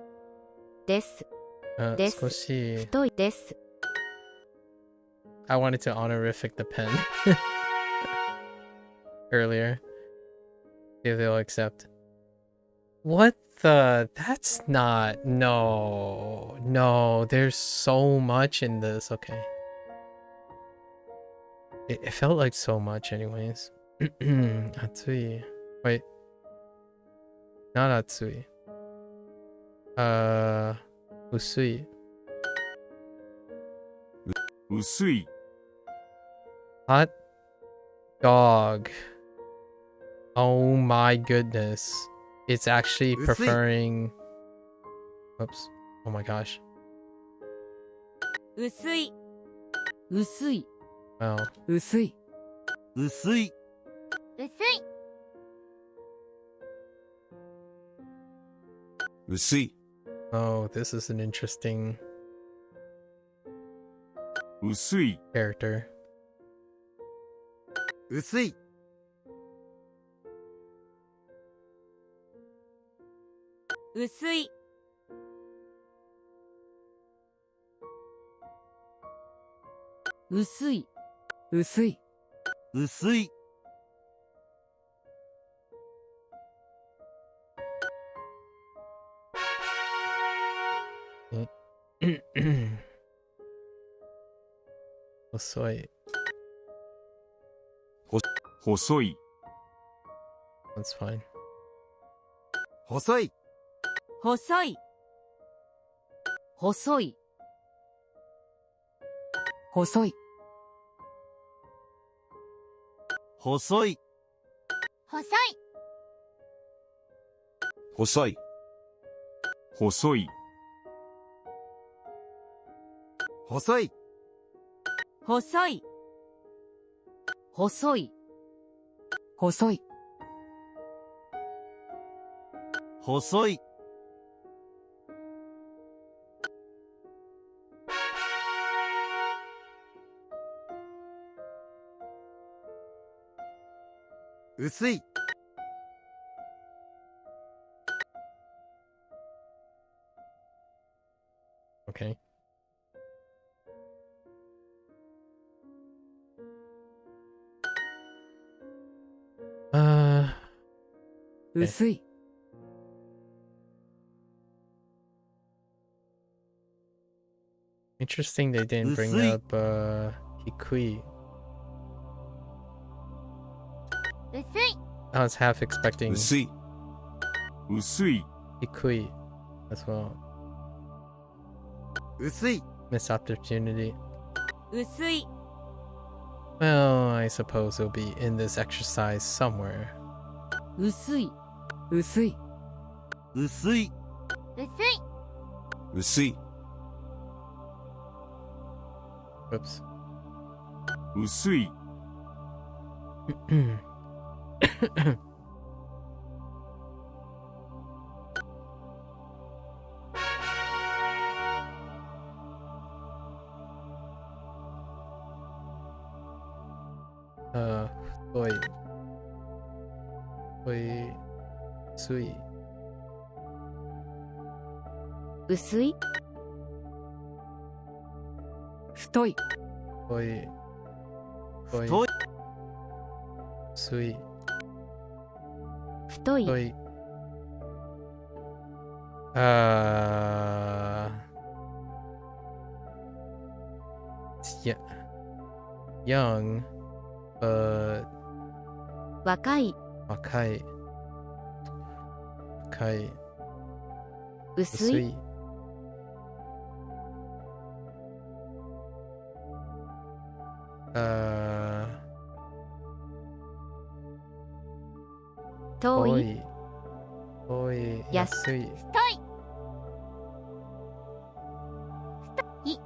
です。です。少し太いです。I wanted to honorific the pen earlier. If they'll accept. What the? That's not. No. There's so much in this. Okay. It felt like so much, anyways. Atsui. Wait. Not atsui. Usui. 薄い。 Hot dog. Oh my goodness. It's actually preferring. Oops. Oh my gosh. 薄い。薄い。 Wow. 薄い。薄い。薄い。薄い。 Oh, this is an interesting 薄い。 character. 薄い。薄い。薄い。薄い。薄い。細い。細い。 That's fine. 細い。細い。細い。細い。細い、細い、細い、細い、細い、細い、細い、細い、細い、薄い、 Okay. Uh, 薄い、 interesting they didn't bring Usui. up hikui. 薄い、 I was half expecting 薄い、薄い、 hikui as well. 薄い、 Missed opportunity. 薄い、 Well, I suppose it'll be in this exercise somewhere. 薄い、薄い、薄い、薄い、薄い、 Whoops. 薄い、 Toy. Toy. Sui. 薄い、太い、 Toy. 太い、 Sui. 太い、 Toy. It's young, but 若い、 wakai. Wakai. 薄い、 Usui.遠い、 Toy. Toy. 安い、 Yasui. 太い、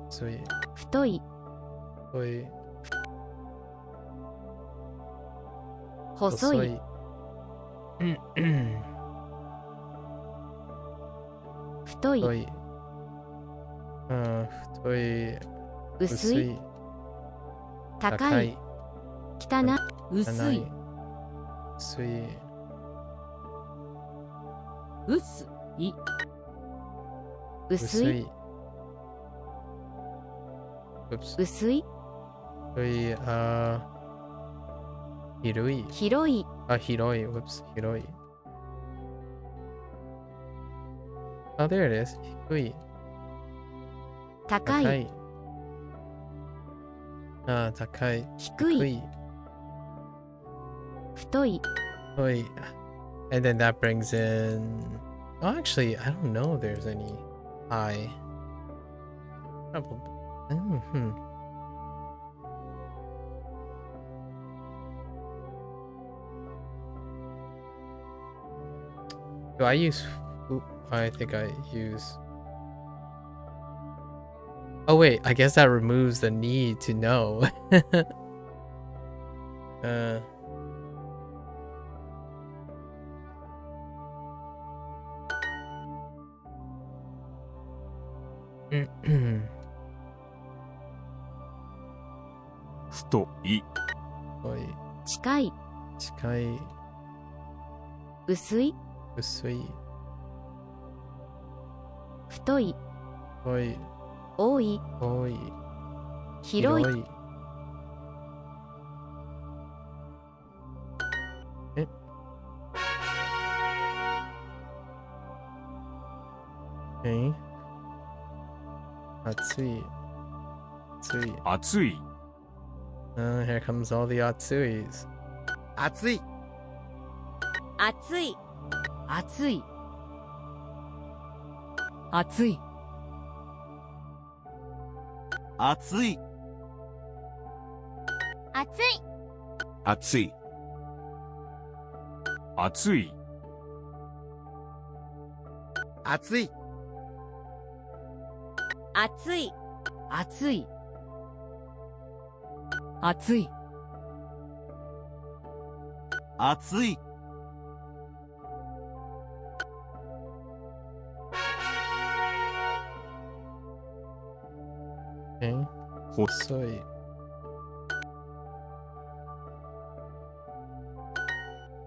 Sui. 太い、 Toy. 細い、 太い、 Toy. Toy. 薄い、高い、汚い、薄い、 Sui. 薄い、薄い、 Oops. 薄い、 Toy. Hiroi. 広い、 Hiroi. Whoops. Hiroi. Oh, there it is. Hikui. 高い、 Takai. 低い、 Hikui. 太い、 Oi. And then that brings in. Oh, actually, I don't know if there's any high. Probably. Do I use? I think I use. Oh wait, I guess that removes the need to know.太い、 Oi. 近い、 Chikai. 薄い、 Usui. 太い、 Oi. 多い、 Oi. 広い、 Hiroi. Okay. Atsui. Atsui. 熱い、 Here comes all the Atsuis. 熱い、熱い、熱い、熱い、熱い、暑い。暑い。暑い。暑い。暑い。暑い。暑い。暑い。細い。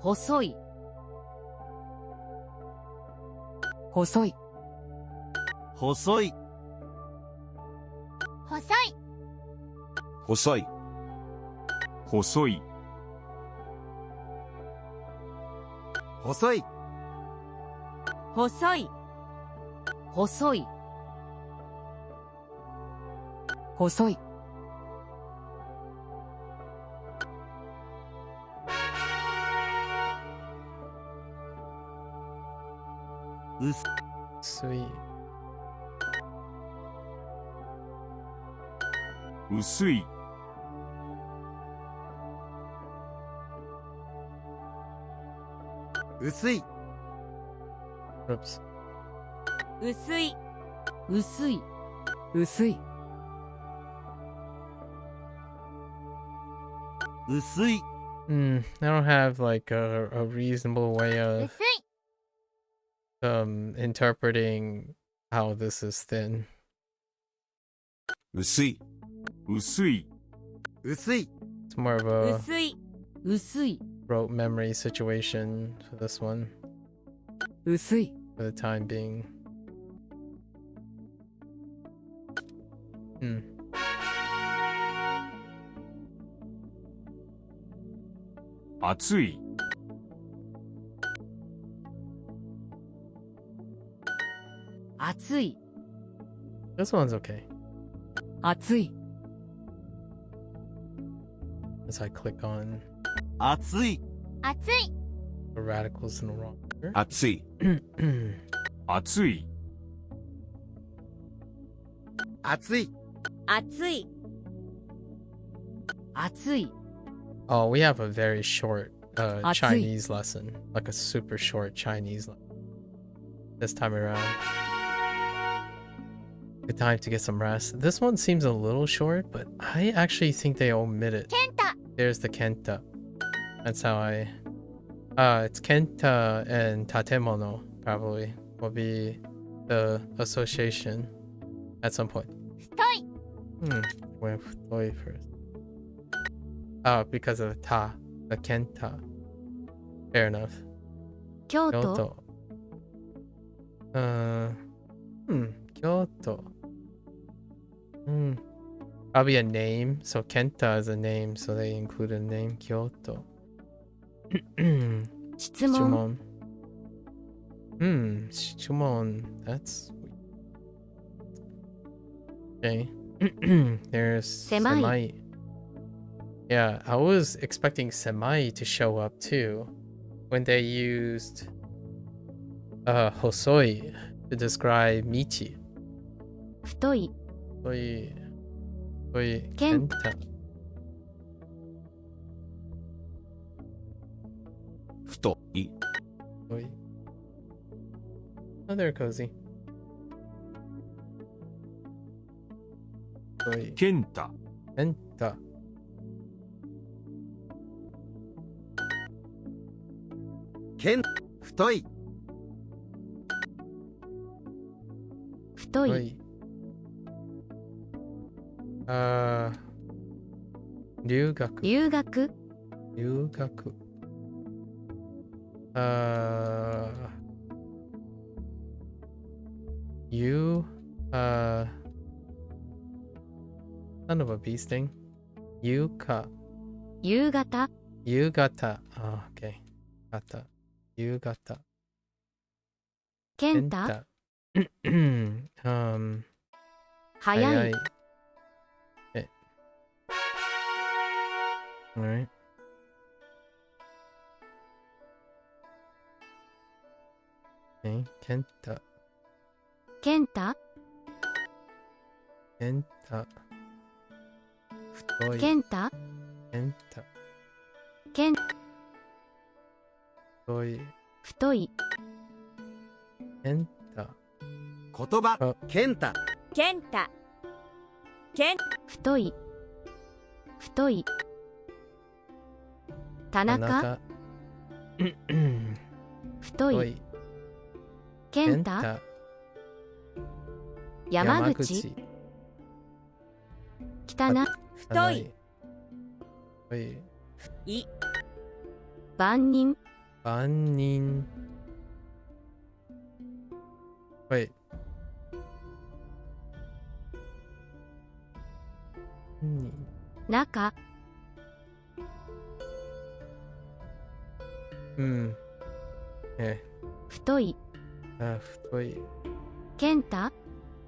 細い。細い。細い。細い。細い。細い。細い。細い。細い。細い。薄い。薄い。薄い。Oops. 薄い。薄い。薄い。薄い。I don't have like a reasonable way of 薄い。interpreting how this is thin. 薄い。薄い。薄い。 It's more of a 薄い。薄い。 rote memory situation for this one 薄い。 for the time being. 暑い。暑い。 This one's okay. 暑い。 As I click on 暑い。暑い。 the radicals in the wrong order. 暑い。暑い。暑い。暑い。暑い。 Oh, we have a very short Atsui. Chinese lesson. Like a super short Chinese lesson. This time around. Good time to get some rest. This one seems a little short, but I actually think they omit it. Kenta. There's the Kenta. That's how I... it's Kenta and Tatemono, probably, will be the association at some point. 太い。 We have Toi first. Oh, because of Ta, the Kenta. Fair enough. 京都。 Kyoto. Kyoto. Probably a name. So Kenta is a name, so they include a name. Kyoto. 質問。 Shichumon. That's okay. There's Semai. Semai. Yeah, I was expecting Semai to show up too when they used Hosoi to describe Michi. 太い。 Hosoi Kenta. Kenta. 太い。 Hosoi. Oh, they're cozy. Hosoi ケンタ。 Kenta. けん。太い。太い。 Hosoi. 留学。留学。留学。You, son of a bee sting. Yuka. 夕方。 Yugata. Oh, okay. Gata. Yugata. 健太。 Kenta. 早い。 Hayai. Okay. Alright. Okay. Kenta. 健太。 Kenta. 太い。健太。ケンタ。けん、太い。太い。ケンタ。言葉、ケンタ。ケンタ。ケン、太い。太い。田中。太い。健太。山口。汚。太い。太い。い。万人。万人。はい。中。うん。太い。あ、太い。健太。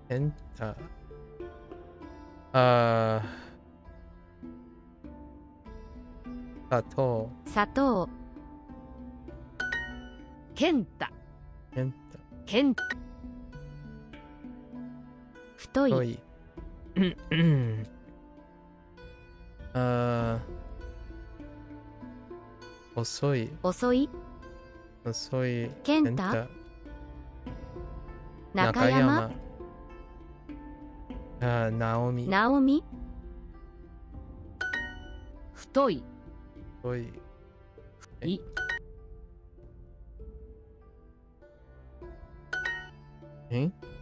ケンタ。あー。砂糖。砂糖。ケンタ。ケンタ。ケンタ。太い。太い。あー。遅い。遅い。遅い。健太。中山。あー、直美。直美。太い。太い。い。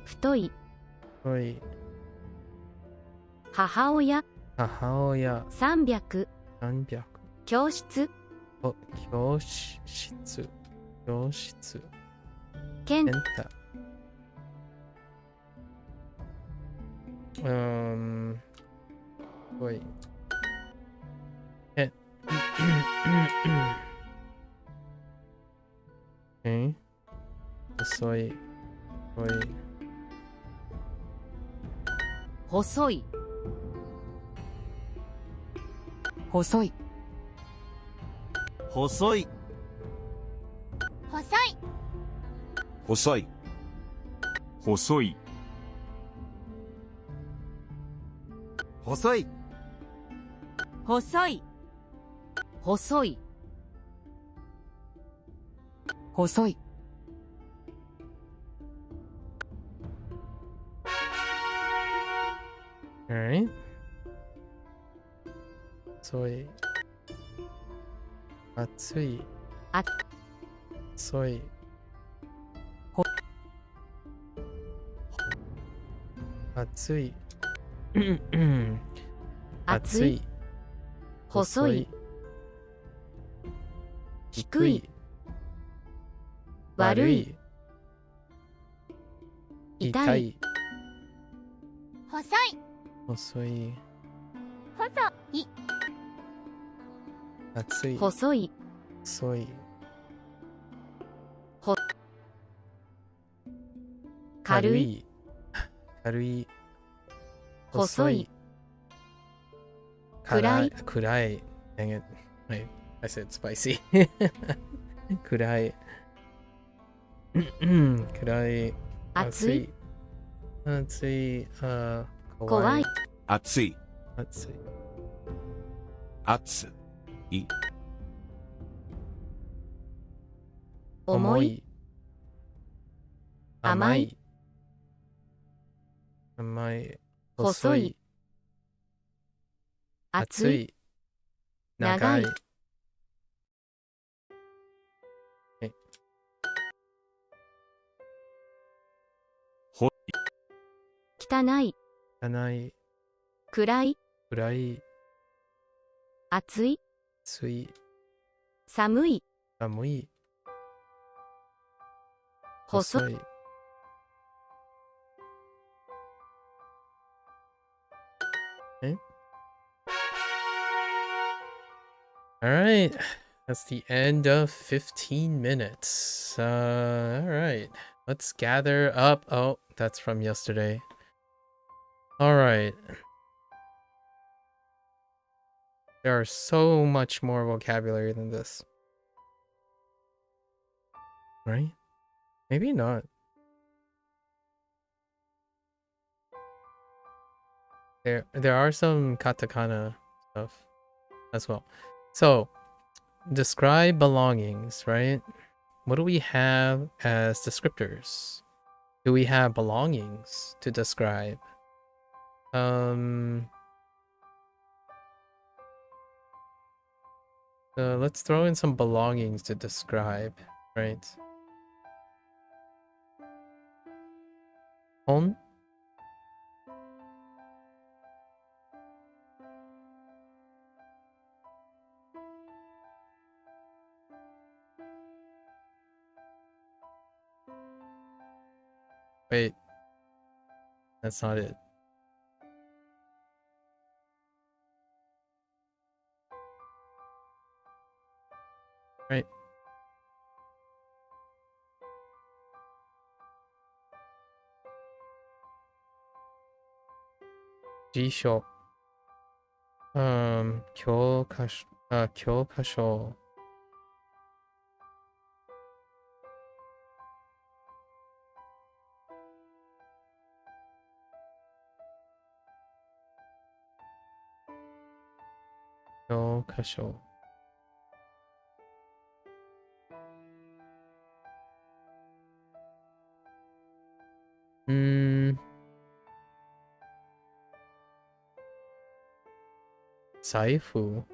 太い。太い。母親。母親。300。300。教室。教室。教室。健ケンタ。太い。遅い。太い。細い。細い。細い。細い。細い。細い。細い。細い。細い。細い。Alright. 遅い。暑い。遅い。暑い。熱い。細い。低い。悪い。痛い。細い。遅い。細い。暑い。細い。遅い。軽い。軽い。細い。暗い。暗い。Dang it. I said spicy. 暗い。暗い。熱い。暑い。怖い。暑い。暑い。暑い。重い。甘い。甘い。細い。熱い。長い。汚い。汚い。暗い。暗い。暑い。暑い。寒い。寒い。細い。Alright. That's the end of 15 minutes. Alright. Let's gather up. Oh, that's from yesterday. Alright. There are so much more vocabulary than this. Right? Maybe not. There are some katakana stuff. as well. So, describe belongings, right? What do we have as descriptors? Do we have belongings to describe? Let's throw in some belongings to describe, right? On? Wait. That's not it. Right. Jisho. 교과서. 교과서. Saifu.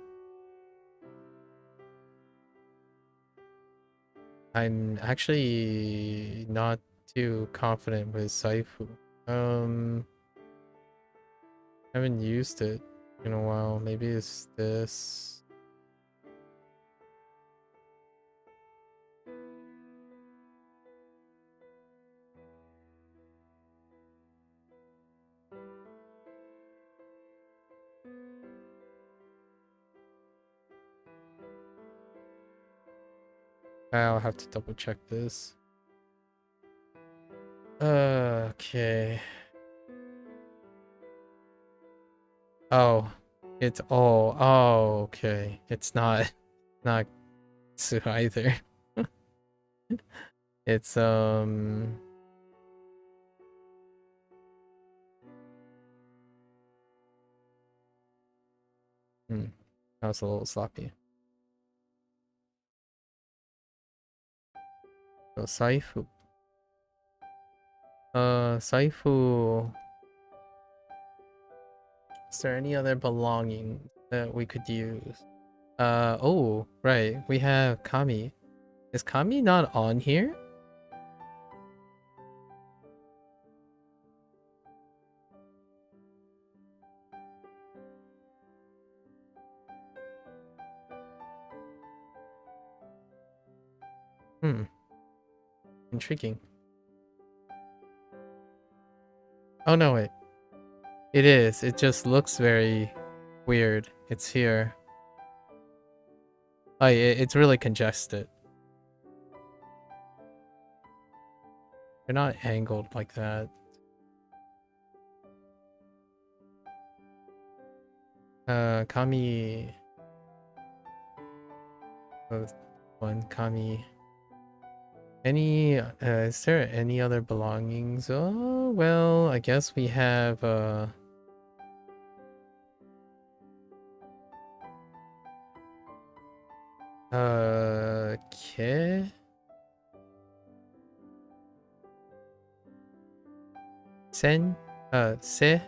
I'm actually not too confident with Saifu. Haven't used it in a while. Maybe it's this. I'll have to double check this. Okay. Oh, it's okay. It's not Tsu either. It's that was a little sloppy. So Saifu. Saifu. Is there any other belonging that we could use? Oh, right. We have Kami. Is Kami not on here? Intriguing. Oh no, wait. It is. It just looks very weird. It's here. Oh, it's really congested. They're not angled like that. Kami. One Kami. Any is there any other belongings? Oh well, I guess we have Ke? Sen? Se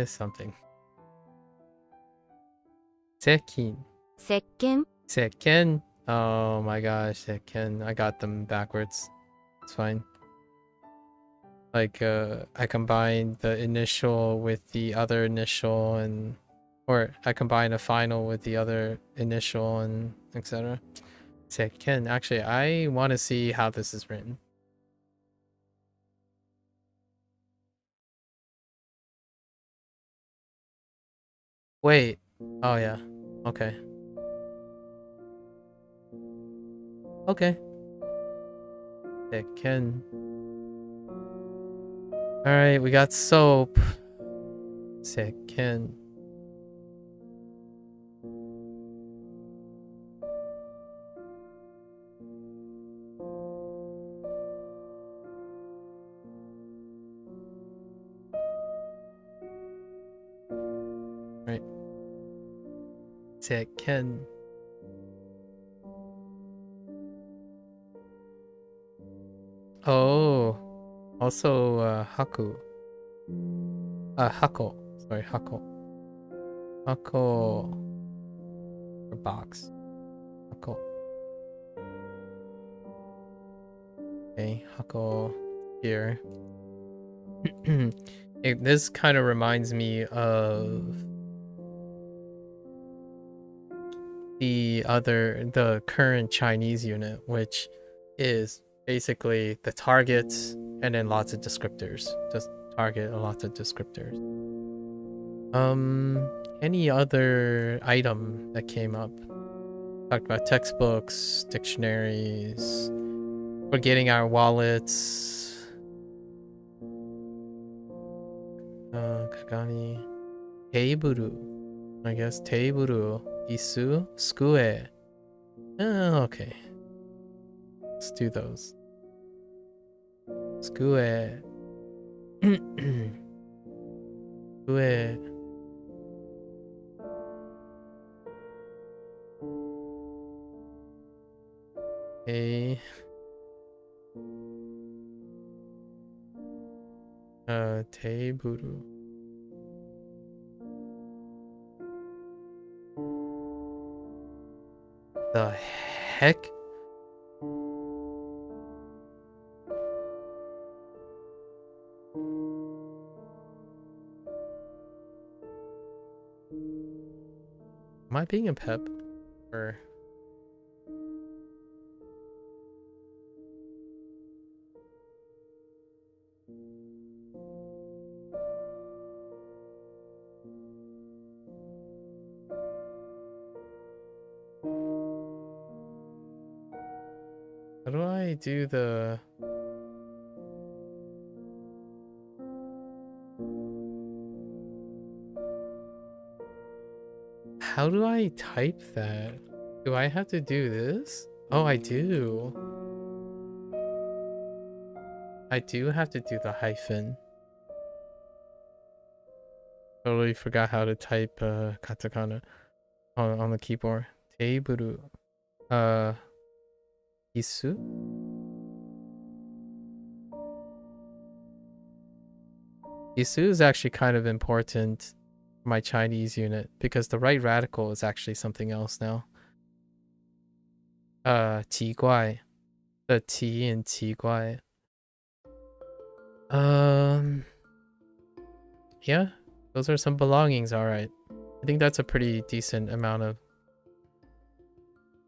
something. Sekin. Sekken. Sekken. Oh my gosh, Sekken. I got them backwards. It's fine. Like I combined the initial with the other initial and or I combine a final with the other initial and etc. Sekken. Actually, I want to see how this is written. Wait. Oh yeah. Okay. Okay. Sekken. Alright, we got soap. Sekken. Right. Teken. Oh, also Haku. Hako. Sorry, Hako. Hako. Or box. Hako. Okay, Hako here. This kind of reminds me of the current Chinese unit, which is basically the targets and then lots of descriptors. Just target and lots of descriptors. Any other item that came up? Talked about textbooks, dictionaries, forgetting our wallets. Kagami. Teiburu. I guess teiburu. Isu. Skue. Okay. Let's do those. Skue. Skue. Okay. Teiburu. The heck? Am I being a pep? Or... How do I do the... How do I type that? Do I have to do this? Oh, I do. I do have to do the hyphen. Totally forgot how to type katakana on the keyboard. Teiburu. Isu? Isu is actually kind of important for my Chinese unit because the right radical is actually something else now. Qi guai. The T in Qi guai. Yeah, those are some belongings, alright. I think that's a pretty decent amount of...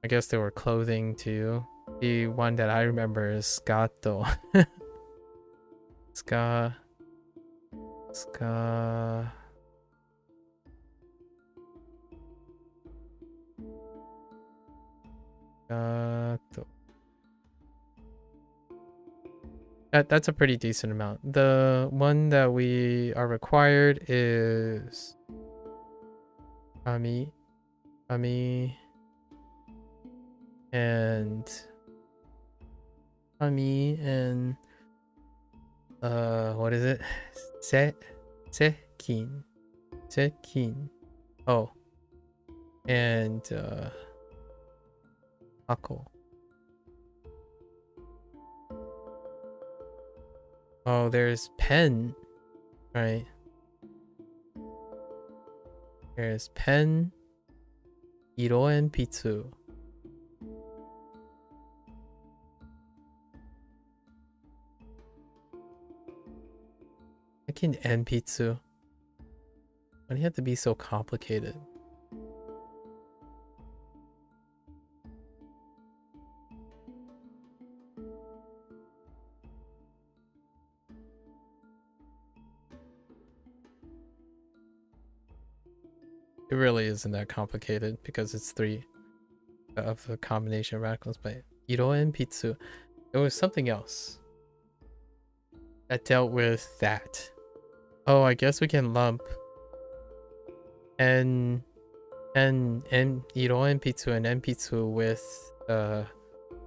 I guess they were clothing too. The one that I remember is Scato. Scato. That's a pretty decent amount. The one that we are required is Ami, and what is it? Sekin. Oh, and Ako. Oh, there's pen, right? There's pen, iro enpitsu. I can enpitsu. Why do you have to be so complicated? It really isn't that complicated because it's 3 of the combination of radicals, but iro enpitsu. There was something else that dealt with that. Oh, I guess we can lump iro enpitsu and enpitsu with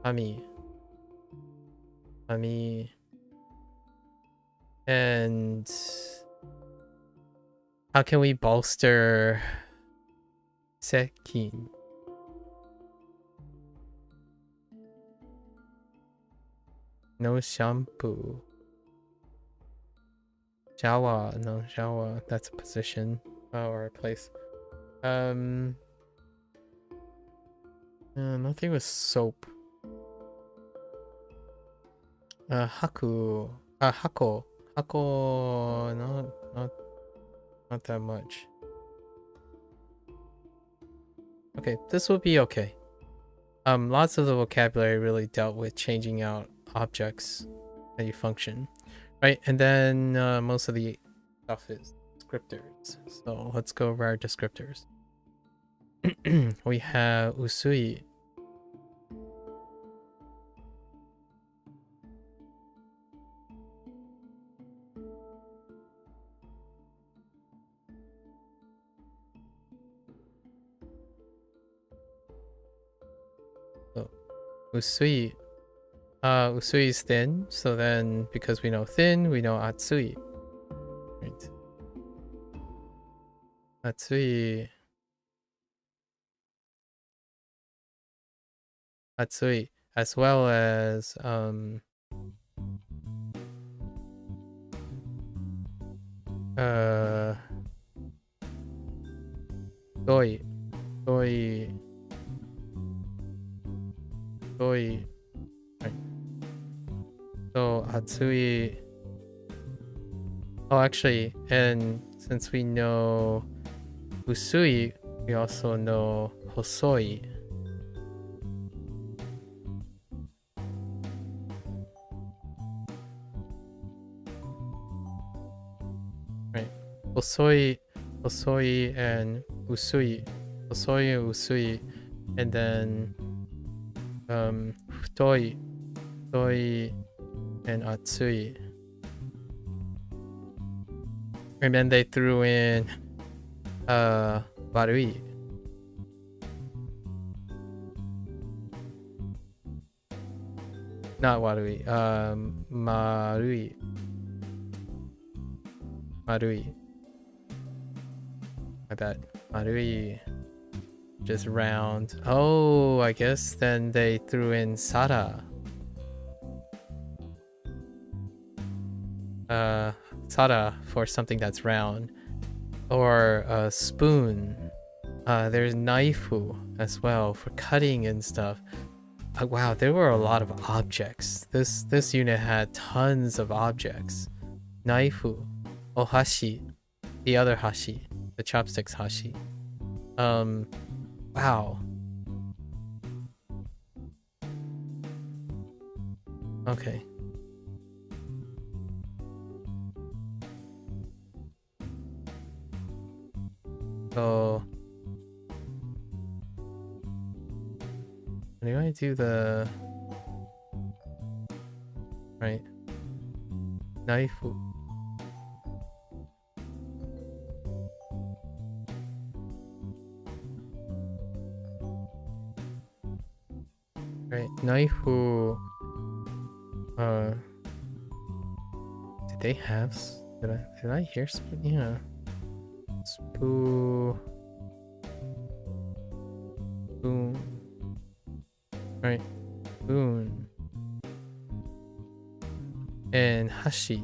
ami, and how can we bolster Sekin. No shampoo. Shower, no shower. That's a position or a place. Nothing with soap. Haku. Hako. Hako. Not that much. Okay, this will be okay. Lots of the vocabulary really dealt with changing out objects how you function, right? And then most of the stuff is descriptors. So let's go over our descriptors. We have usui. So, usui. Usui is thin, so then because we know thin, we know atsui. Right. Atsui. Atsui, as well as doi. Right. So atsui. Oh, actually, and since we know usui, we also know hosoi. Right. Hosoi and usui. Hosoi and usui. And then futoi and atsui. And then they threw in warui. Not warui, marui. Marui. I bet. Marui. Just round. Oh, I guess then they threw in sara. Sara for something that's round. Or a spoon. There's naifu as well for cutting and stuff. Wow, there were a lot of objects. This unit had tons of objects. Naifu. Ohashi. The other hashi. The chopsticks hashi. Wow. Okay. So do I do the right naifu? Right, naifu. Did they have? Did I hear spoon? Yeah. Spoon. Right. Spoon. And hashi.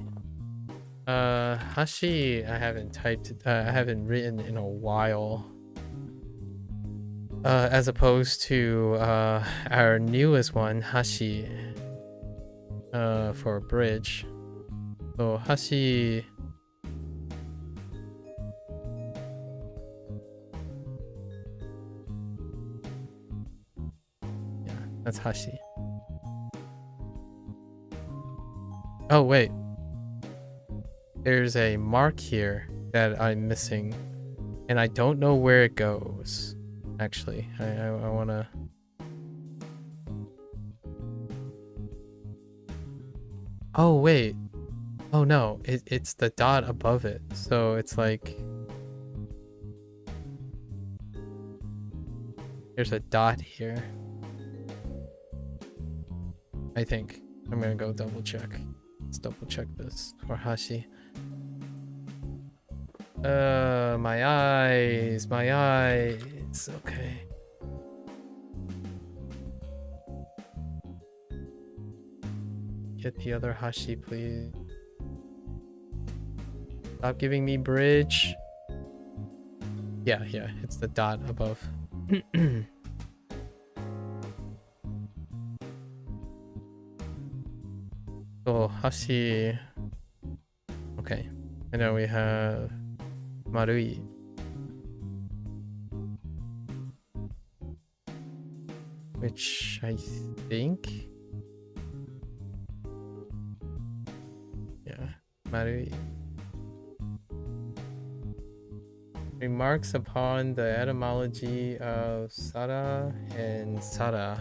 Hashi. I haven't typed. I haven't written in a while. As opposed to our newest one, hashi, for a bridge. So hashi. Yeah, that's hashi. Oh wait, there's a mark here that I'm missing, and I don't know where it goes. Actually, I wanna. Oh wait. Oh no, it's the dot above it. So it's like there's a dot here. I think. I'm gonna go double check. Let's double check this for hashi. My eyes. It's okay. Get the other Hashi, please. Stop giving me bridge. Yeah, it's the dot above. So Hashi. Okay. And now we have Marui. Which I think. Yeah, Marui. Remarks upon the etymology of Sara and Sara.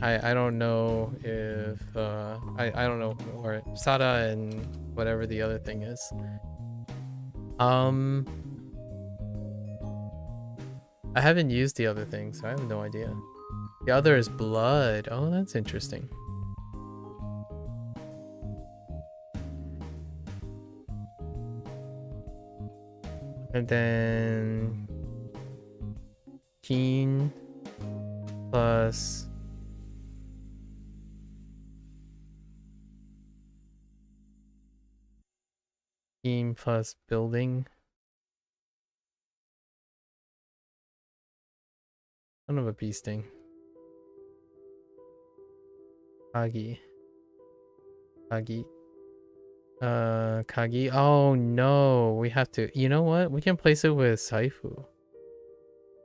I don't know if I don't know, or Sara and whatever the other thing is. I haven't used the other thing, so I have no idea. The other is blood. Oh, that's interesting. And then keen plus keen plus building. Son of a bee sting. Kagi. Kagi. Oh no, we have to. You know what? We can place it with Saifu.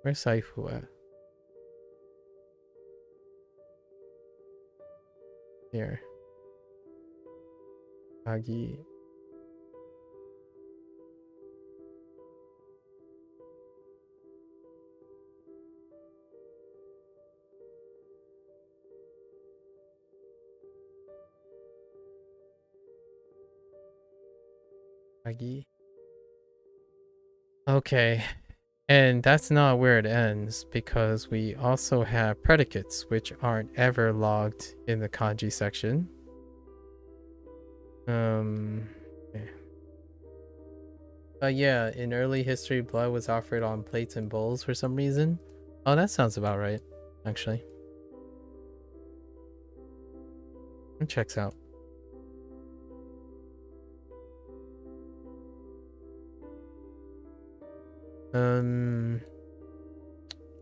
Where's Saifu at? Here. Kagi. Kagi. Okay. And that's not where it ends, because we also have predicates, which aren't ever logged in the kanji section. Okay. Yeah, in early history, blood was offered on plates and bowls for some reason. Oh, that sounds about right, actually. It checks out.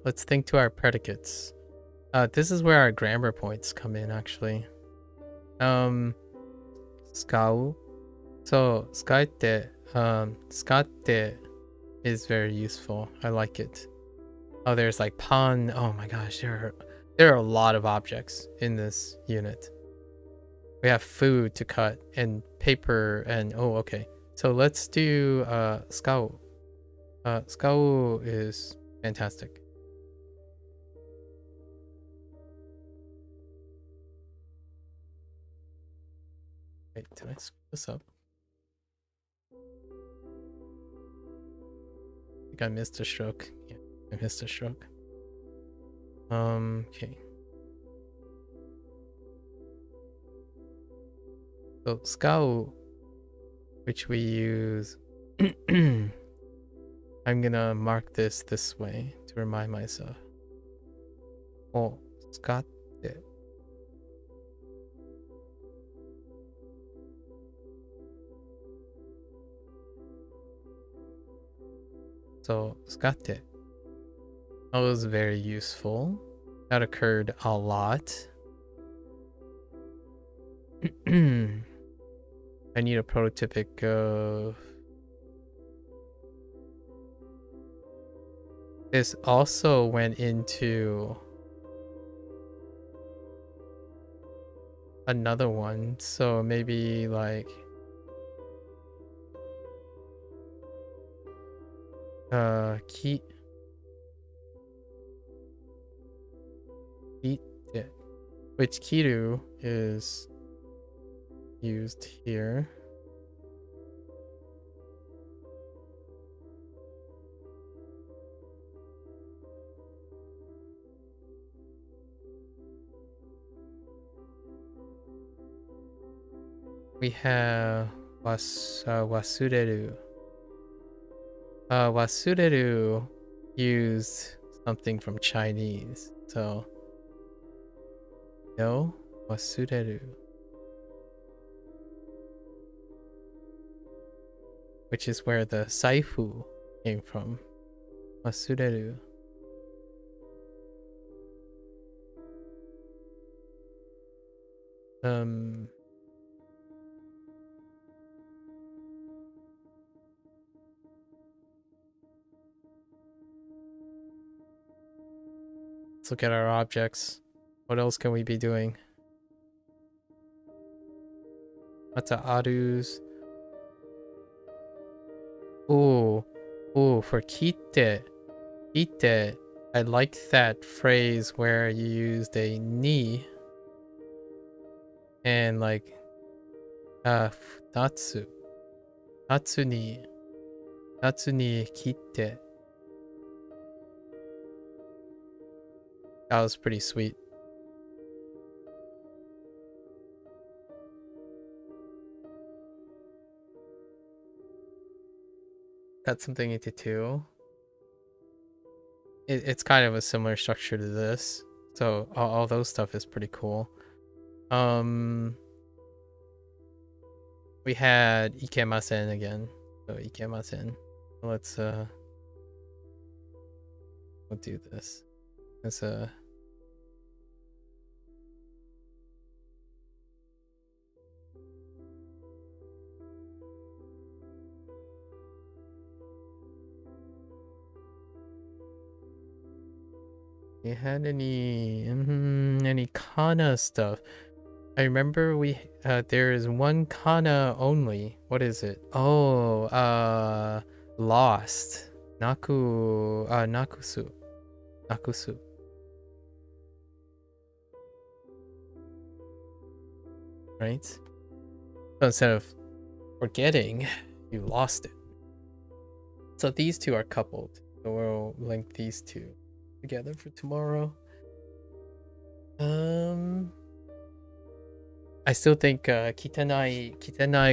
Let's think to our predicates. This is where our grammar points come in, actually. Skau. So, skaite, skatte is very useful. I like it. Oh, there's like pan. Oh my gosh, there are a lot of objects in this unit. We have food to cut and paper and oh, okay. So let's do skau. Skau is fantastic. Wait, did I screw this up? I think I missed a stroke. Yeah, I missed a stroke. Okay. So skau, which we use. I'm gonna mark this way to remind myself. Oh, skatte. So, skatte. That was very useful. That occurred a lot. I need a prototypic of... This also went into another one, so maybe like ki, which kiru is used here. We have wasureru. Wasureru used something from Chinese. So, no, wasureru. Which is where the saifu came from. Wasureru. Let's look at our objects. What else can we be doing? Mata arus. Ooh, for kite. Kite, I like that phrase where you used a ni and like natsu. Natsu ni kite. That was pretty sweet. Got something into two. It's kind of a similar structure to this. So all those stuff is pretty cool. We had ikemasen again. So ikemasen. Let's we'll do this. As a you had any kana stuff? I remember we there is one kana only. What is it? Oh, lost. Nakusu. Right? So instead of forgetting, you lost it. So these two are coupled. So we'll link these two together for tomorrow. I still think kitenai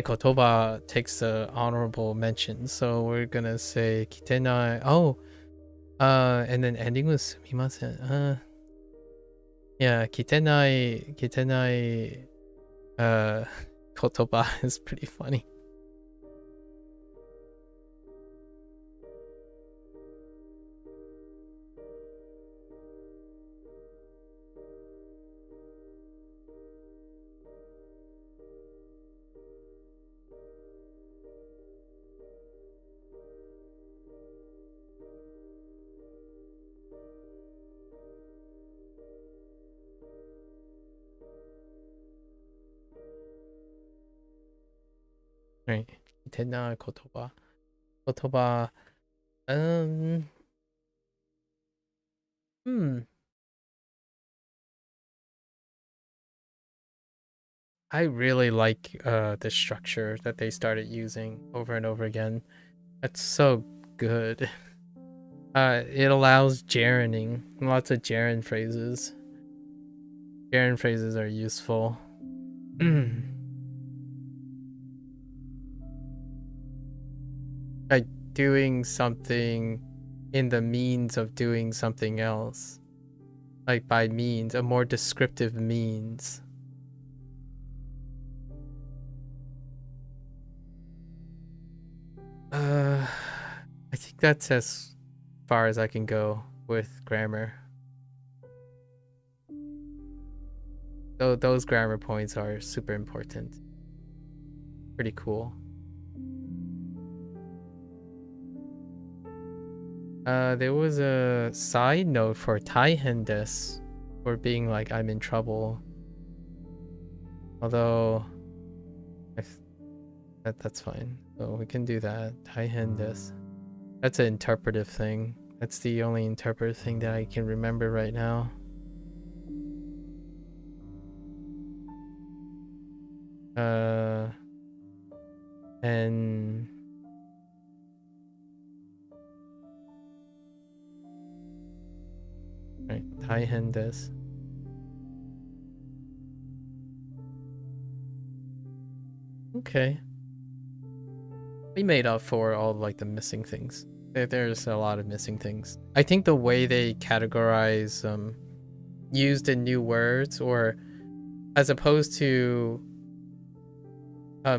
kotoba takes an honorable mention. So we're gonna say kitenai. Oh, and then ending with sumimasen. Yeah, kitenai kotoba is pretty funny. Right. Kitenai kotoba. Kotoba. I really like the structure that they started using over and over again. That's so good. It allows gerunding. Lots of gerund phrases. Gerund phrases are useful. Like doing something in the means of doing something else. Like by means, a more descriptive means. I think that's as far as I can go with grammar. Though those grammar points are super important. Pretty cool. There was a side note for taihen desu for being like I'm in trouble. Although that's fine. So we can do that. Taihen desu. That's an interpretive thing. That's the only interpretive thing that I can remember right now. And right, taihen desu. Okay. We made up for all like the missing things. There's a lot of missing things. I think the way they categorize used in new words, or as opposed to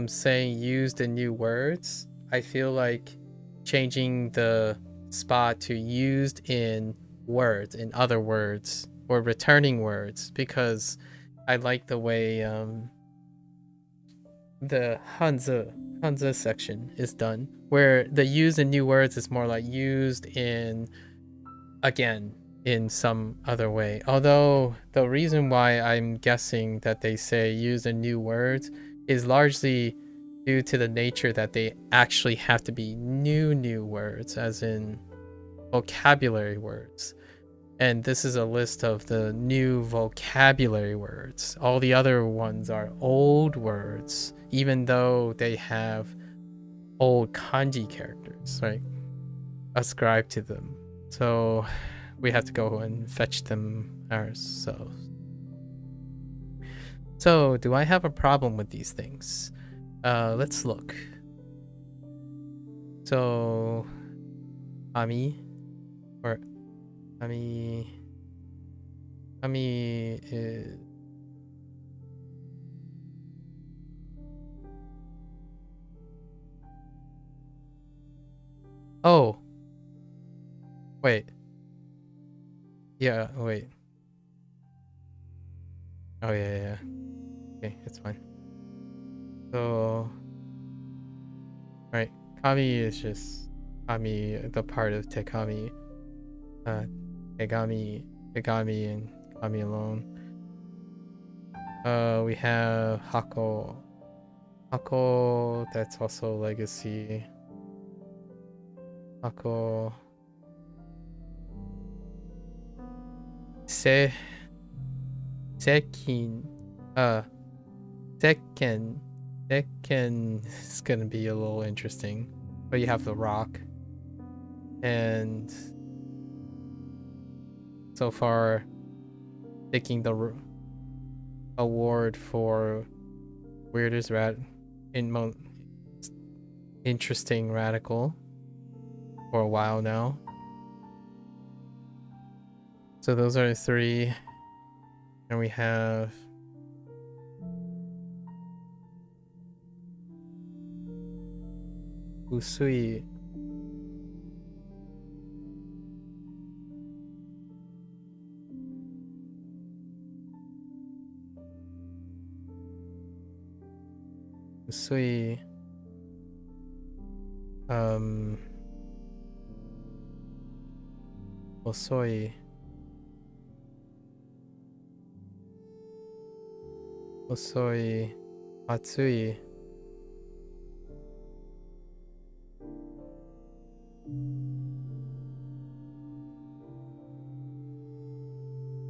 saying used in new words, I feel like changing the spot to used in words, in other words, or returning words, because I like the way the Hanza section is done, where the used in new words is more like used in again in some other way. Although the reason why I'm guessing that they say used in new words is largely due to the nature that they actually have to be new words, as in vocabulary words. And this is a list of the new vocabulary words. All the other ones are old words, even though they have old kanji characters, right, ascribed to them. So we have to go and fetch them ourselves. So, do I have a problem with these things? Let's look. So, Ami is... Oh. Wait. Yeah, wait. Oh, yeah. Okay, it's fine. So... Right, Kami is just... Kami, the part of Tekami. Tegami, and Kami alone. We have Hako. Hako, that's also legacy. Hako. Sekken is gonna be a little interesting, but you have the rock, and so far taking the award for weirdest interesting radical for a while now. So those are the three. And we have Usui. Usui. Osoi. Osoi. Matsui.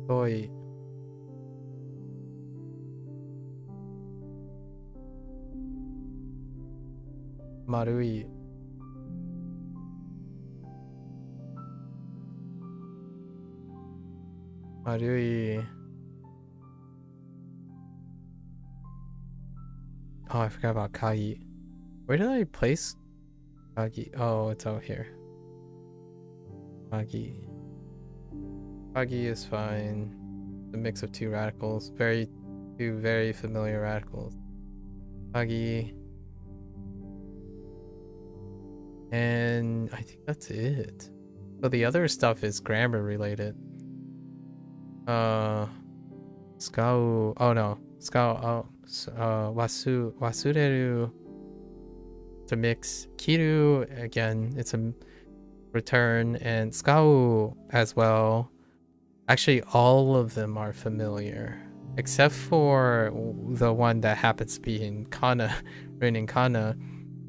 Soi. Marui. Marui. Oh, I forgot about Kagi. Where did I place Kagi? Oh, it's out here. Kagi. Kagi is fine. The mix of two radicals. Two very familiar radicals. Kagi. And I think that's it. So the other stuff is grammar related. Skau. Oh no. Skau. Wasureru. To mix. Kiru. Again, it's a return. And Skau as well. Actually, all of them are familiar. Except for the one that happens to be in Kana. Written in Kana.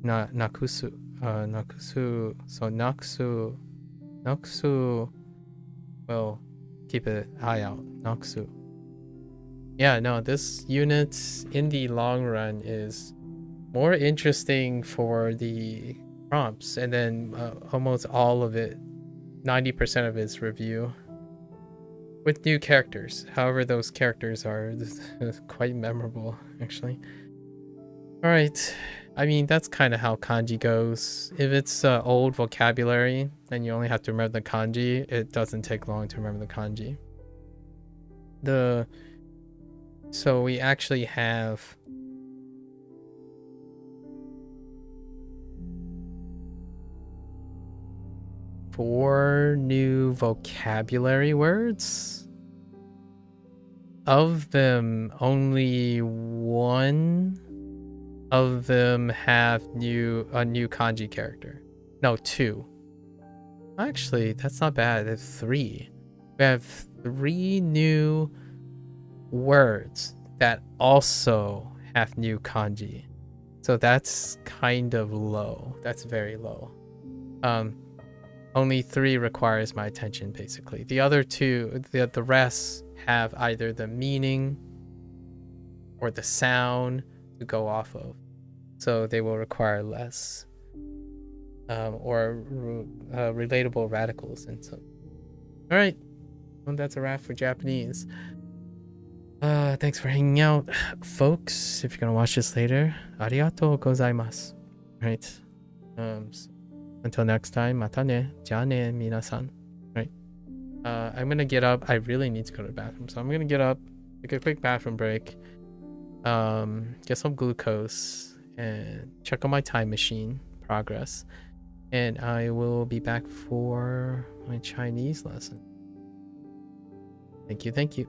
Nakusu. Nakusu. So Naksu. Well, keep an eye out. Naksu. Yeah, no, this unit in the long run is more interesting for the prompts, and then almost all of it, 90% of its review, with new characters. However, those characters are quite memorable, actually. All right. I mean, that's kind of how kanji goes. If it's old vocabulary and you only have to remember the kanji, it doesn't take long to remember the kanji. So we actually have four new vocabulary words. Of them, only one of them have a new kanji character. No, two. Actually, that's not bad. There's three. We have three new words that also have new kanji. So that's kind of low. That's very low. Only three requires my attention, basically. The other two, the rest have either the meaning or the sound to go off of. So they will require less. Or relatable radicals and so. All right. Well, that's a wrap for Japanese. Thanks for hanging out, folks. If you're gonna watch this later, arigatou gozaimasu. Right. So until next time, mata ne, ja ne, minasan. Right. I'm gonna get up. I really need to go to the bathroom, so I'm gonna get up, take a quick bathroom break, get some glucose, and check on my time machine progress. And I will be back for my Chinese lesson. Thank you, thank you.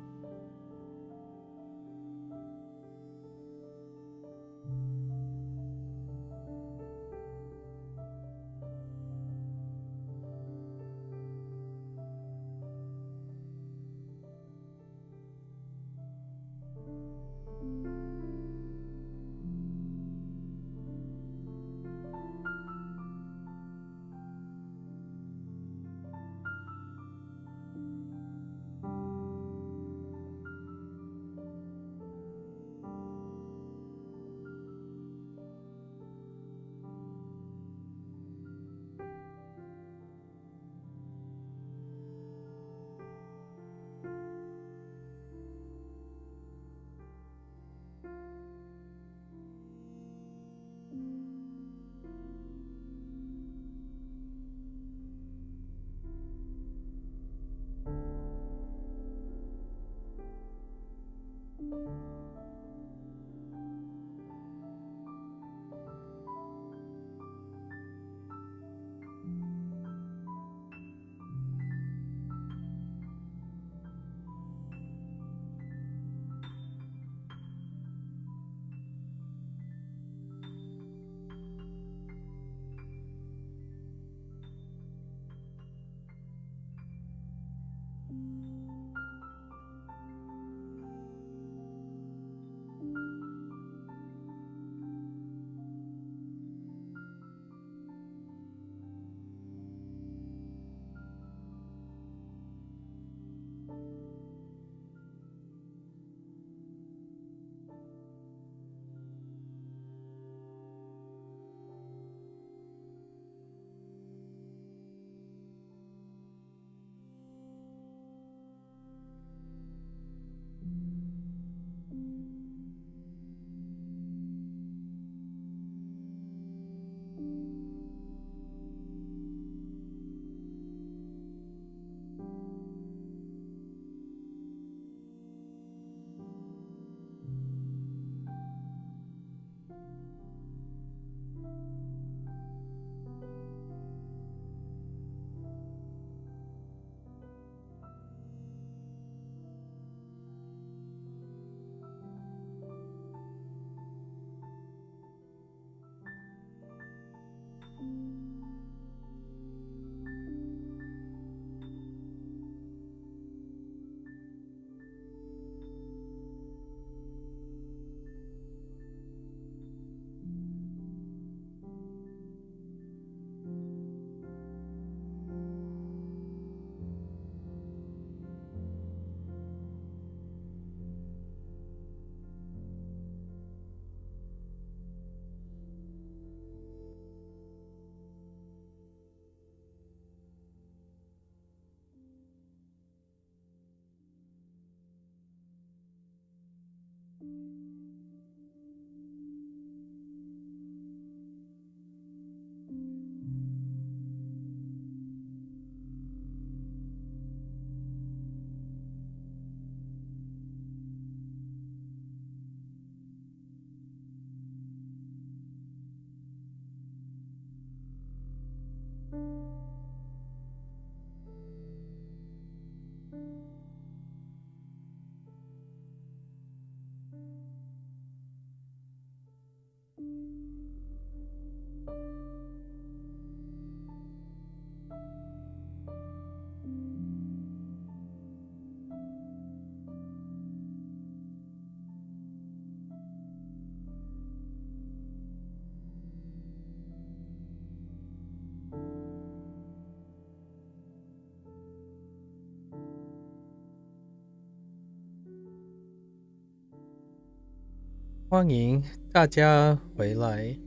欢迎大家回来。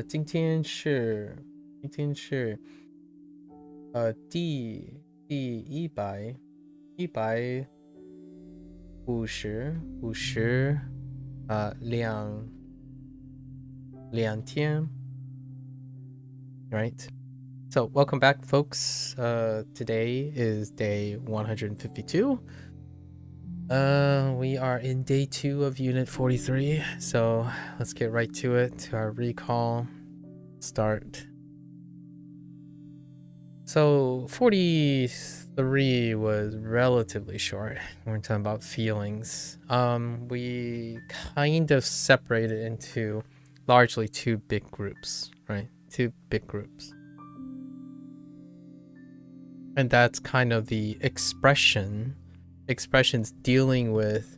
今天是第150两天 right? So welcome back, folks. Today is day 152. We are in day 2 of unit 43, so let's get right to it, to our recall start. So 43 was relatively short. We're talking about feelings. We kind of separated into largely 2 big groups, right? 2 big groups. And that's kind of the expressions dealing with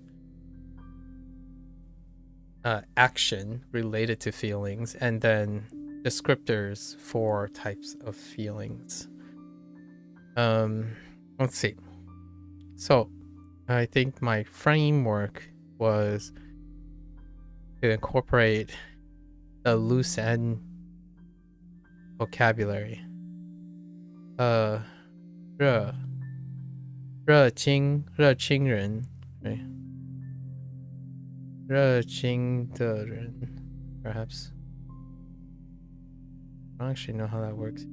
action related to feelings, and then descriptors for types of feelings. Let's see. So I think my framework was to incorporate the loose end vocabulary. 热情人，对，热情的人 perhaps. I don't actually know how that works.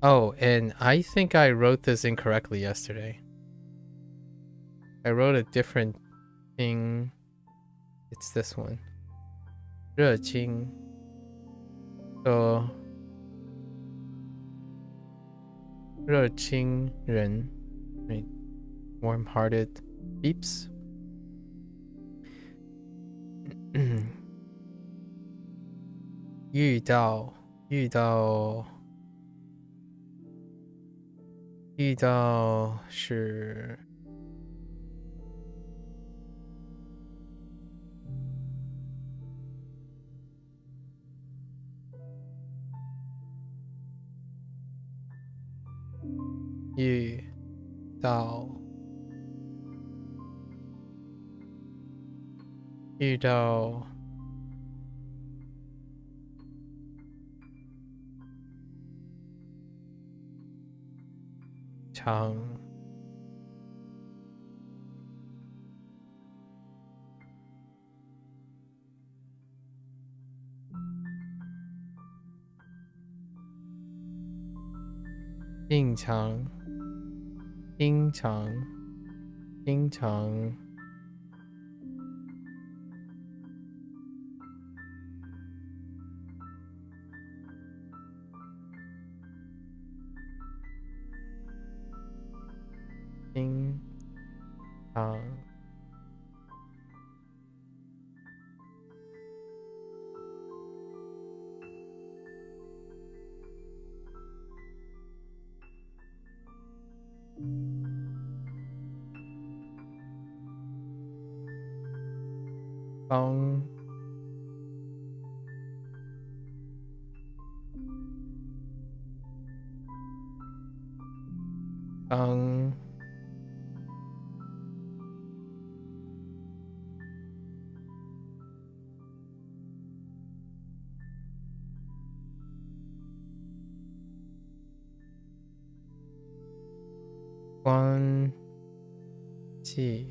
Oh, and I think I wrote this incorrectly yesterday. I wrote a different thing. It's this one. 热情. So 热情人, right? Warm-hearted peeps. 遇到是遇到常经常经常经常帮关系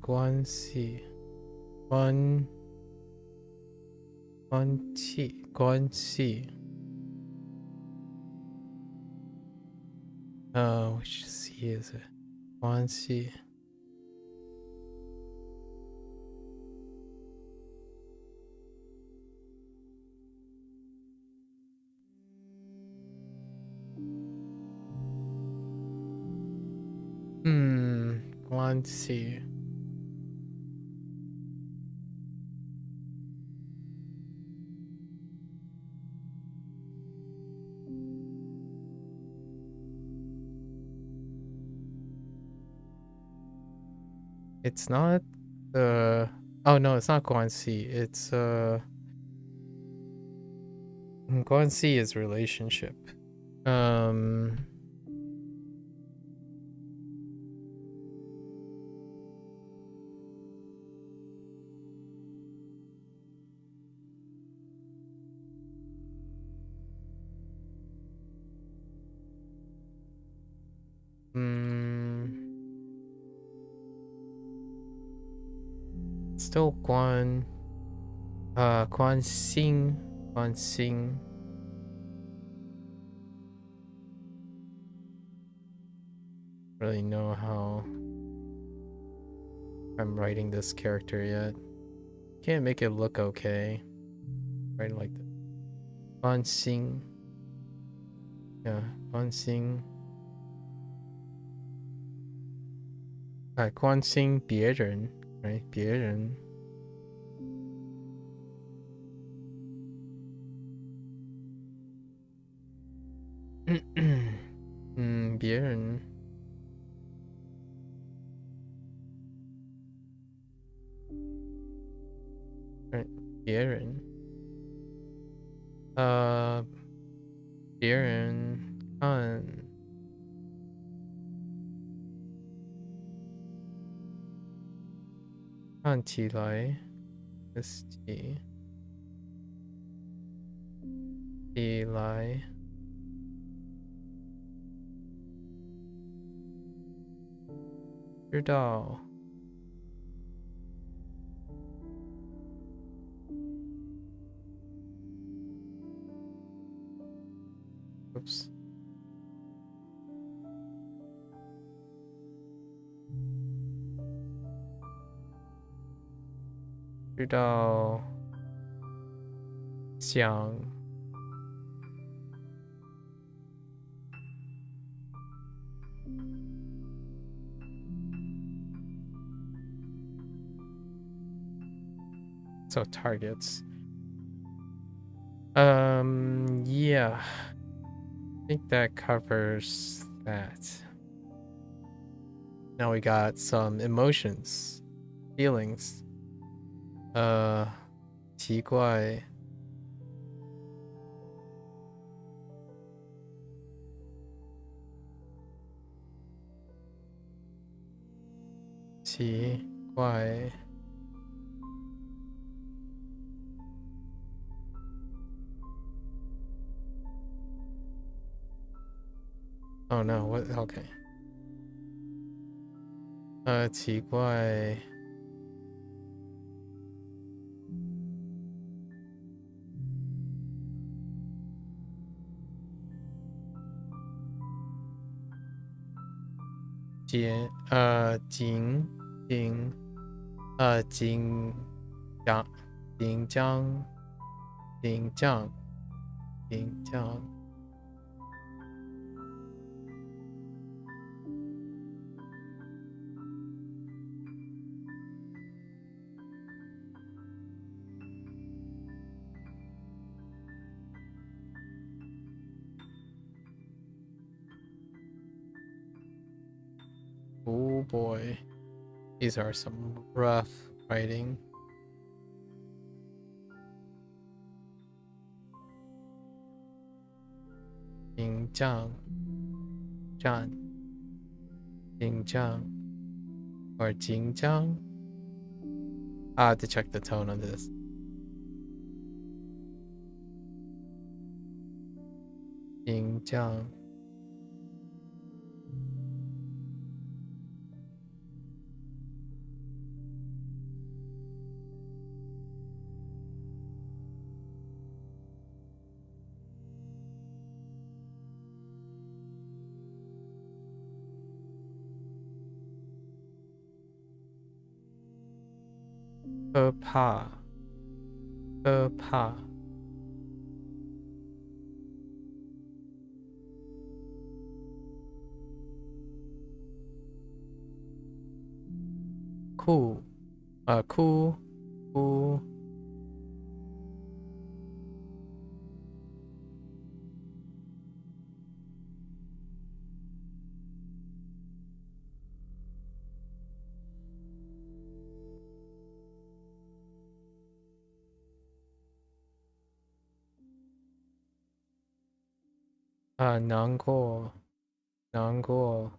关系关系 which C is it? 关系 关系 It's not the oh no, it's not 关系. It's 关系 is relationship. Still 关心 really know how I'm writing this character yet. Can't make it look okay. Write it like that. 关心 yeah, 关心 关心别人 right? 别人别人 right? 别人别人看起来 起来知道 oops 知道想 so targets yeah, I think that covers that. Now we got some emotions, feelings. 奇怪 奇怪 Oh no, what? Okay. 奇怪 紧张 Oh boy, these are some rough writing. 紧张 or 紧张 I have to check the tone on this. 紧张可怕，可怕。酷，哭，哭。难过，难过。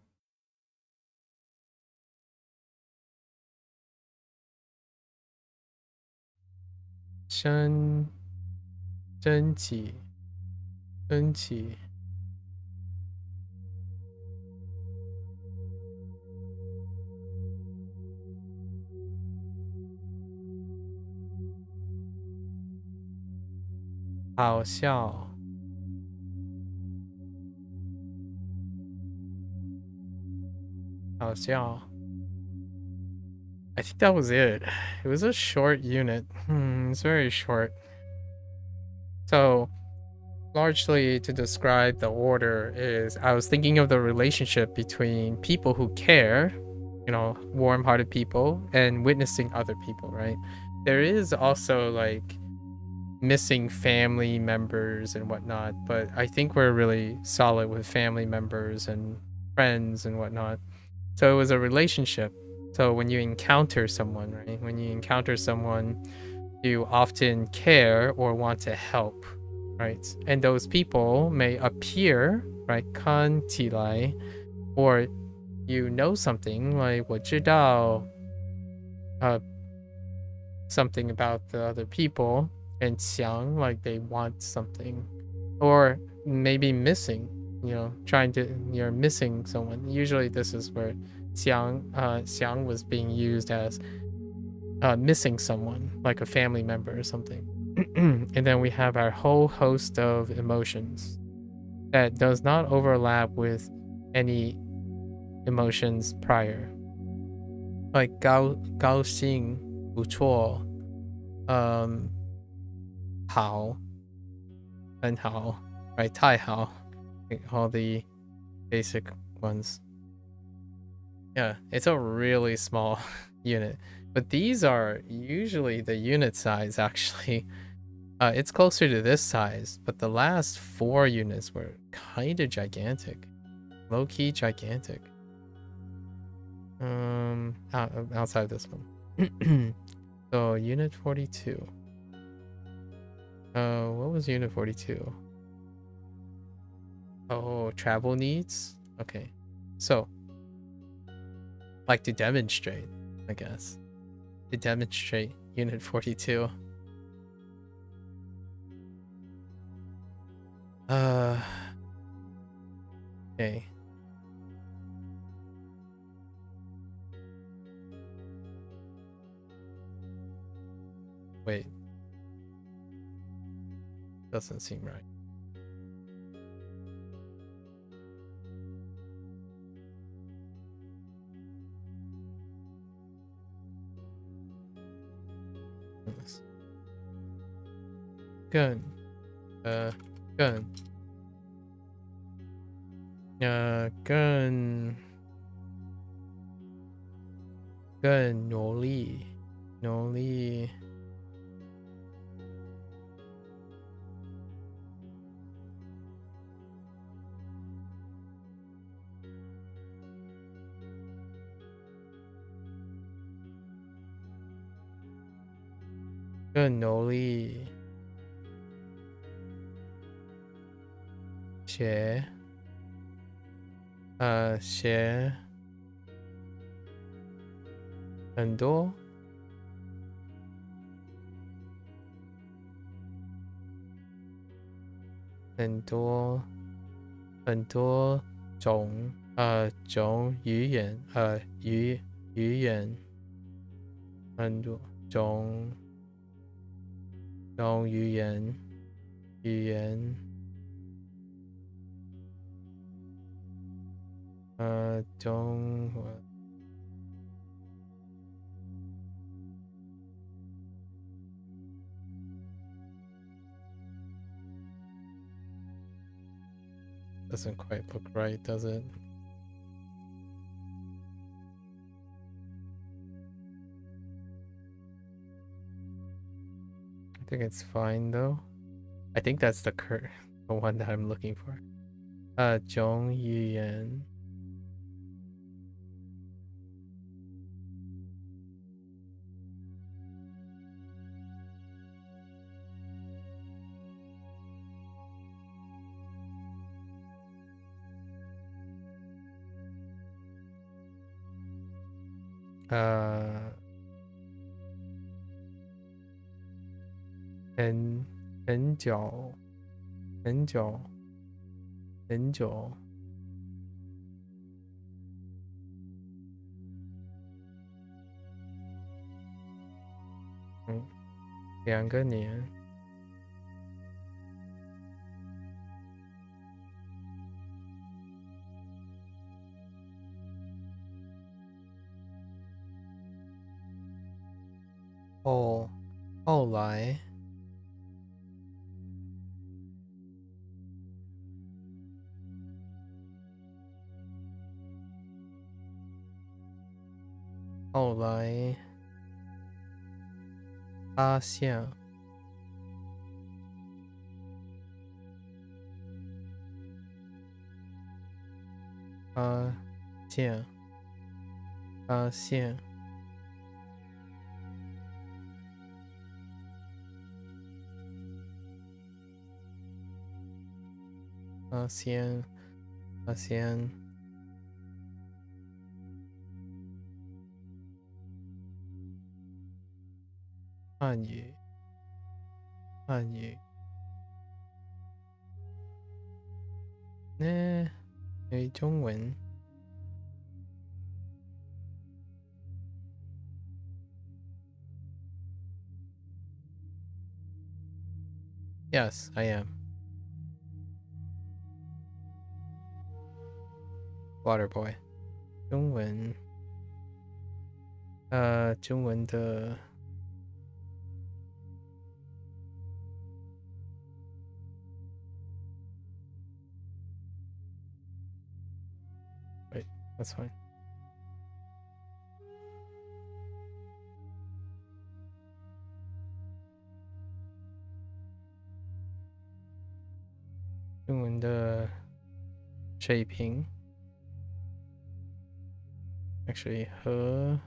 升，升起，升起。好笑，好笑。I think that was it. It was a short unit. It's very short. So, largely to describe the order is I was thinking of the relationship between people who care, warm-hearted people, and witnessing other people, right? There is also like missing family members and whatnot, but I think we're really solid with family members and friends and whatnot. So it was a relationship. So when you encounter someone, right? When you encounter someone, you often care or want to help, right? And those people may appear, right? 看起来, or you know something like 我知道 something about the other people, and 想 like they want something, or maybe missing, you're missing someone. Usually this is where 想 was being used as missing someone, like a family member or something. And then we have our whole host of emotions that does not overlap with any emotions prior. Like 高兴, 不错, 好, 很好, right? 太好, like all the basic ones. Yeah, it's a really small unit, but these are usually the unit size actually. It's closer to this size, but the last 4 units were kind of gigantic. Low-key gigantic. Outside this one. So unit 42. What was unit 42? Oh, travel needs? Okay. So, like to demonstrate, I guess. To demonstrate unit 42. Okay. Wait. Doesn't seem right. Gun. Gun. Gun. 更努力，努力。更努力。写，写很多。很多很多种种语言语言很多种语言中文 Doesn't quite look right, does it? I think it's fine though. I think that's the one that I'm looking for. Zhong Yuyan.很久，2个年。后来。后来发现，发现，发现，发现，发现。汉语，汉语，呢，中文。Yes, I am. Water boy. 中文。中文的。That's fine. Doing the shaping. Actually, 和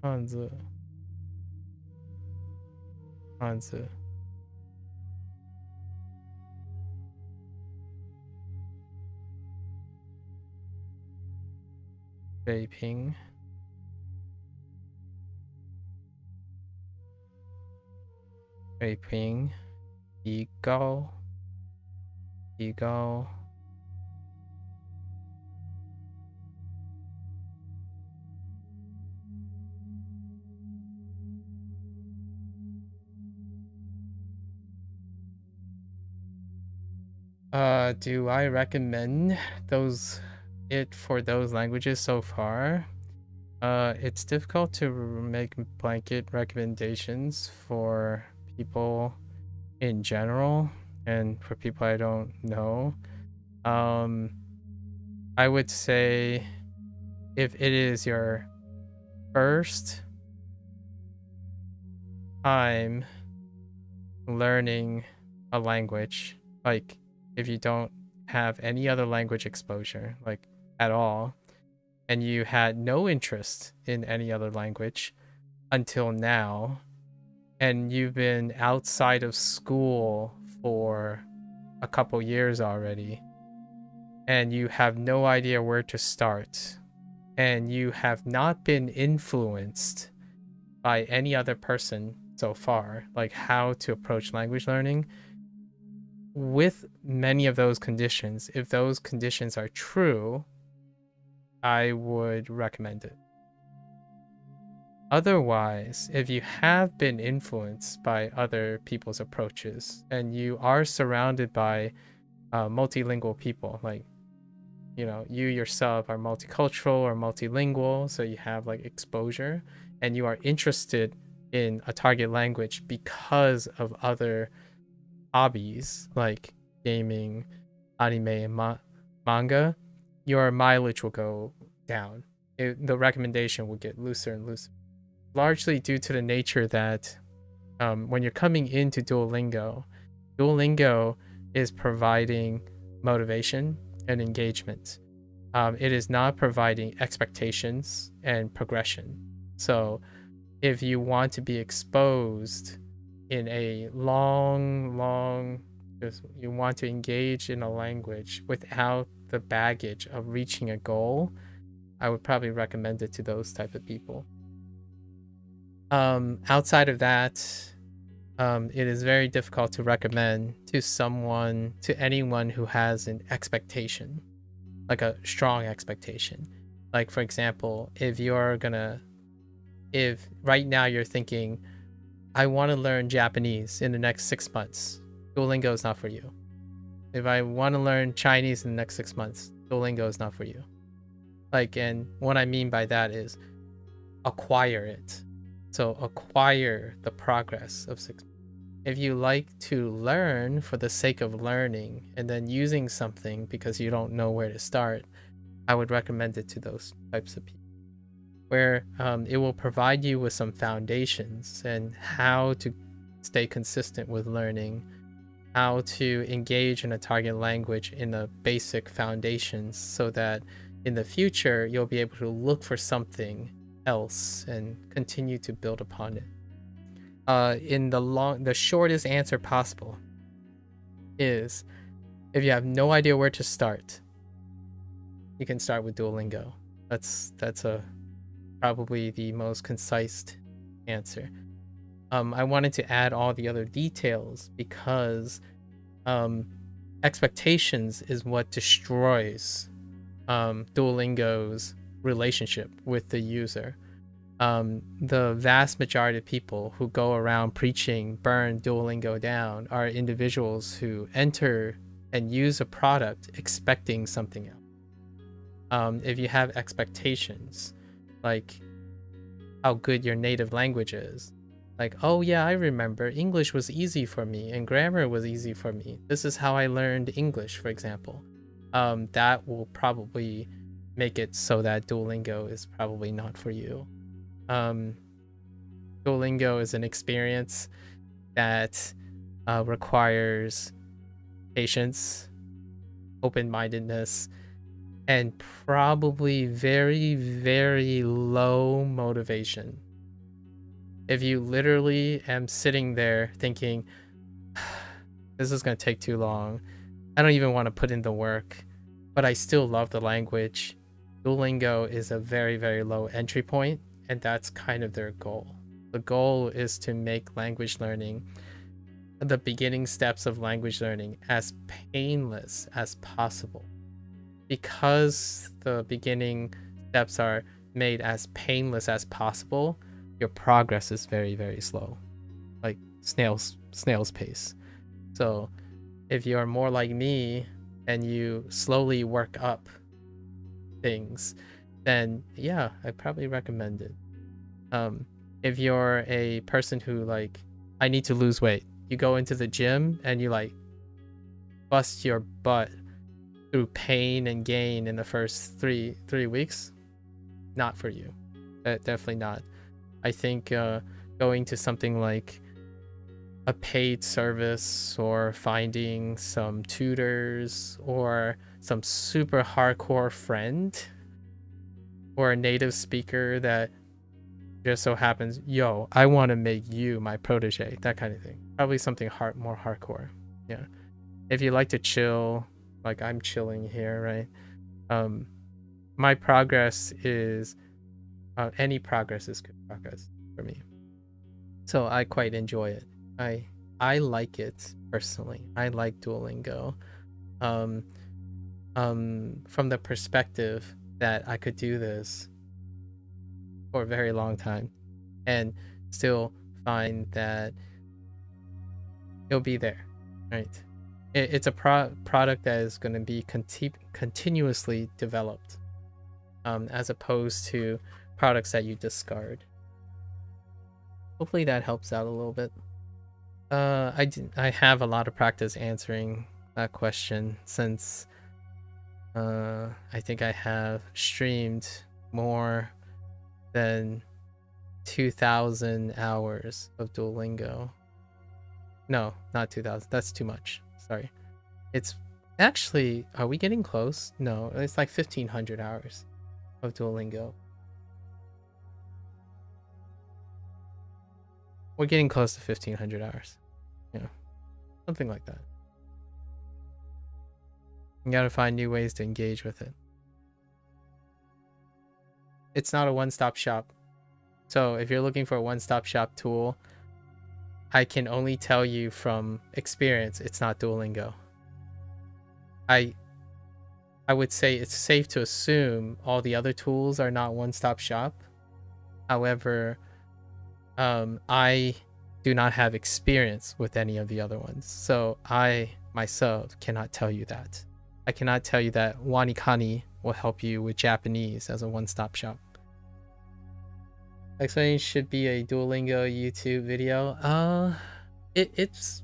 汉字。水平，提高，提高。Do I recommend it for those languages so far? It's difficult to make blanket recommendations for people in general and for people I don't know. I would say if it is your first time learning a language, like if you don't have any other language exposure, like at all, and you had no interest in any other language until now, and you've been outside of school for a couple years already, and you have no idea where to start, and you have not been influenced by any other person so far, like how to approach language learning, with many of those conditions, if those conditions are true, I would recommend it. Otherwise, if you have been influenced by other people's approaches and you are surrounded by multilingual people, like, you know, you yourself are multicultural or multilingual, so you have like exposure and you are interested in a target language because of other hobbies like gaming anime and manga, your mileage will go down. The recommendation will get looser and looser, largely due to the nature that when you're coming into Duolingo is providing motivation and engagement. It is not providing expectations and progression. So if you want to be exposed in a you want to engage in a language without the baggage of reaching a goal, I would probably recommend it to those type of people. Outside of that, it is very difficult to recommend to anyone who has an expectation, like a strong expectation. Like, for example, if right now you're thinking, I want to learn Japanese in the next 6 months, Duolingo is not for you. If I want to learn Chinese in the next 6 months, Duolingo is not for you. Like, and what I mean by that is acquire it. So acquire the progress of 6 months. If you like to learn for the sake of learning and then using something because you don't know where to start, I would recommend it to those types of people, where it will provide you with some foundations and how to stay consistent with learning, how to engage in a target language in the basic foundations, so that in the future you'll be able to look for something else and continue to build upon it. In the shortest answer possible is, if you have no idea where to start, you can start with Duolingo. That's probably the most concise answer. I wanted to add all the other details because expectations is what destroys Duolingo's relationship with the user. The vast majority of people who go around preaching burn Duolingo down are individuals who enter and use a product expecting something else. If you have expectations, like how good your native language is, like, oh yeah, I remember English was easy for me and grammar was easy for me, this is how I learned English, for example, that will probably make it so that Duolingo is probably not for you. Duolingo is an experience that requires patience, open-mindedness, and probably very, very low motivation. If you literally am sitting there thinking, this is going to take too long, I don't even want to put in the work, but I still love the language, Duolingo is a very, very low entry point, and that's kind of their goal. The goal is to make language learning, the beginning steps of language learning, as painless as possible. Because the beginning steps are made as painless as possible, your progress is very, very slow, like snail's pace. So if you're more like me and you slowly work up things, then yeah, I probably recommend it. If you're a person who, like, I need to lose weight, you go into the gym and you like bust your butt through pain and gain in the first three weeks, not for you. Definitely not. I think going to something like a paid service or finding some tutors or some super hardcore friend or a native speaker that just so happens, yo, I want to make you my protege, that kind of thing. Probably something more hardcore. Yeah. If you like to chill, like I'm chilling here, right? My progress is any progress is good progress for me. So I quite enjoy it. I like it personally. I like Duolingo. From the perspective that I could do this for a very long time and still find that it'll be there, right? It's a product that is going to be continuously developed, as opposed to products that you discard. Hopefully that helps out a little bit. I have a lot of practice answering that question, since I think I have streamed more than 2,000 hours of Duolingo. No, not 2,000. That's too much. Sorry. It's actually, are we getting close? No, it's like 1,500 hours of Duolingo. We're getting close to 1,500 hours. Yeah, something like that. You gotta find new ways to engage with it. It's not a one-stop shop. So if you're looking for a one-stop shop tool, I can only tell you from experience, it's not Duolingo. I would say it's safe to assume all the other tools are not one-stop shop. However, I do not have experience with any of the other ones. So I myself cannot tell you that. I cannot tell you that Wanikani will help you with Japanese as a one-stop shop. Explaining should be a Duolingo YouTube video. It's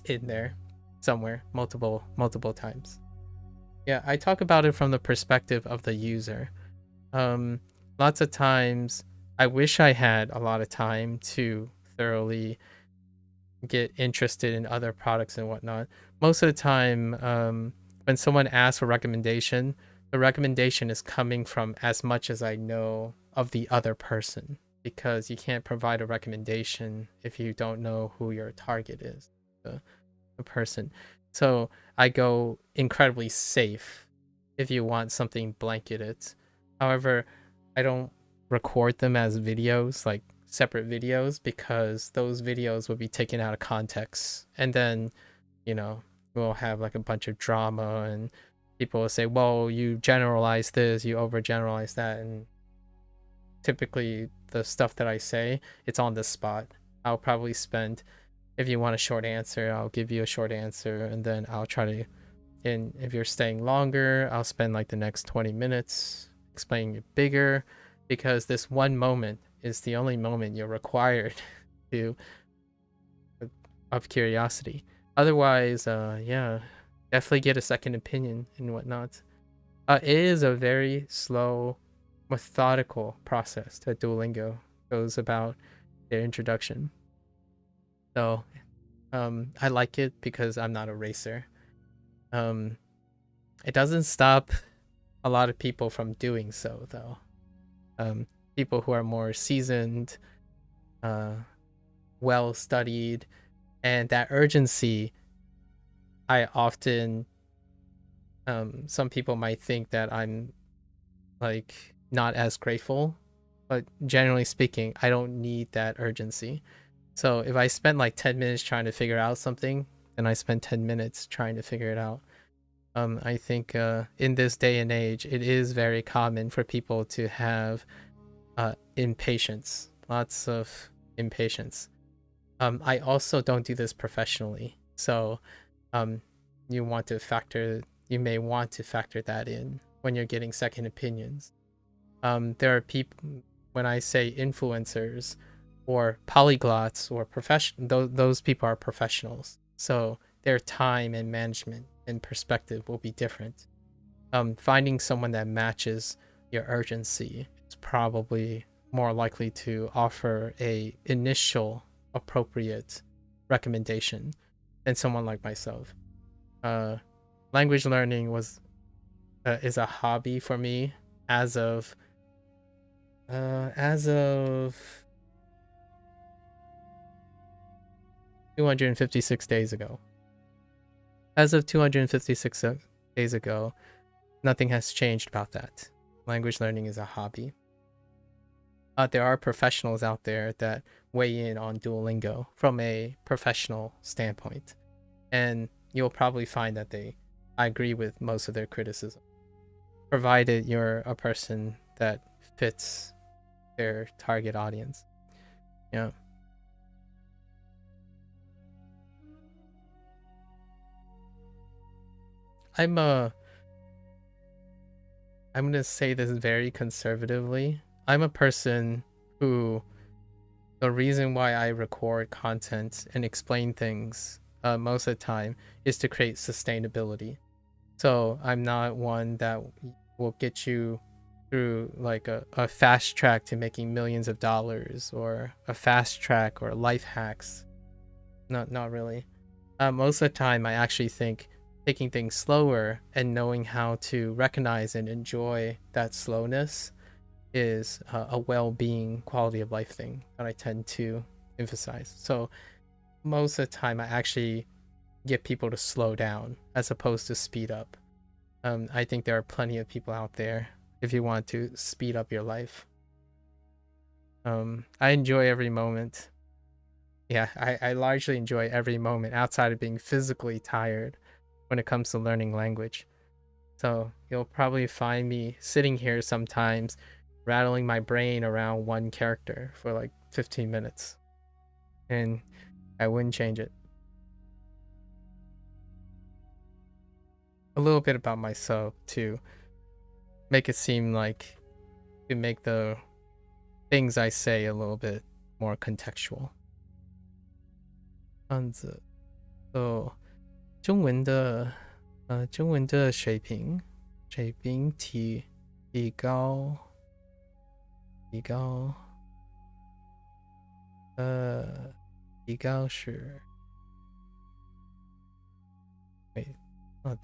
in there somewhere multiple times. Yeah, I talk about it from the perspective of the user. Lots of times I wish I had a lot of time to thoroughly get interested in other products and whatnot. Most of the time, when someone asks for recommendation, the recommendation is coming from as much as I know of the other person, because you can't provide a recommendation if you don't know who your target is, the person. So I go incredibly safe if you want something blanketed. However, I don't record them as videos, like separate videos, because those videos will be taken out of context, and then, you know, we'll have like a bunch of drama and people will say, well, you generalize this, you overgeneralize that. And typically the stuff that I say, it's on the spot. I'll probably spend, if you want a short answer, I'll give you a short answer, and then I'll try to, and if you're staying longer, I'll spend like the next 20 minutes explaining it bigger, because this one moment is the only moment you're required to, of curiosity. Otherwise, yeah, definitely get a second opinion and whatnot. It is a very slow, methodical process that Duolingo goes about their introduction. So I like it because I'm not a racer. It doesn't stop a lot of people from doing so, though. People who are more seasoned, well studied, and that urgency, I often, some people might think that I'm like not as grateful, but generally speaking, I don't need that urgency. So if I spend like 10 minutes trying to figure out something, then I spend 10 minutes trying to figure it out. I think in this day and age, it is very common for people to have impatience, lots of impatience. I also don't do this professionally, so you may want to factor that in when you're getting second opinions. There are people, when I say influencers or polyglots or those people are professionals, so their time and management and perspective will be different. Finding someone that matches your urgency is probably more likely to offer a initial appropriate recommendation than someone like myself. Language learning is a hobby for me as of 256 days ago. As of 256 days ago, nothing has changed about that. Language learning is a hobby. There are professionals out there that weigh in on Duolingo from a professional standpoint, and you'll probably find that I agree with most of their criticism, provided you're a person that fits their target audience. Yeah. I'm gonna say this very conservatively. I'm a person who, the reason why I record content and explain things most of the time is to create sustainability. So I'm not one that will get you through like a fast track to making millions of dollars, or a fast track or life hacks. Not really. Most of the time I actually think taking things slower and knowing how to recognize and enjoy that slowness is a well-being, quality of life thing that I tend to emphasize. So most of the time I actually get people to slow down as opposed to speed up. I think there are plenty of people out there if you want to speed up your life. I enjoy every moment. Yeah, I largely enjoy every moment outside of being physically tired when it comes to learning language. So you'll probably find me sitting here sometimes rattling my brain around one character for like 15 minutes. And I wouldn't change it. A little bit about myself to make it seem like, to make the things I say a little bit more contextual. 这样子，中文的水平提高，提高是，提高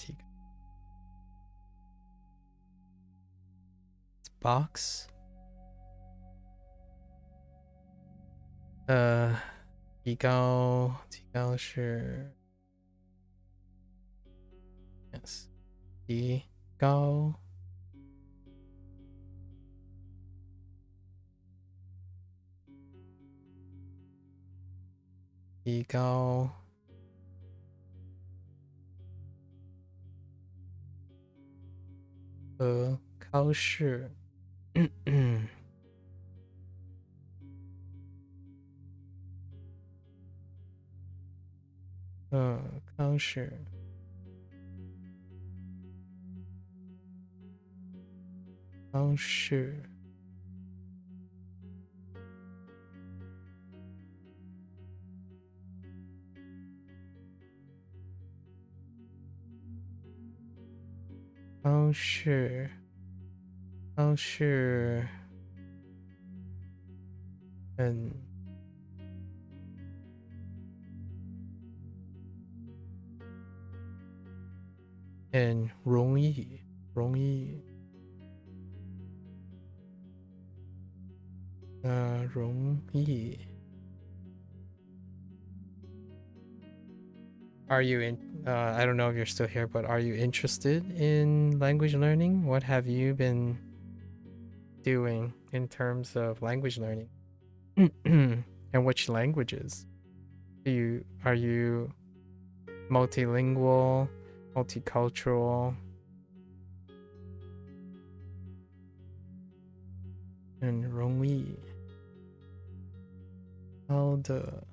box， 提高是 yes， 提高和考试，考试，很容易。Are you in? I don't know if you're still here, but are you interested in language learning? What have you been doing in terms of language learning? And which languages? Are you multilingual, multicultural? And 容易 好的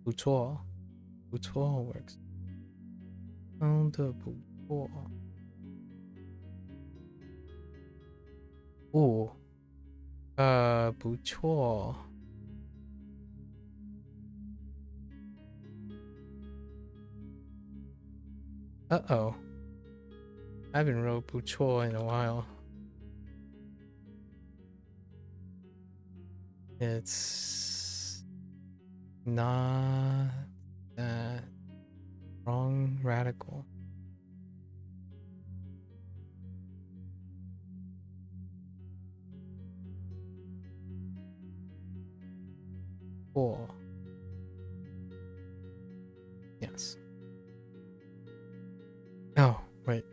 不错 works 好的不错不错 Uh-oh. I haven't wrote 不错 in a while. It's not that wrong radical. Cool. Yes. Oh, wait.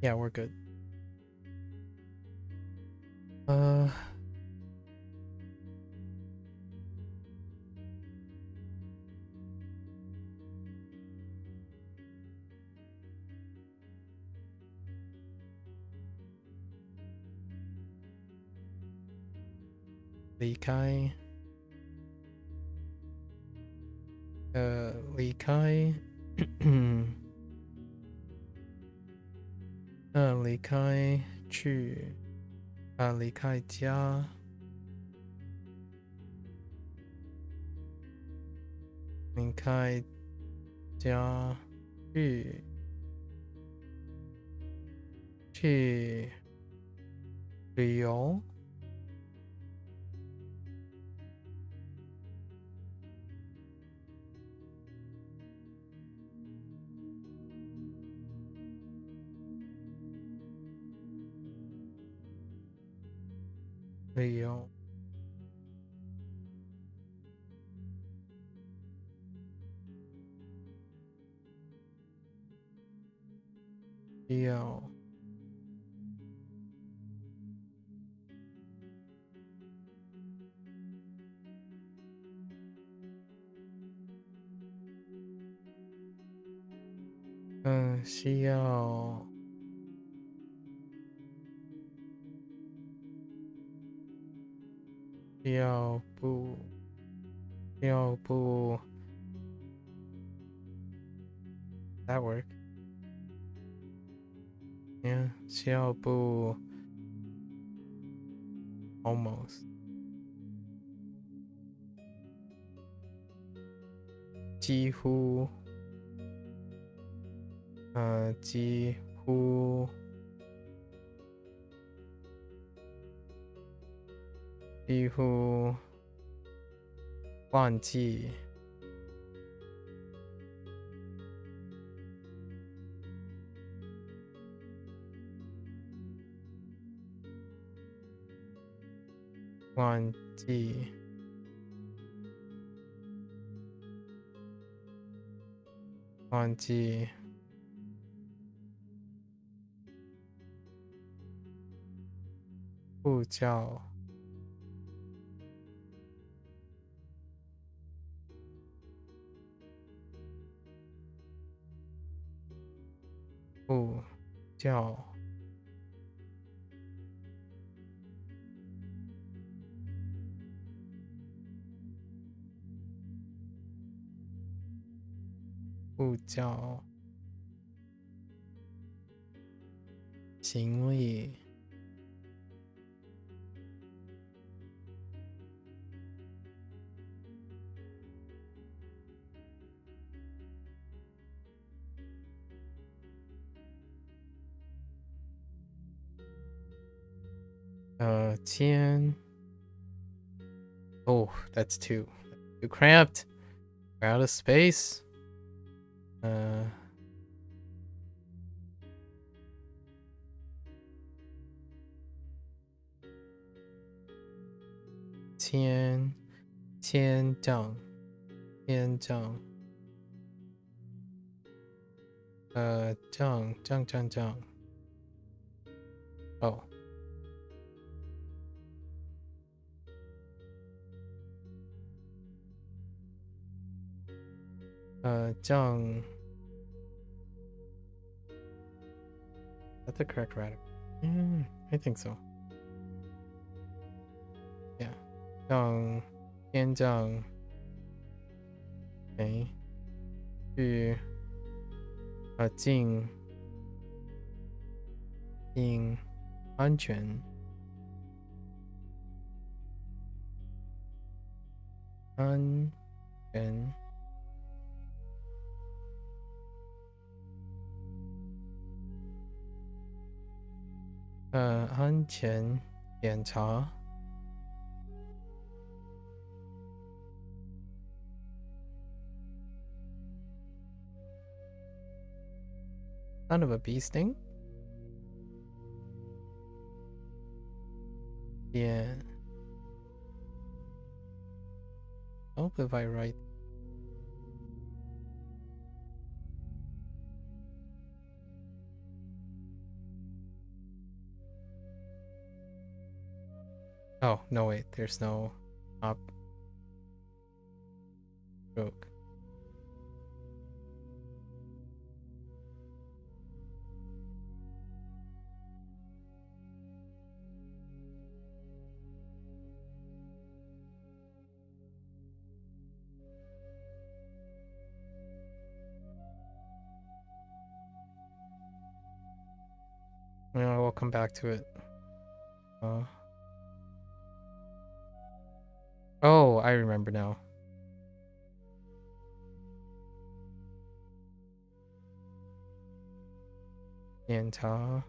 Yeah, we're good. 离开离开离开去离开家离开家去旅游旅游旅游需要要不要不 that work yeah 需要不 almost 几乎几乎几乎忘记忘记忘记不叫不叫不叫行李签 oh that's too cramped we're out of space 千丈丈哦丈 that's the correct writing I think so yeah 千丈去尽安全安全检查Son of a bee sting? Yeah. Hope if I write. Oh, no wait, there's no up stroke. we'll come back to it. Oh, I remember now.检查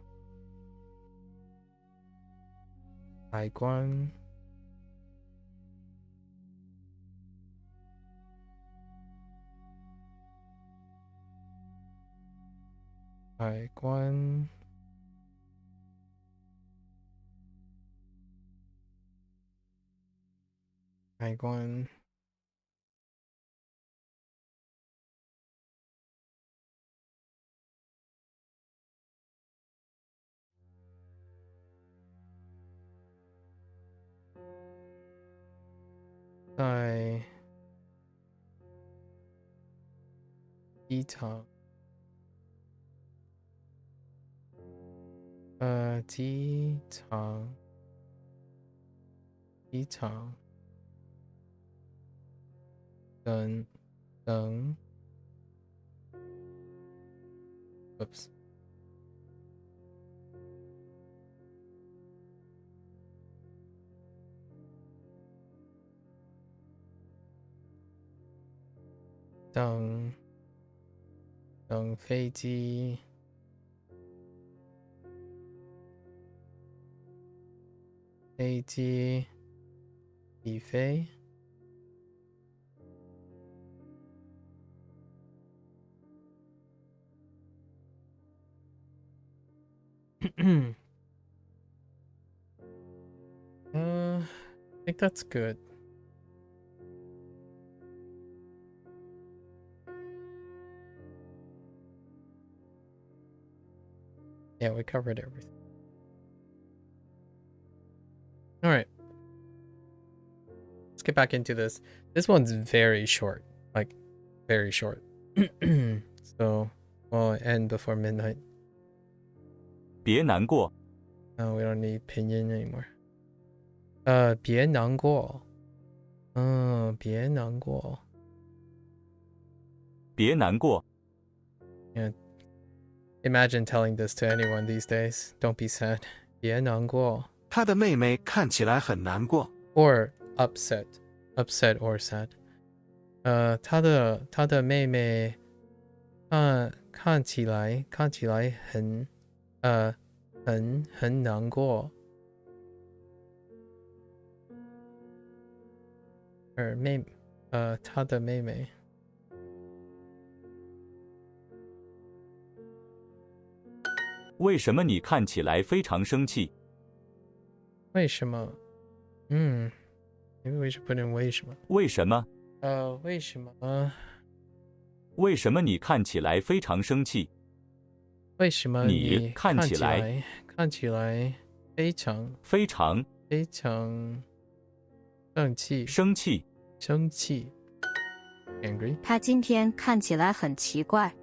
海关海关海关在机场机场等 Oops. 等飞机起飞I think that's good. Yeah, we covered everything. All right. Let's get back into this. This one's very short, like very short. So we'll end before midnight. 别难过。 No, we don't need pinyin anymore. 别难过。别难过。别难过。 Yeah. Imagine telling this to anyone these days. Don't be sad. 别难过。他的妹妹看起来很难过。 Or upset. Upset or sad. 他的妹妹看起来很难过。他的妹妹。为什么你看起来非常生气？为什么？Maybe we should put in 为什么？为什么？为什么？为什么你看起来非常生气？为什么你看起来非常生气？Angry。他今天看起来很奇怪。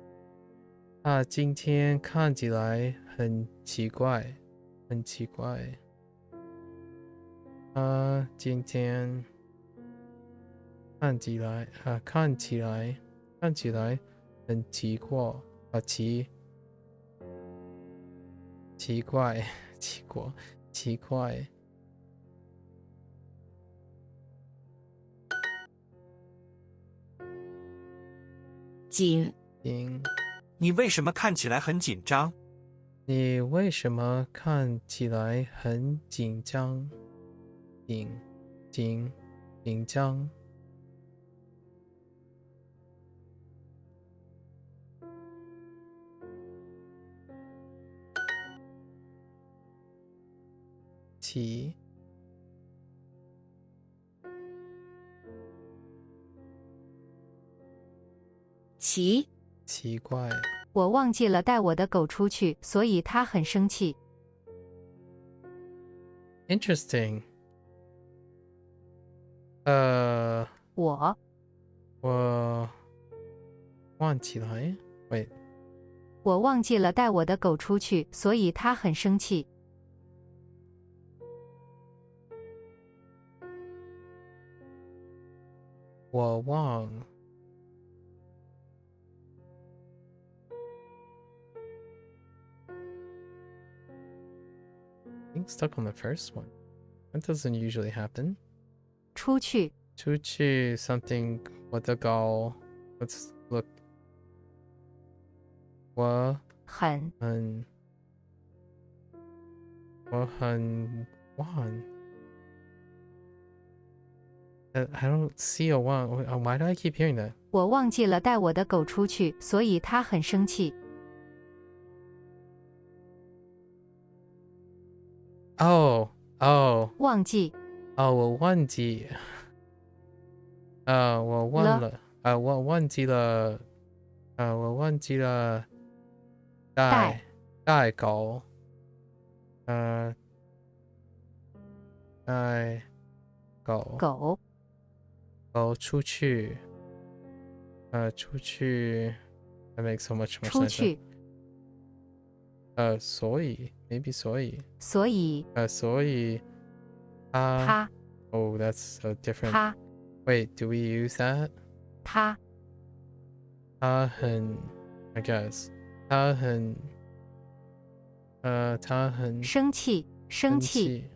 他今天看起来很奇怪。他今天看起来很奇怪。紧。你为什么看起来很紧张？你为什么看起来很紧张？紧张。奇怪。我忘记了带我的狗出去，所以它很生气。Interesting. 我忘记了，Wait. 我忘记了带我的狗出去，所以它很生气。我忘。getting stuck on the first one. That doesn't usually happen. 出去出去 something 我的高 Let's look. 我很忘 I don't see a want. Why do I keep hearing that? 我忘记了带我的狗出去，所以它很生气。Oh, 忘记我忘记我忘了我忘记了带狗带狗出去出去 That makes so much more sense. 出去所以 maybe 所以他 Oh, that's so different. 他 Wait, do we use that? 他他很 I guess 他很生气生气。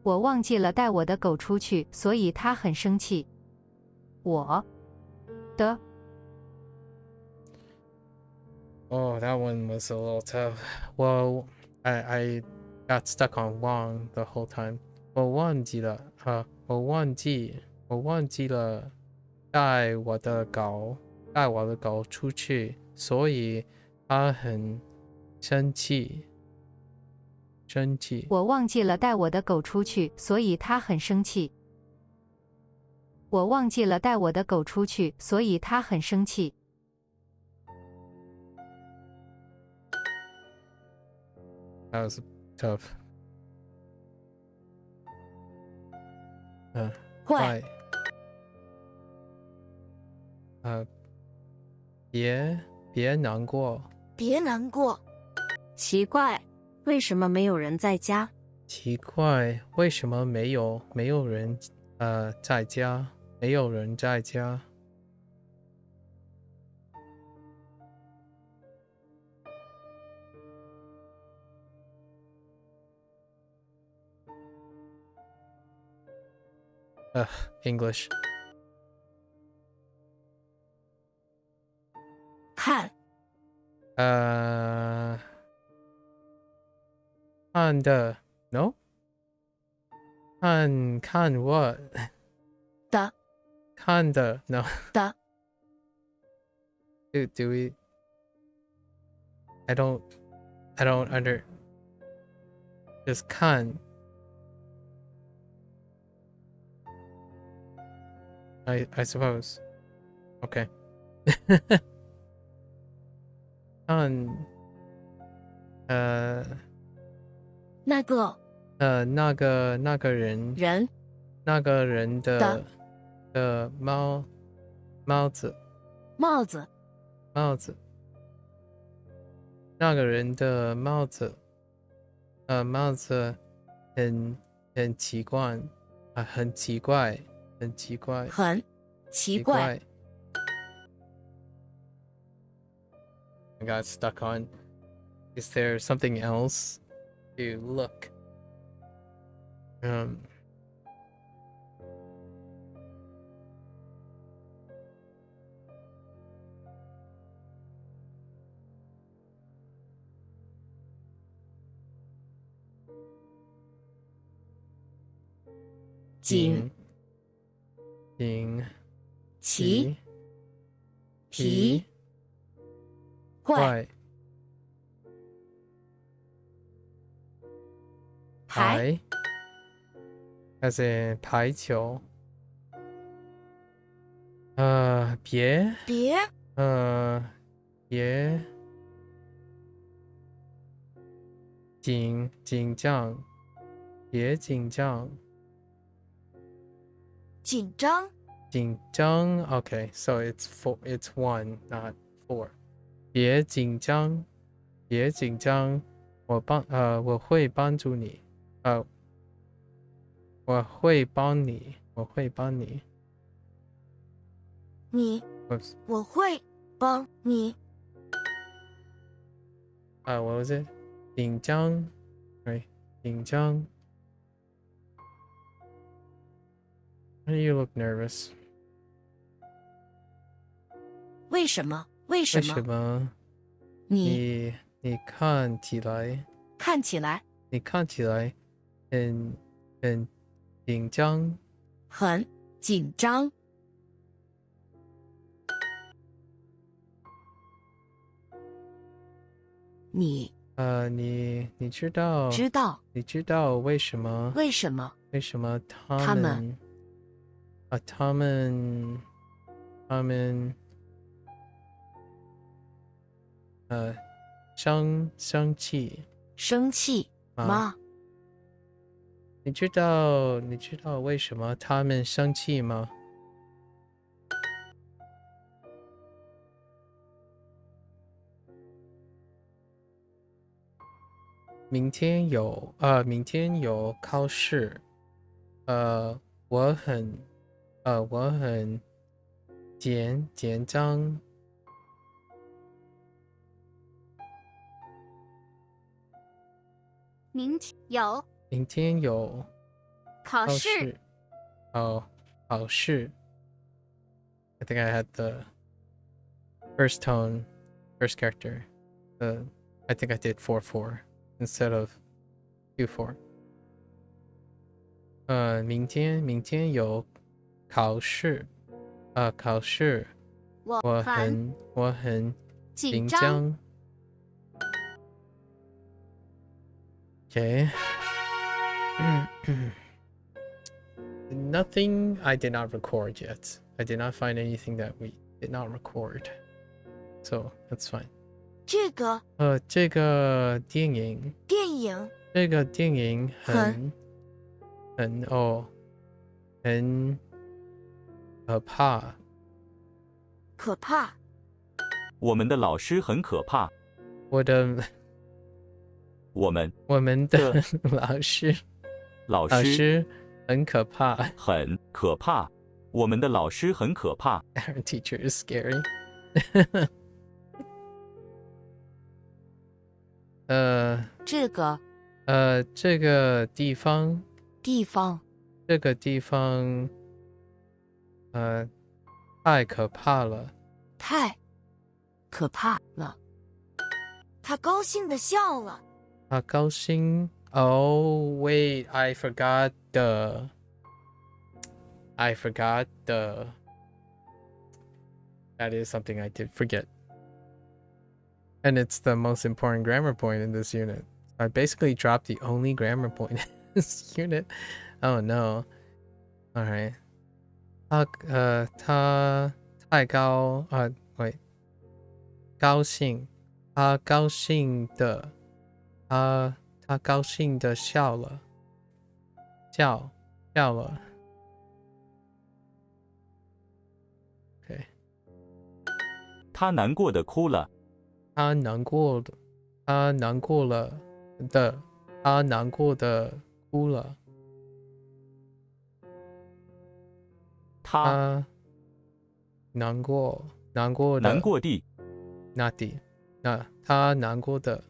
我忘记了带我的狗出去，所以它很生气。我的 Oh, that one was a little tough. Well, I got stuck on Wang the whole time. 我忘记了带我的狗出去，所以它很生气。我忘记了带我的狗出去，所以它很生气。我忘记了带我的狗出去，所以它很生气。That was tough. 坏。别难过。别难过。奇怪，为什么没有人在家？奇怪，为什么没有人在家？没有人在家。English. 看。看的 No? 看 what? 的。看的 No. 的。Do we? I don't under. Just 看。I suppose. Okay. 看那个那个人那个人的帽子那个人的帽子很奇怪很奇怪I got stuck on. Is there something else to look? 锦旗皮怪排 as in 排球别紧张别紧张紧张 Okay, so it's 1 not 4别紧张我会帮助你我会帮你我会帮你 what was it? 紧张 right? 紧张 Why do you look nervous? 为什么？为什么你看起来看起来很紧张？很紧张。你知道为什么他们生气吗？你知道为什么他们生气吗？明天有考试，我很紧张。明天有考试。考试。I think I had the first tone, first character. I think I did 4-4 instead of 2-4. 明天有考试。考试。我很紧张。Okay. Nothing I did not record yet. I did not find anything that we did not record. So that's fine. 这个电影很可怕。我们的老师很可怕。我们的老师很可怕。很可怕。我们的老师很可怕。Our teacher is scary. 这个地方太可怕了。他高兴地笑了。Oh wait, I forgot the. That is something I did forget. And it's the most important grammar point in this unit. I basically dropped the only grammar point in this unit. Oh no. Alright. 他太高wait. 高兴。他高兴的笑了。笑了。Okay. 他难过的哭了。他难过的哭了。他难过的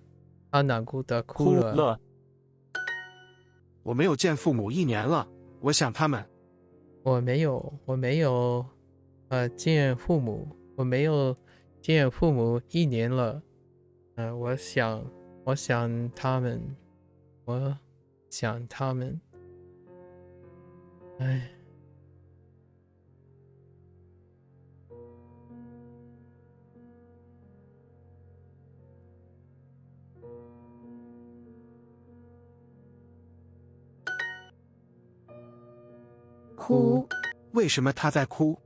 他难过的哭了。我没有见父母1年了，我想他们。我没有见父母1年了。我想他们。唉。哭。为什么他在哭？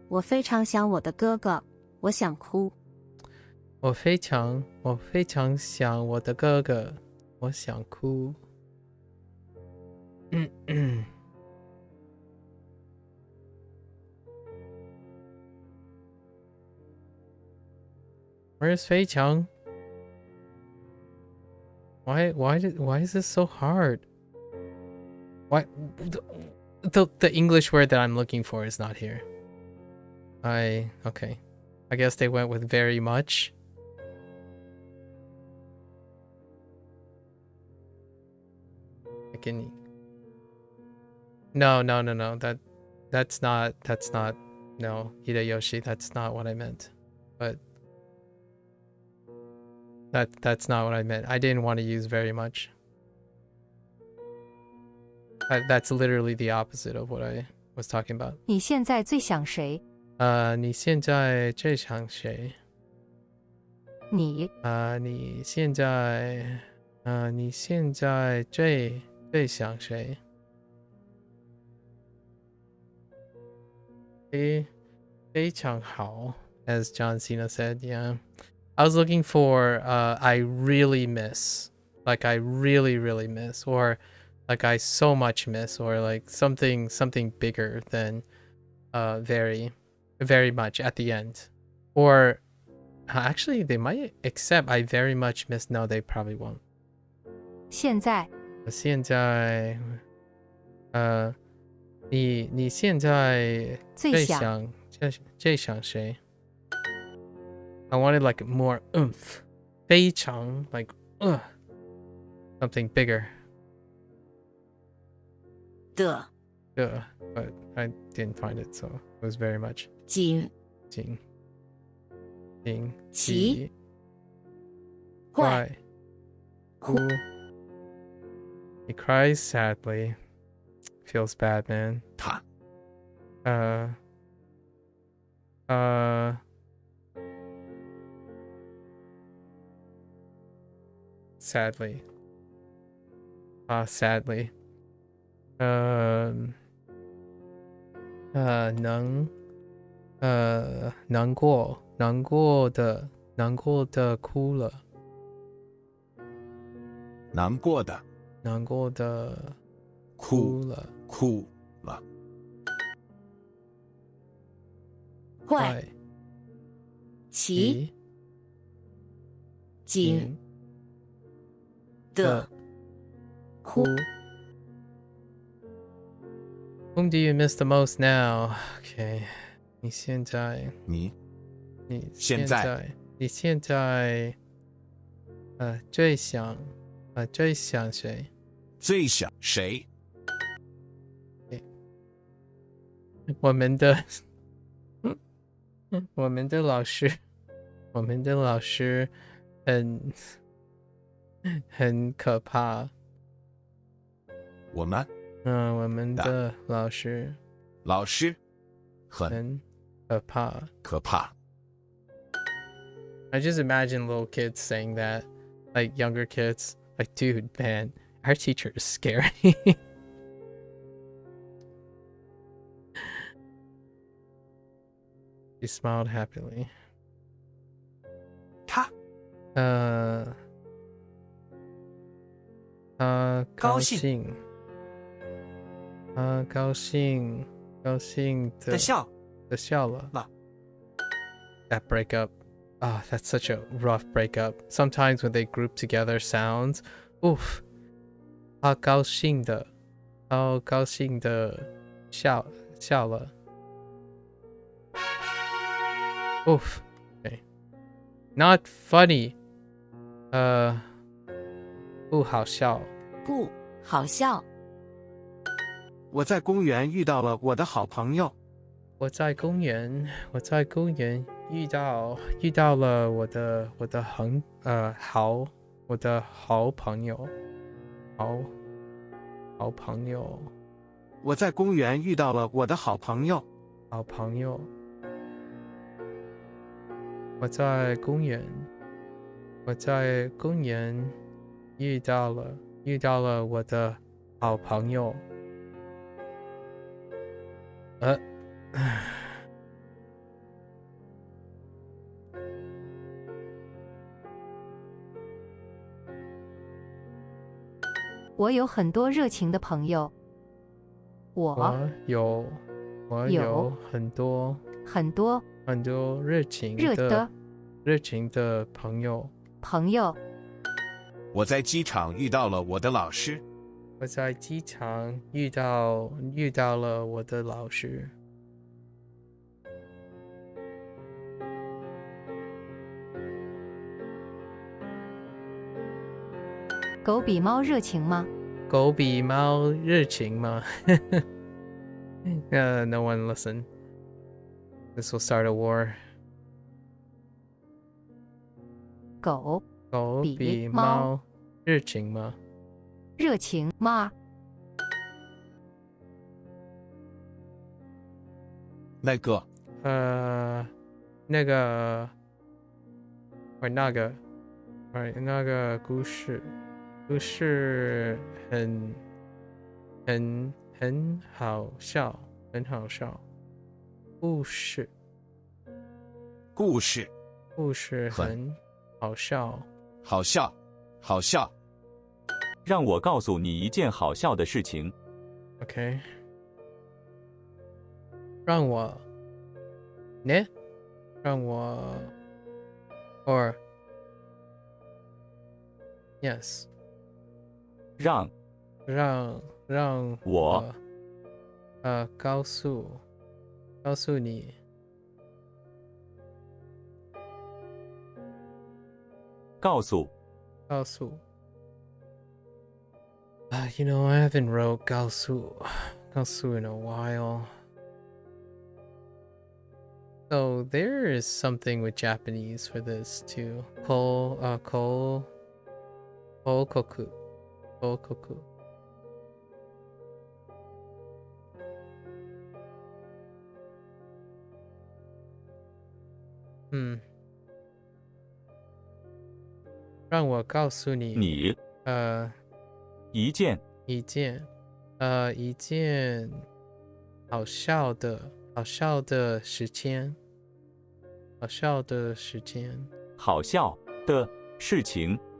我非常想我的哥哥，我想哭。我非常想我的哥哥，我想哭。Where's 非常? Why is this so hard? Why the English word that I'm looking for is not here. Okay. I guess they went with very much. I can. No. That's not. No, Hideyoshi. That's not what I meant. But that's not what I meant. I didn't want to use very much. That's literally the opposite of what I was talking about. 你现在最想谁？你现在最想谁？你你现在最想谁？非常好 as John Cena said. Yeah, I was looking for I really miss, like I really miss, or like I so much miss, or like something bigger than very much at the end. Or actually they might accept I very much miss. No, they probably won't. 现在你现在最想谁？ I wanted like more oomph. 非常 like something bigger. 的 But I didn't find it, so it was very much. 紧紧奇怪哭 He cries sadly. Feels bad, man. 他 Sadly. Sadly. 难过的哭了。难过的哭了。坏奇紧的哭。 Whom do you miss the most now? Okay. 你现在最想谁？最想谁？我们的老师很可怕。我们的老师很可怕。I just imagine little kids saying that, like younger kids, like, dude, man, our teacher is scary. She smiled happily. 他高兴的笑了。That breakup. Ah, that's such a rough breakup. Sometimes when they group together sounds, oof. 高兴的笑了。Oof. Okay. Not funny. 不好笑。我在公园遇到了我的好朋友。我在公园遇到了我的好朋友。我在公园遇到了我的好朋友。我在公园遇到了我的好朋友。我有很多热情的朋友。我有很多热情的朋友。我在机场遇到了我的老师。我在机场遇到了我的老师。狗比猫热情吗？狗比猫热情吗？No one listen. This will start a war. 狗比猫热情吗？热情吗？那个那个那个故事很好笑，很好笑。故事很好笑，好笑。让我告诉你一件好笑的事情。OK， 让我 or yes， 让我告诉你。告诉 You know, I haven't wrote 告诉 in a while. So there is something with Japanese for this too. Kokoku. Hmm. 让我告诉你。你一件好笑的时间。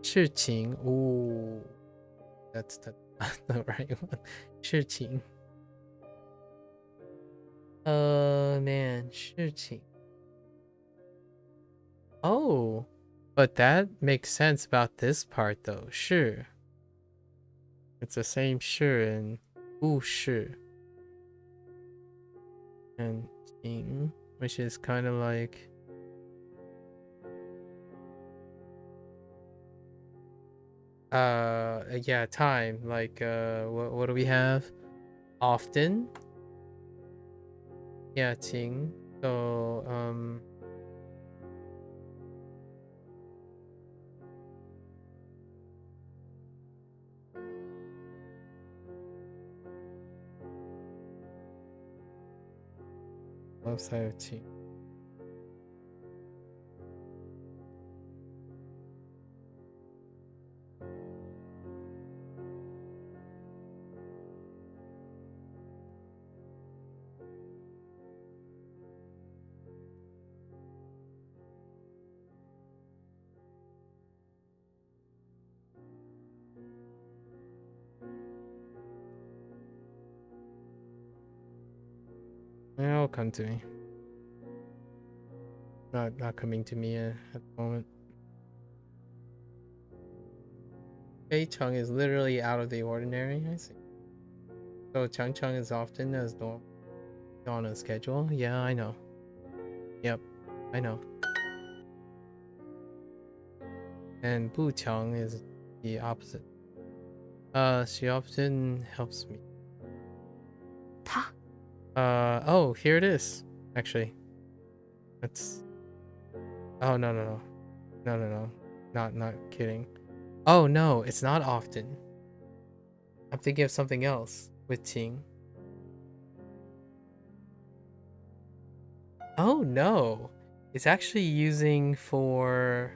事情。Ooh, that's the right one. 事情。Man, 事情。Oh, but that makes sense about this part though. 是。It's the same 是 in 故事 and 情, which is kind of like yeah, time. Like what do we have? Often. Yeah, 情. So outside of 情. It'll come to me. Not coming to me at the moment. Pei Cheng is literally out of the ordinary, I see. So Cheng Cheng is often as normal on a schedule. Yeah, I know. Yep, I know. And Bu Cheng is the opposite. She often helps me. 他 oh, here it is. Actually, that's. Oh no. Not kidding. Oh no, it's not often. I'm thinking of something else with Ting. Oh no, it's actually using for.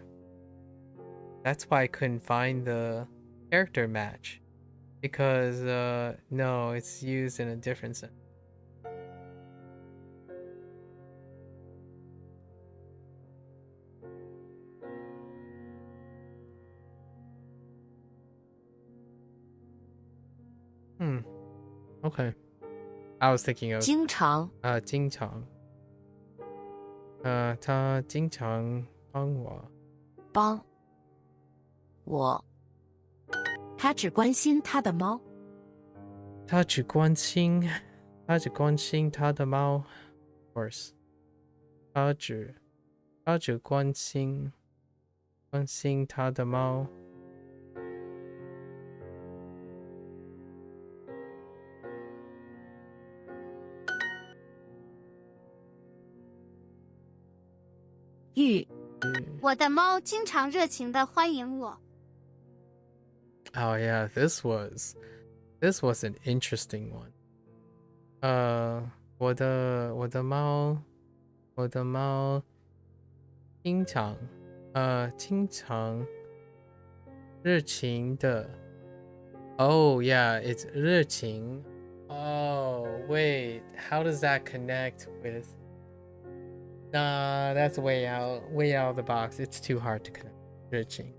That's why I couldn't find the character match, because no, it's used in a different sense. Okay. I was thinking of 经常经常他经常帮我帮我，他只关心他的猫。他只关心他的猫 of course 他只关心他的猫。我的猫经常热情地欢迎我。Oh yeah, this was an interesting one. 我的猫经常热情的。Oh yeah, it's 热情。Oh wait, how does that connect with? Nah, that's way out of the box. It's too hard to connect. 热情。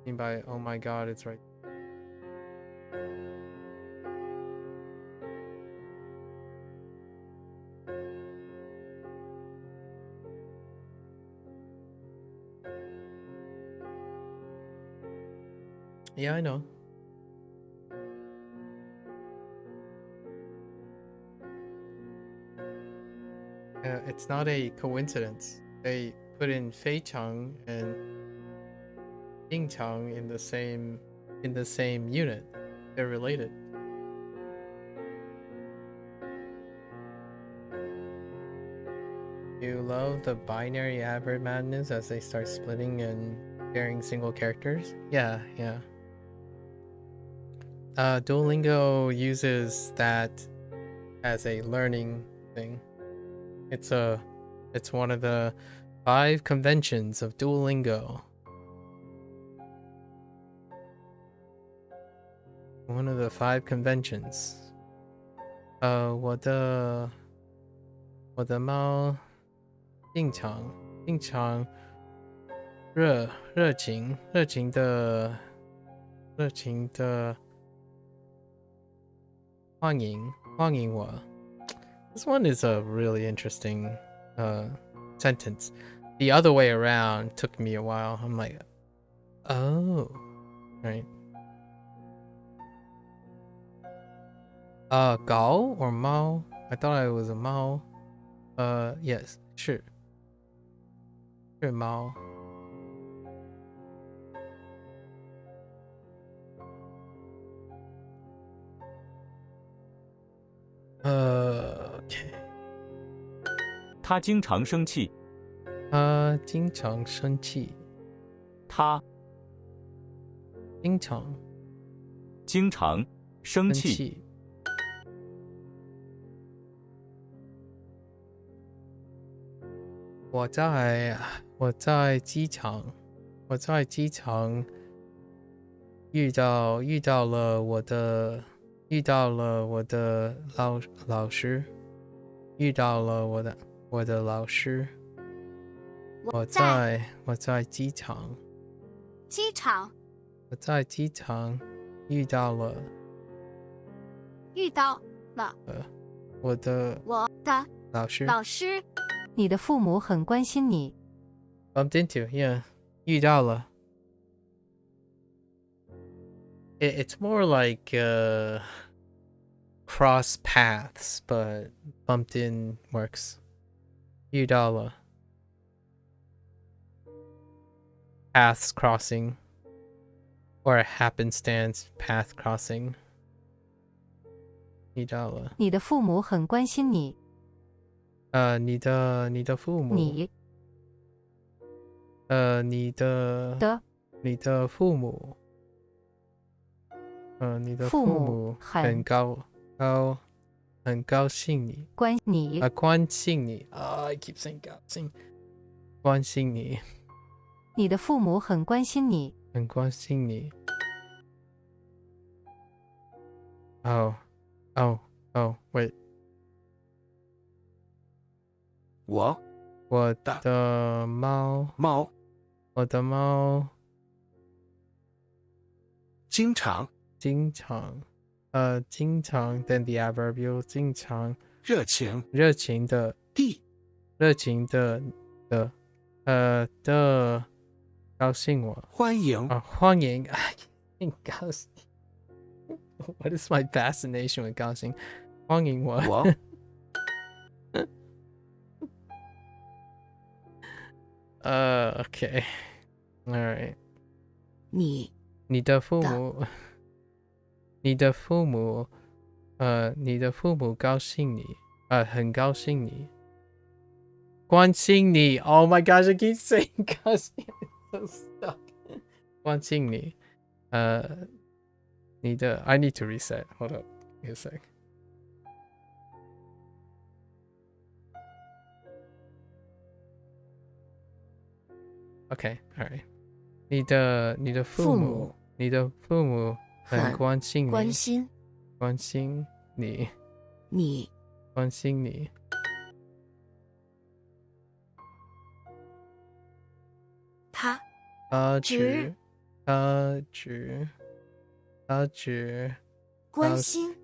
By oh my god, it's right. Yeah, I know. It's not a coincidence. They put in Fei Chang and Ying Chang in the same unit. They're related. You love the binary adverb madness as they start splitting and pairing single characters? Yeah. Duolingo uses that as a learning thing. It's one of the 5 conventions of Duolingo. One of the 5 conventions. 我的猫经常热情的欢迎我。This one is a really interesting sentence. The other way around took me a while. I'm like, oh, right. 狗 or 猫? I thought it was a 猫. Yes, 是猫。Okay. 他经常生气。他经常生气。他经常生气。我在机场遇到了我的老师，遇到了我的老师。我在机场我在机场遇到了我的老师。你的父母很关心你。Bumped into, yeah. 遇到了。It's more like cross paths, but bumped in works. 遇到了。Paths crossing, or a happenstance path crossing. 遇到了。你的父母很关心你。你的父母。你的父母。你的父母很高兴你。关心你。I keep saying 高兴。关心你。你的父母很关心你。很关心你。Oh, wait. 我的猫经常 then the adverbial 经常热情的高兴我欢迎高兴 What is my fascination with 高兴？欢迎我。我 Okay. All right. 你你的父母，你的父母，你的父母高兴你，很高兴你，关心你。Oh my gosh, I keep saying 高兴 I'm so stuck. 关心你，你的 I need to reset. Hold up. Give me a sec. Okay, all right. 你的父母，你的父母很关心你，关心你，你关心你。他只关心。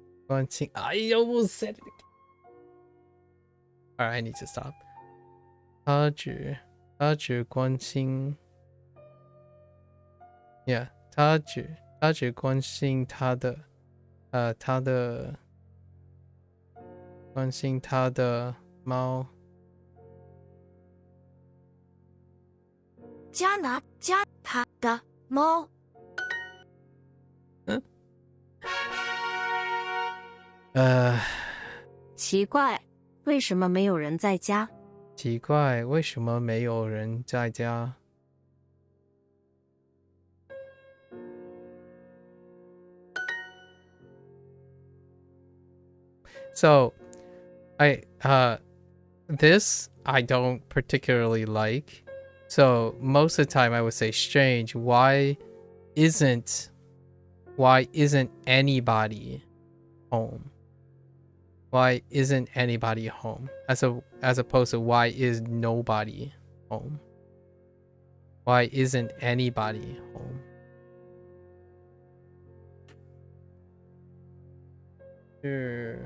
I almost said it again. All right, I need to stop. 他只关心 ，Yeah， 他只关心他的关心他的猫。加他的猫。奇怪，为什么没有人在家？奇怪，为什么没有人在家？So, this I don't particularly like. So most of the time I would say strange. Why isn't anybody home? Why isn't anybody home? As opposed to why is nobody home? Why isn't anybody home? 是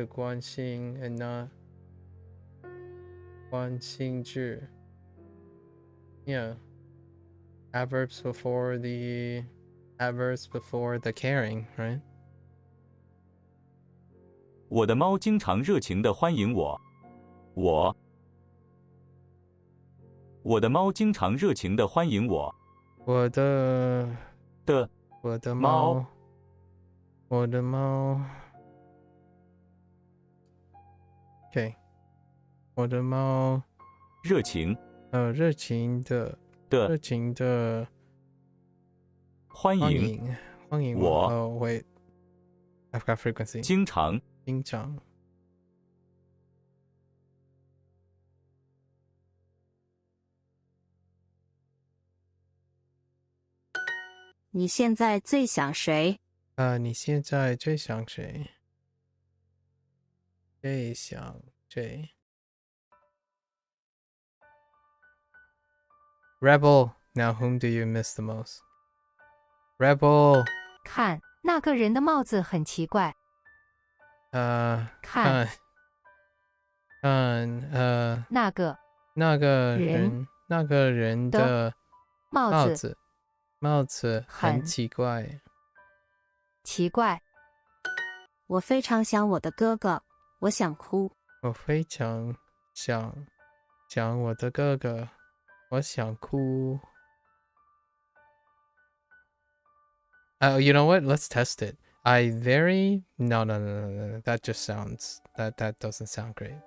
关心 and not 关心制 Yeah. Adverbs before the caring, right? 我的猫经常热情地欢迎我。我的猫经常热情地欢迎我。我的猫。Okay. 我的猫热情的欢迎我。Oh wait, I forgot frequency. 经常你现在最想谁？你现在最想谁？最想谁 ？Rebel. Now, whom do you miss the most? Rebel. 看，那个人的帽子很奇怪。看那个人的帽子很奇怪。我非常想我的哥哥，我想哭。我非常想我的哥哥，我想哭。You know what? Let's test it. No. That just sounds that doesn't sound great.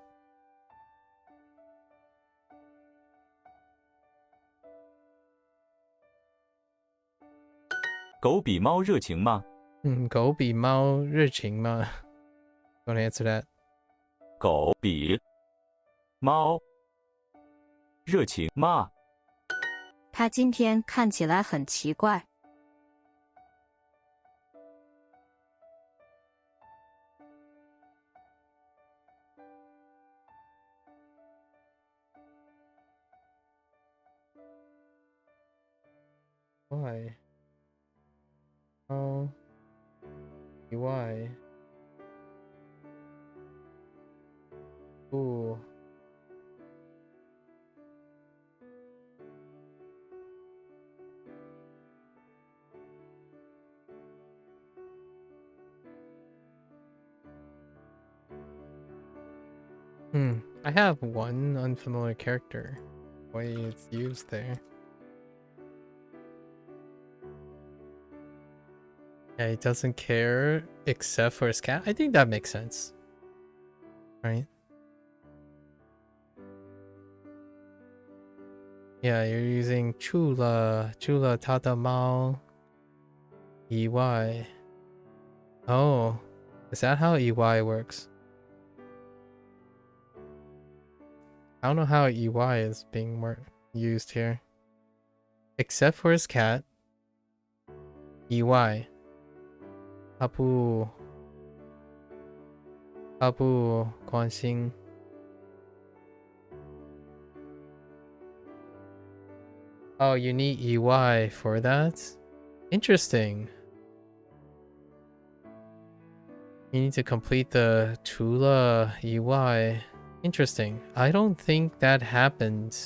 狗比猫热情吗？狗比猫热情吗？ Don't answer that. 狗比猫热情吗？他今天看起来很奇怪。Why? Oh. Why? Ooh. I have one unfamiliar character. Way it's used there. Yeah, he doesn't care except for his cat. I think that makes sense. Right? Yeah, you're using Chula Tata Mao EY. Oh, is that how EY works? I don't know how EY is being used here. Except for his cat. EY. Abu 关心. Oh, you need EY for that? Interesting. You need to complete the Tula EY. Interesting. I don't think that happened.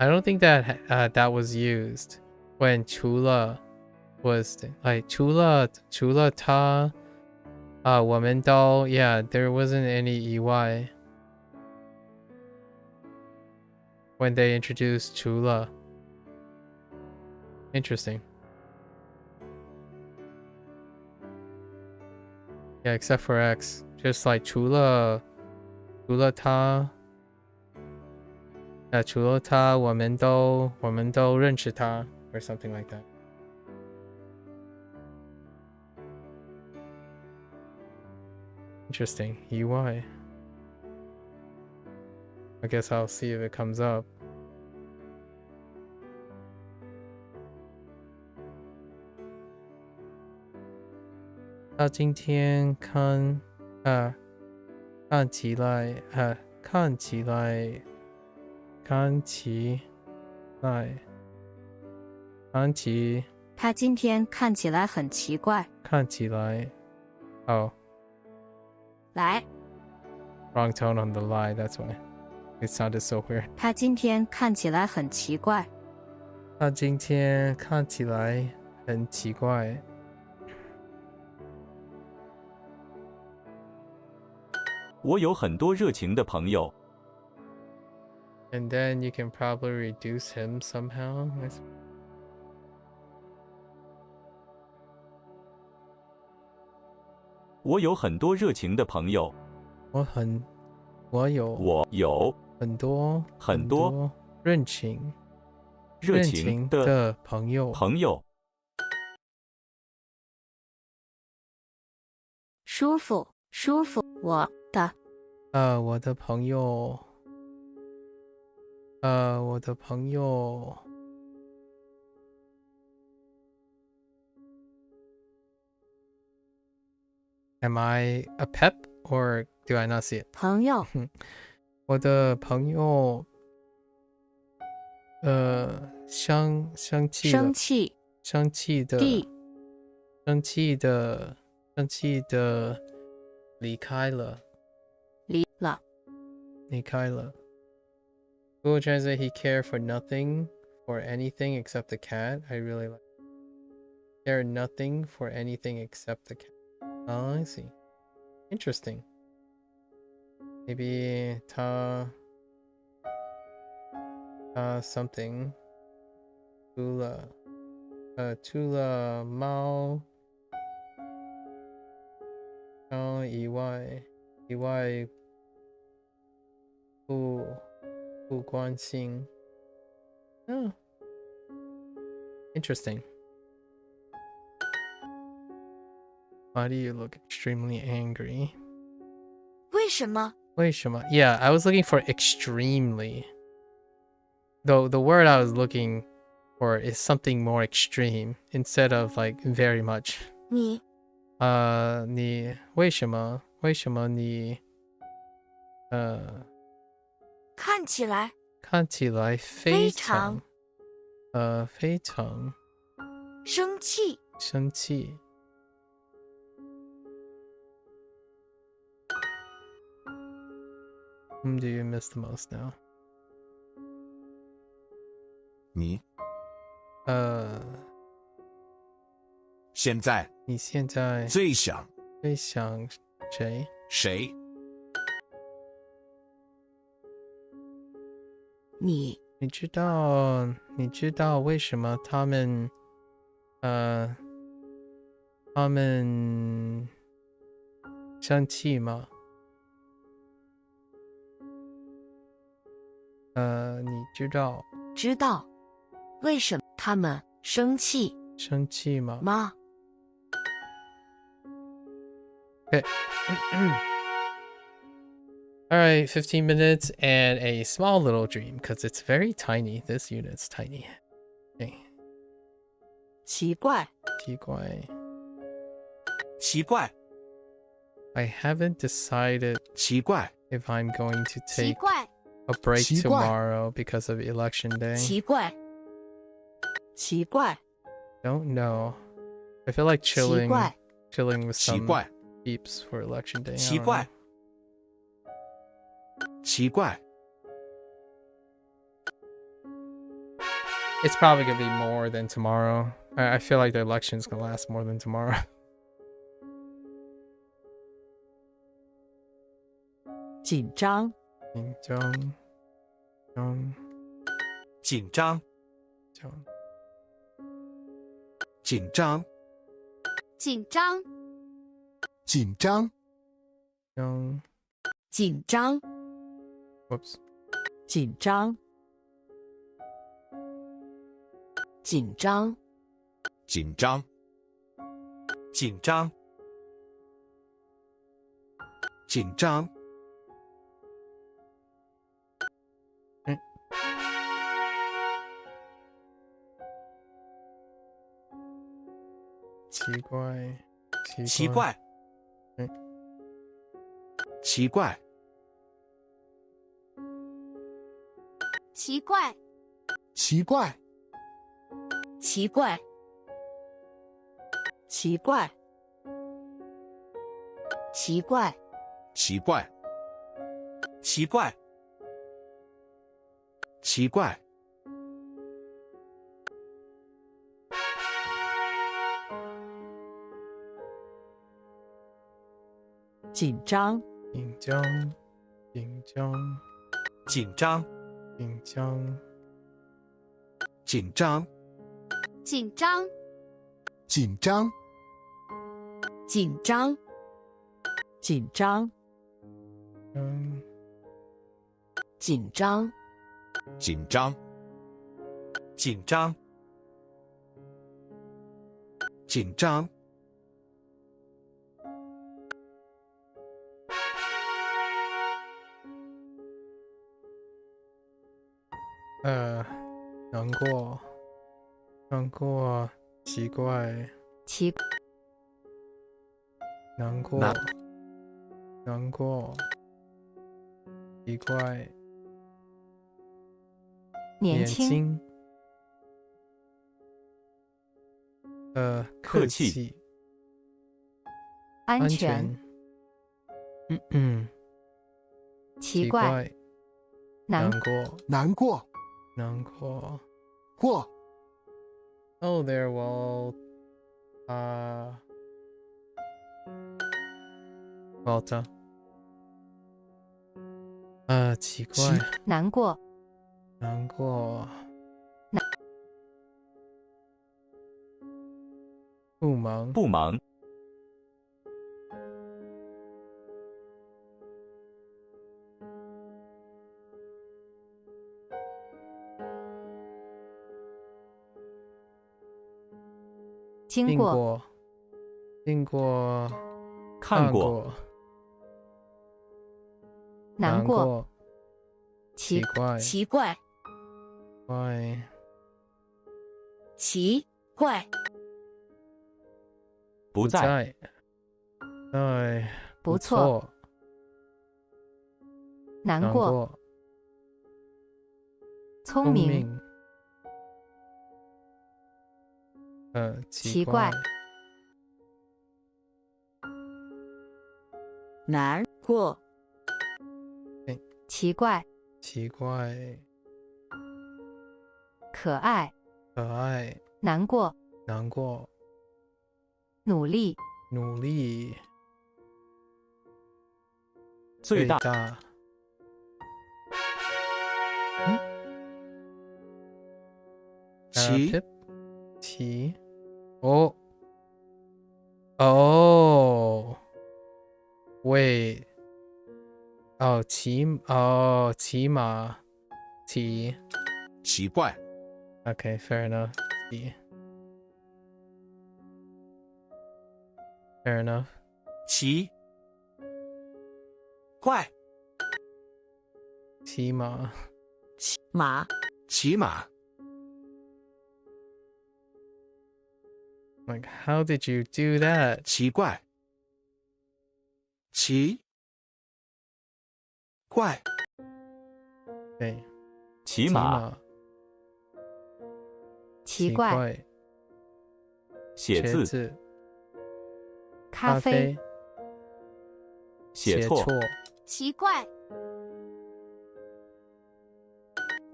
I don't think that that was used when Chula was like Chula ta 我们都 yeah, there wasn't any EY when they introduced Chula. Interesting. Yeah, except for X. Just like Chula ta 除了他我们都认识他 or something like that. Interesting. EY. I guess I'll see if it comes up.他今天看起来他今天看起来很奇怪。Oh. 来。 Wrong tone on the lie, that's why. It sounded so weird. 他今天看起来很奇怪。他今天看起来很奇怪。我有很多热情的朋友。 And then you can probably reduce him somehow. 我有很多热情的朋友。我有很多热情的朋友。舒服，我的。我的朋友。Am I a pep or do I not see it? 朋友。我的朋友生气的离开了。Google Translate, he cared for nothing for anything except the cat. I really like care nothing for anything except the cat. Oh, I see. Interesting. Maybe ta something. Tula Mao. Oh, EY 不关心. Oh. Interesting. Why do you look extremely angry? 为什么? Yeah, I was looking for extremely. Though the word I was looking for is something more extreme instead of like very much. 你为什么你看起来非常生气。Whom do you miss the most now? 你？现在你现在最想谁？谁？你知道为什么他们生气吗？你知道为什么他们生气吗？吗？ Okay. All right, 15 minutes and a small little dream because it's very tiny. This unit's tiny. Okay. 奇怪 I haven't decided 奇怪 if I'm going to 奇 take 怪 a break 奇怪 tomorrow because of election day. 奇怪 Don't know. I feel like 奇 chilling 怪 with 奇 some 怪 peeps for election day. I 奇 don't 怪 know. 奇怪 It's probably gonna be more than tomorrow. I feel like the election's gonna last more than tomorrow. 紧张紧张紧张紧张紧张 紧张 Whoops. 紧张紧张紧张紧张紧张奇怪奇怪奇怪奇怪奇怪奇怪奇怪奇怪奇怪奇怪奇怪紧张紧张紧张紧张紧张紧张紧张紧张紧张紧张紧张紧张紧张紧张难过奇怪奇难过奇怪年轻客气安全奇怪难难过过 Oh, there, well, Walter. 奇怪难过不忙不忙经过看过难过奇怪奇怪奇怪不在不错难过聪明奇怪难过奇怪可爱难过努力，努力，最大，骑，骑，哦，哦，wait，哦，骑马，骑，奇怪， Okay, fair enough. Fair enough. 骑，怪，骑马，马，骑马， Like, how did you do that? 奇怪，奇，怪，对，骑马，奇怪，写字，咖啡，写错，奇怪，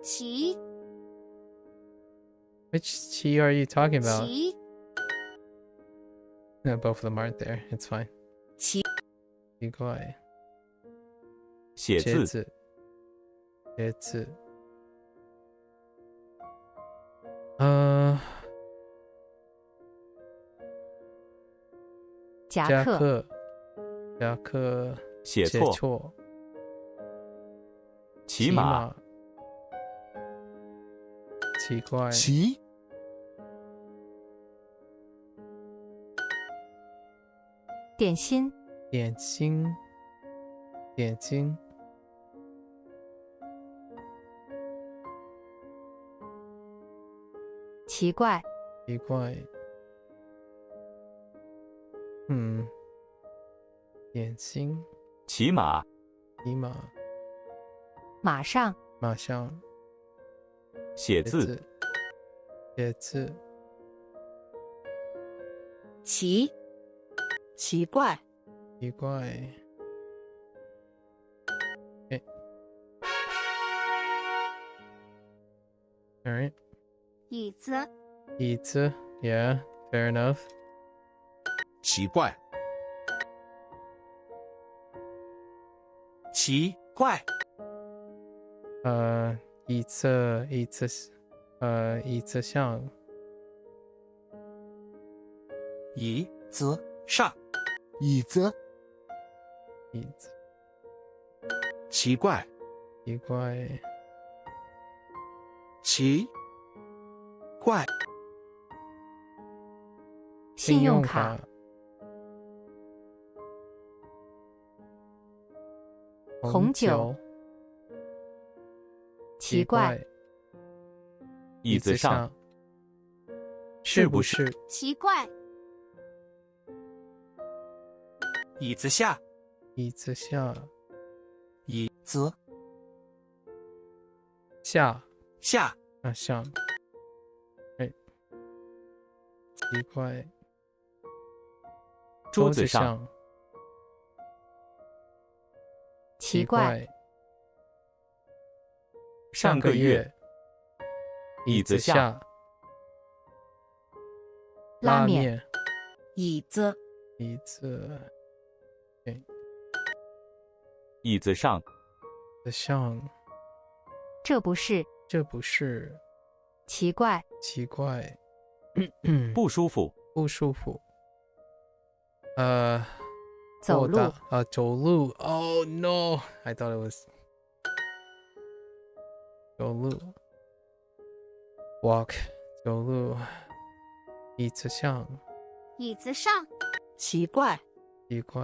奇， Which 骑 are you talking about? 奇， No, both of them aren't there. It's fine. 奇，奇怪，写字，写字，夹克，夹克，写错，骑马，奇怪，骑，点心，点心，点心，奇怪，奇怪，点心，骑马，骑马，马上，马上，写字，写字，奇，奇怪，奇怪。Okay. All right. 椅子，椅子 Yeah, fair enough. 奇怪，奇怪，椅子上，椅子上，椅子，椅子，奇怪，奇怪，奇怪，信用卡，红酒，奇怪，椅子上，是不是？奇怪，椅子下，椅子下，椅子下下，下，哎，奇怪，桌子上，奇怪，上个月，椅子下，拉面，椅子，椅子，椅子上，上，这不是，这不是，奇怪，奇怪，不舒服，不舒服，走路，走路 ，Oh no, I thought it was 走路 ，walk 走路，椅子上，椅子上，奇怪，奇怪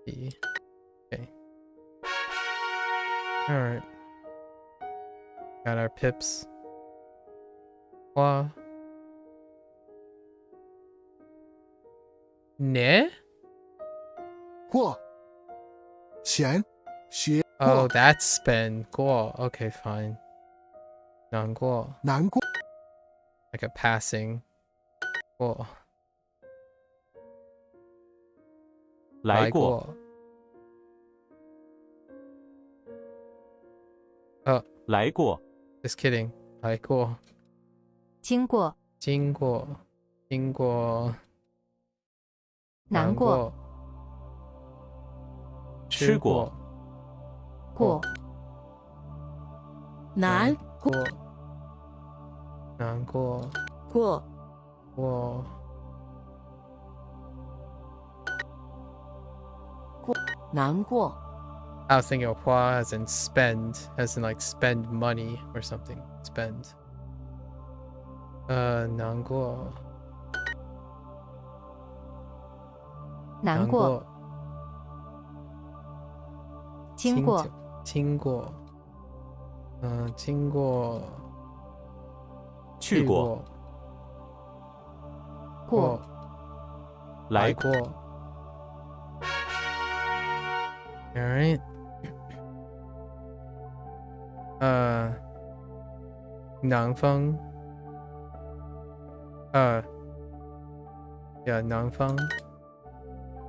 ，Okay. All right. Got our pips. 花。呢？过，钱，学， Oh, that's spend. 过 Okay, fine. 难过。难过。 Like a passing. 过。来过。来过。Just kidding. 来过。经过。经过。经过。难过，吃过，过，难过，难过，过过，难过。I was thinking of 花 as in spend, as in like spend money or something. Spend. 难过，难过，经过，经过，经过，去过，过，来过。All right. 南方。Yeah, 南方。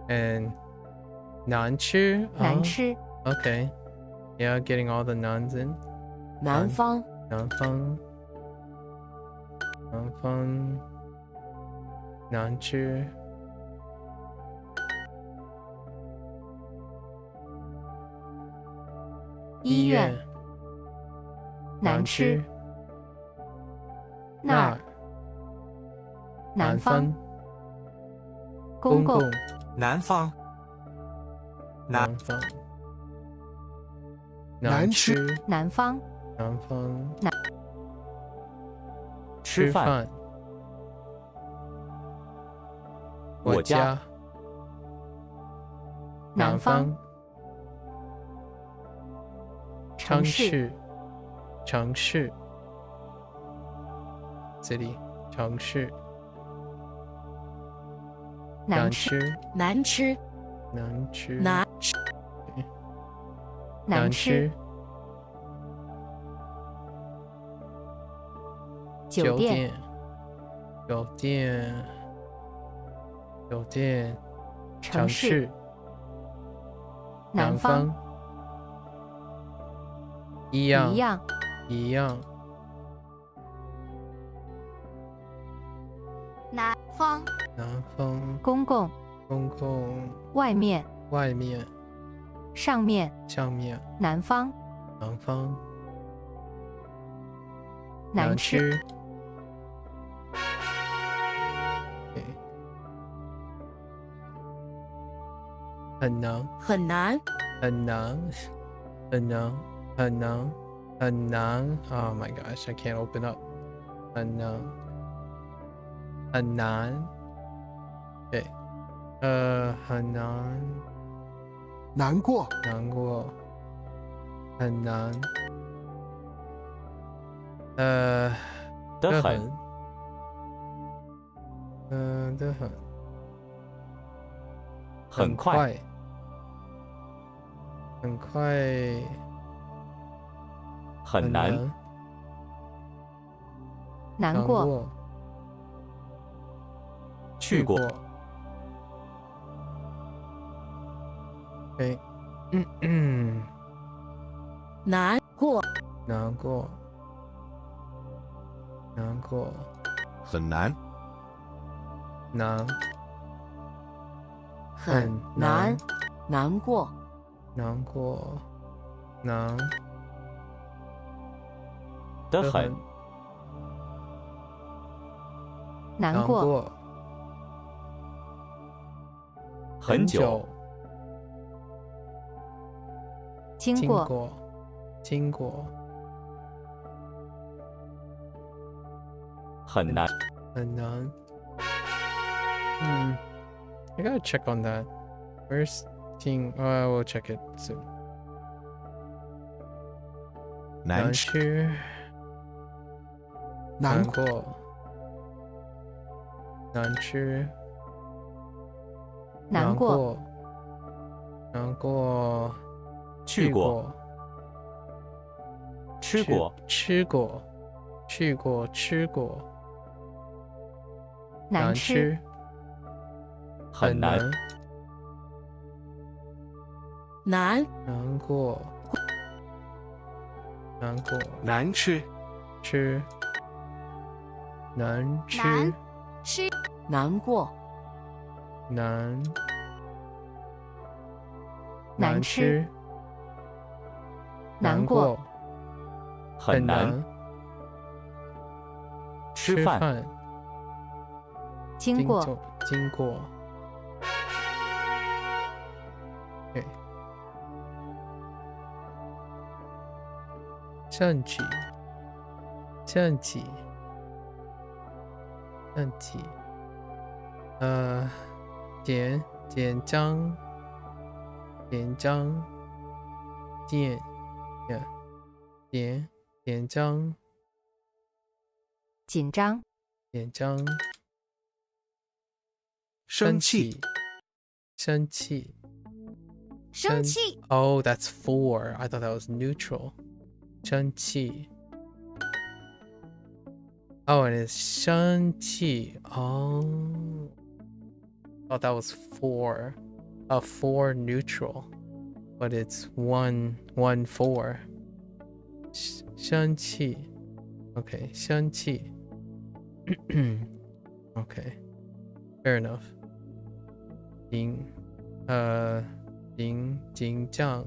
And 难吃。难吃。Okay. Yeah, getting all the nouns in. 南方。南方。南方。难吃。医院。难吃。那儿。南方。公共。南方。南方。难吃。南方。南方。吃饭。我家。南方。城市。城市。City. 城市。难吃。难吃。难吃。难吃。难吃。酒店。酒店。酒店。城市。南方。一样。一样。一样。南方。南方。公共。公共。外面。外面。上面。上面。南方。南方。难吃。很难。很难。很难。很难。很难。很难。Oh my gosh, I can't open up. 很难。很难。对。很难。难过。难过。很难。的很。的很。很快。很快。很难。难过。去过。对。难过。难过。难过。很难。难。很难。难过。难过。难。的很。难过。很久。经过。经过。很难。很难。I gotta check on that. Where's King? Oh, I will check it soon. 难吃。难过。难吃。难过。难过。去过。吃过。吃过。去过。吃过。难吃。很难。难。难过。难过。难吃。吃。难吃。难吃。难过。难难吃难过很难吃饭经过经过 OK 升级升级升级紧张紧张紧张紧张紧张生气生气生气 Oh, that's 4. I thought that was neutral. 生气 Oh, and it's 生气 Oh, thought that was 4. 4 neutral, but it's 1 4. 生气 Okay, 生气 Okay, fair enough. 紧张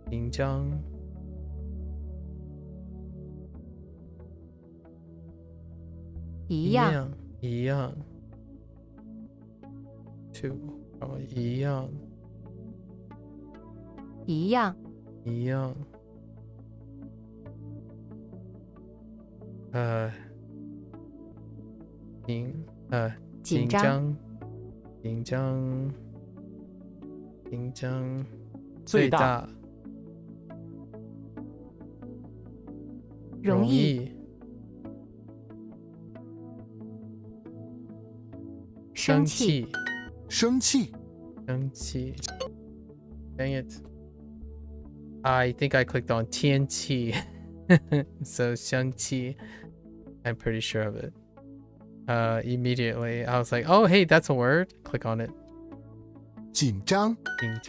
紧张一样一样 Two 一样一样一样紧张最大容易生气生气 Dang it. I think I clicked on 天气 so 生气 I'm pretty sure of it. Immediately I was like, oh hey, that's a word. Click on it. 紧张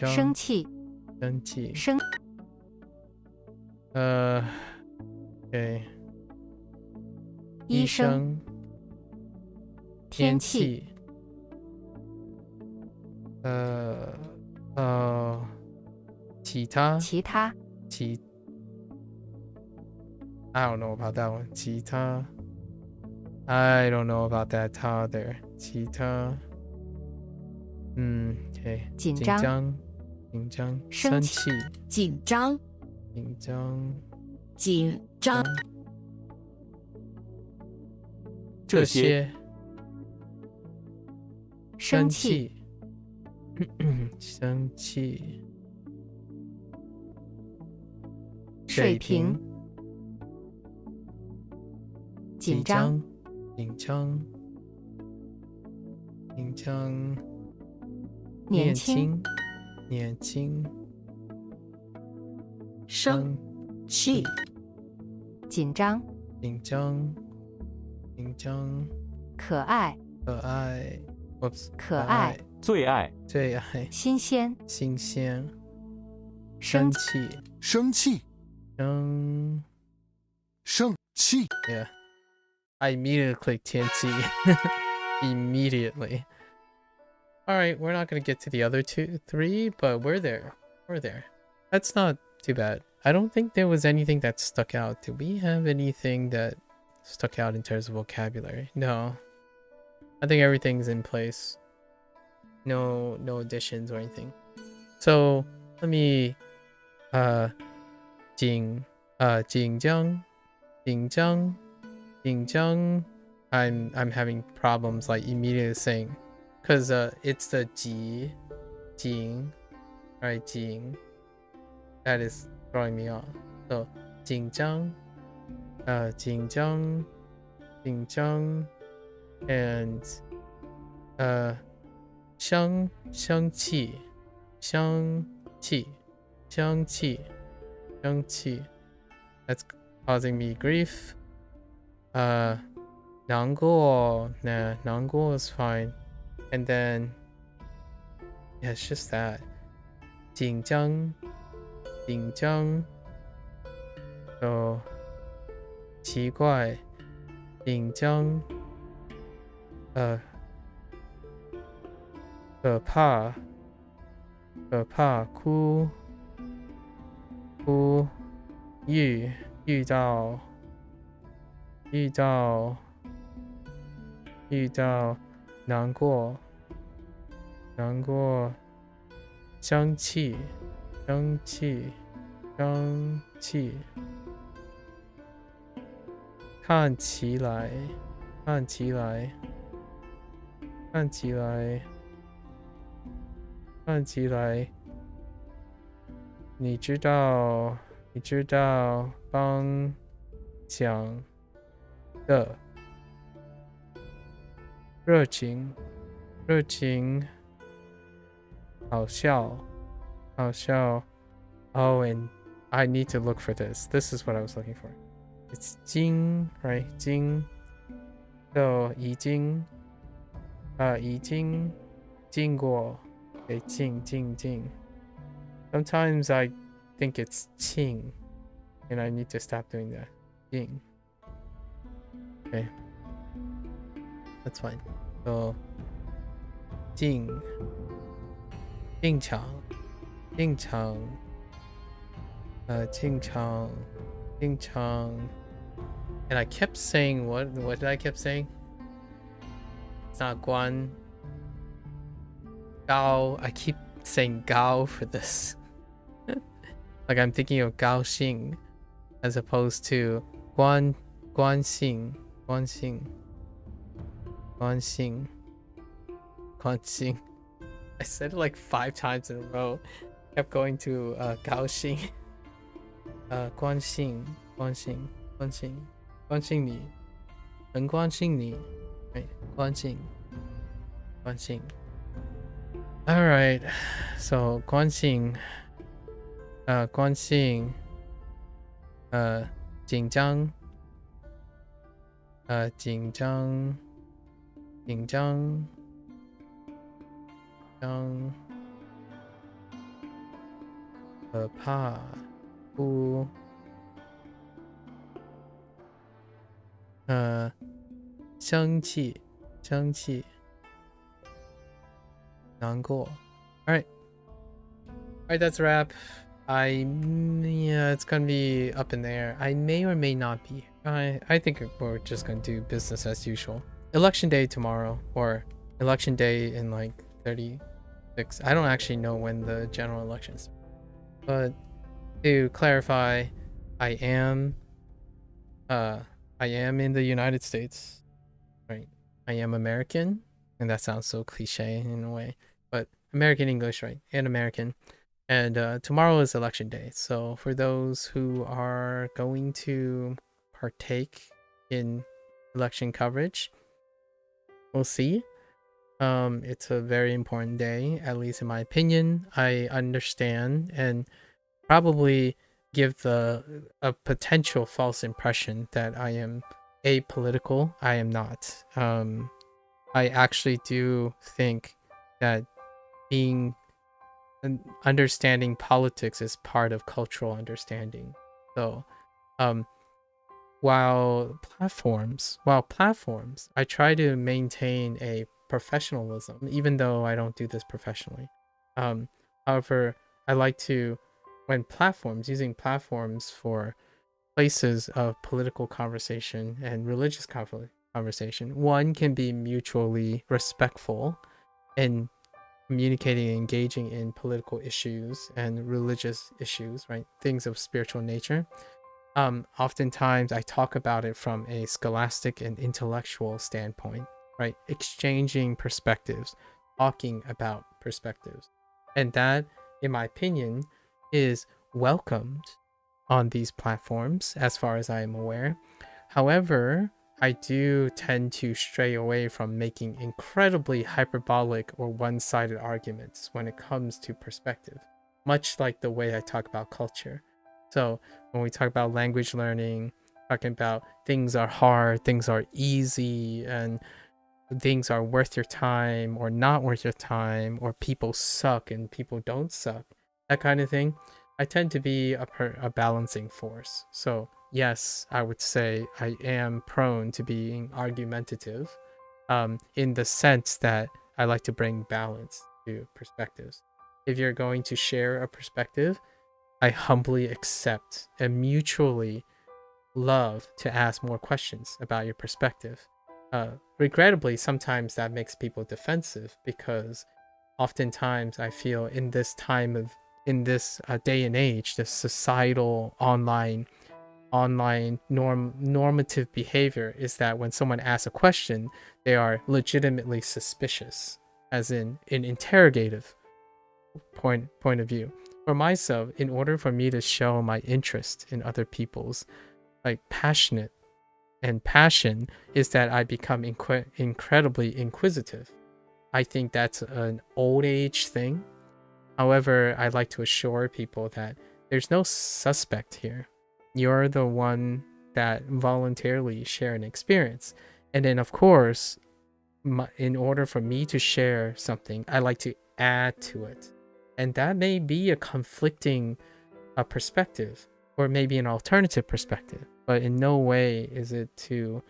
生气生气生okay. 医生天气其他 I don't know about that one. 其他 I don't know about that 他 there. 其他okay. 紧张生气紧张这些生气生气水平紧张年轻生气紧张可爱 Whoops. 可爱最爱新鲜生气Yeah. I immediately clicked 天气 Immediately. Alright, we're not going to get to the other 3, but we're there. That's not too bad. I don't think there was anything that stuck out. Did we have anything that stuck out in terms of vocabulary? No. I think everything's in place. No additions or anything. So let me 紧张 I'm having problems like immediately saying because it's the 紧 right 紧 that is throwing me off. So 紧张 and 生气 that's causing me grief. 难过 难过 is fine. And then yeah, it's just that 紧张 so 奇怪紧张可怕，可怕，哭，哭，遇到，难过，难过，生气，生气，生气，看起来，看起来，看起来，看起来，你知道，帮讲的热情，热情，好笑，好笑。Oh, and I need to look for this. This is what I was looking for. It's 经 right? 经 so 已经经过 okay, 经 Sometimes I think it's 经 and I need to stop doing that. 经 Okay, that's fine. So 进场进场and I kept saying what did I keep saying? It's not Guan. Gao. I keep saying Gao for this. Like I'm thinking of Gao Xing as opposed to Guan Xing. I said it like 5 times in a row. Kept going to Gao Xing. 关心你，很关心你，right? 关心。All right, so 关心，紧张，可怕，哭。生气，难过。All right, that's a wrap. Yeah, it's gonna be up in the air. I may or may not be. I think we're just gonna do business as usual. Election day tomorrow, or election day in like 36. I don't actually know when the general elections. But to clarify, I am in the United States, right? I am American, and that sounds so cliche in a way, but American English, right? And American. And tomorrow is election day. So for those who are going to partake in election coverage, we'll see. It's a very important day, at least in my opinion. I understand and probably give a potential false impression that I am apolitical. I am not. I actually do think that understanding politics is part of cultural understanding. So while platforms, I try to maintain a professionalism, even though I don't do this professionally. However, I like to, when using platforms for places of political conversation and religious conversation, one can be mutually respectful and communicating and engaging in political issues and religious issues, right? Things of spiritual nature. Oftentimes I talk about it from a scholastic and intellectual standpoint, right? Exchanging perspectives, talking about perspectives. And that, in my opinion, is welcomed on these platforms as far as I am aware. However, I do tend to stray away from making incredibly hyperbolic or one-sided arguments when it comes to perspective, much like the way I talk about culture. So when we talk about language learning, talking about things are hard, things are easy, and things are worth your time or not worth your time, or people suck and people don't suck, that kind of thing, I tend to be a balancing force. So yes, I would say I am prone to being argumentative, in the sense that I like to bring balance to perspectives. If you're going to share a perspective, I humbly accept and mutually love to ask more questions about your perspective. Regrettably, sometimes that makes people defensive, because oftentimes I feel in this day and age, this societal online normative behavior is that when someone asks a question, they are legitimately suspicious, as in an interrogative point of view. For myself, in order for me to show my interest in other people's passion is that I become incredibly inquisitive. I think that's an old age thing. However, I like to assure people that there's no suspect here. You're the one that voluntarily share an experience. And then, of course, in order for me to share something, I like to add to it. And that may be a conflicting perspective, or maybe an alternative perspective, but in no way is it to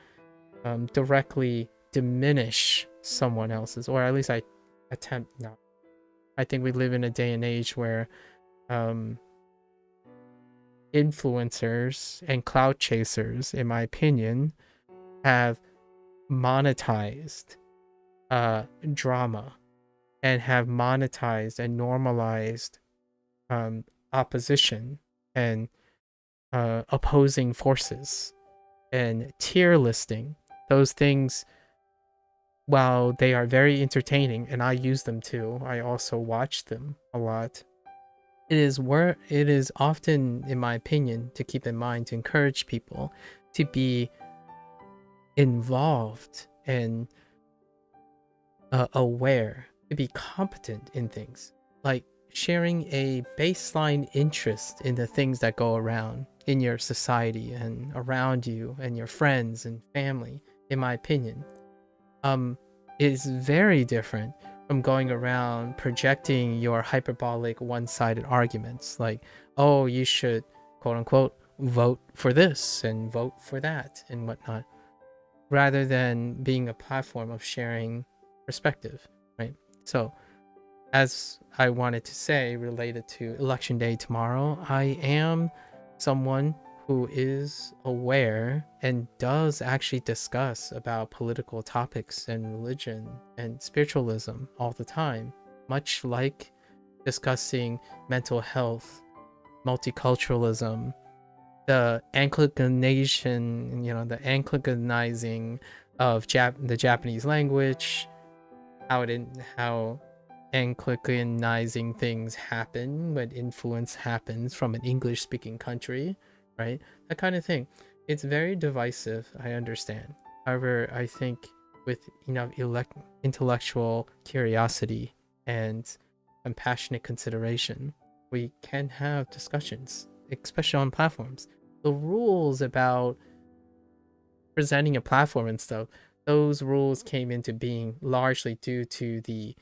directly diminish someone else's, or at least I attempt not. I think we live in a day and age where influencers and cloud chasers, in my opinion, have monetized drama and have monetized and normalized opposition and opposing forces and tier listing. Those things, while they are very entertaining, and I use them too, I also watch them a lot. It is often, in my opinion, to keep in mind, to encourage people to be involved and aware, to be competent in things, like sharing a baseline interest in the things that go around in your society and around you and your friends and family, in my opinion, is very different from going around projecting your hyperbolic one-sided arguments, like, oh, you should, quote unquote, vote for this and vote for that and whatnot, rather than being a platform of sharing perspective, right? So, as I wanted to say, related to election day tomorrow, I am someone who is aware and does actually discuss about political topics and religion and spiritualism all the time, much like discussing mental health, multiculturalism, the Anglicanizing of the Japanese language, how Anglicanizing things happen when influence happens from an English-speaking country, right? That kind of thing. It's very divisive, I understand. However, I think with enough intellectual curiosity and compassionate consideration, we can have discussions, especially on platforms. The rules about presenting a platform and stuff, those rules came into being largely due to the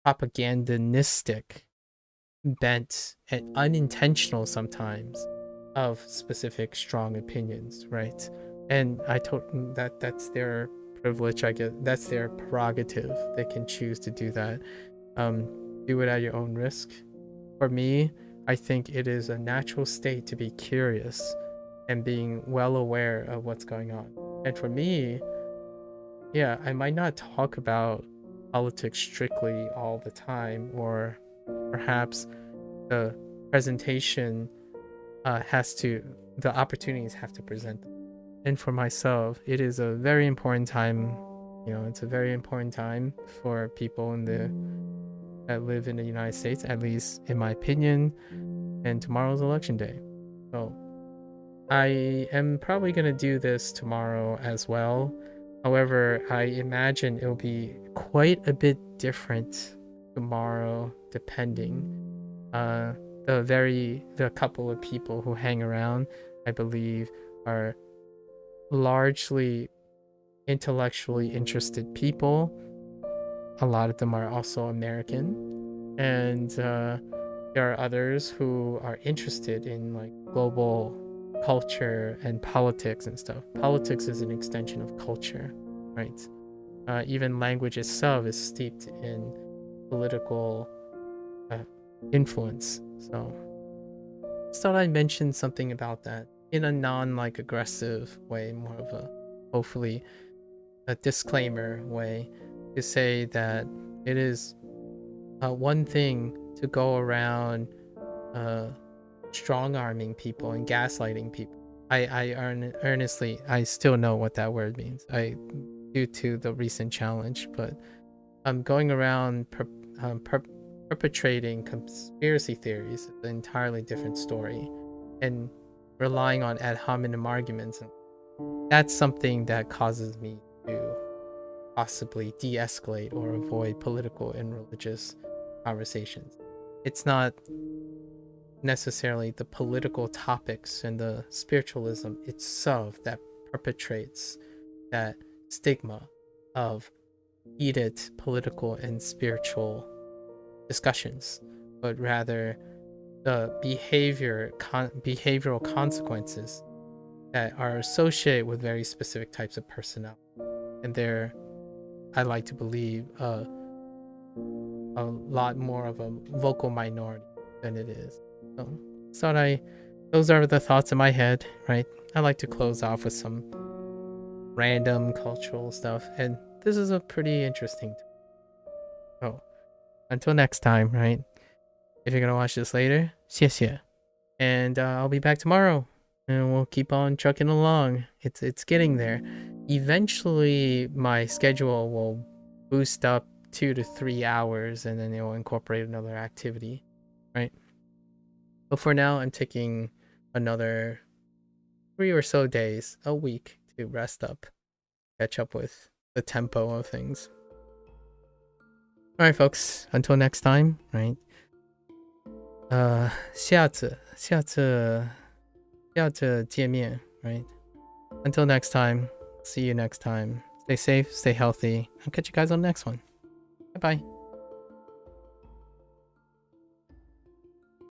propagandistic bent and unintentional sometimes of specific strong opinions, right? And I told that's their privilege, I guess. That's their prerogative. They can choose to do that. Do it at your own risk. For me, I think it is a natural state to be curious and being well aware of what's going on. And for me, yeah, I might not talk about politics strictly all the time, or perhaps the presentation the opportunities have to present them. And for myself, it is a very important time. It's a very important time for people that live in the United States, at least in my opinion. And tomorrow's election day, so I am probably gonna do this tomorrow as well. However, I imagine it'll be quite a bit different tomorrow, depending. The couple of people who hang around, I believe, are largely intellectually interested people. A lot of them are also American, and there are others who are interested in global culture and politics and stuff. Politics is an extension of culture, right? Even language itself is steeped in political influence. So just thought I'd mention something about that in a non-like aggressive way, more of a hopefully a disclaimer way, to say that it is one thing to go around strong-arming people and gaslighting people. I earnestly, I still know what that word means, due to the recent challenge, but going around perpetrating conspiracy theories is an entirely different story, and relying on ad hominem arguments, and that's something that causes me to possibly de-escalate or avoid political and religious conversations. It's not necessarily the political topics and the spiritualism itself that perpetrates that stigma of heated political and spiritual discussions, but rather the behavioral consequences that are associated with very specific types of personality, and they're, I like to believe, a lot more of a vocal minority than it is. So those are the thoughts in my head, right? I like to close off with some random cultural stuff, and this is a pretty interesting so until next time, right? If you're gonna watch this later, 谢谢. And I'll be back tomorrow, and we'll keep on trucking along. It's getting there. Eventually my schedule will boost up 2 to 3 hours, and then it will incorporate another activity, right? But for now, I'm taking another 3 or so days a week to rest up, catch up with the tempo of things. Alright folks, until next time, right? 下次见面, right? Until next time, see you next time. Stay safe, stay healthy. I'll catch you guys on the next one. Bye bye.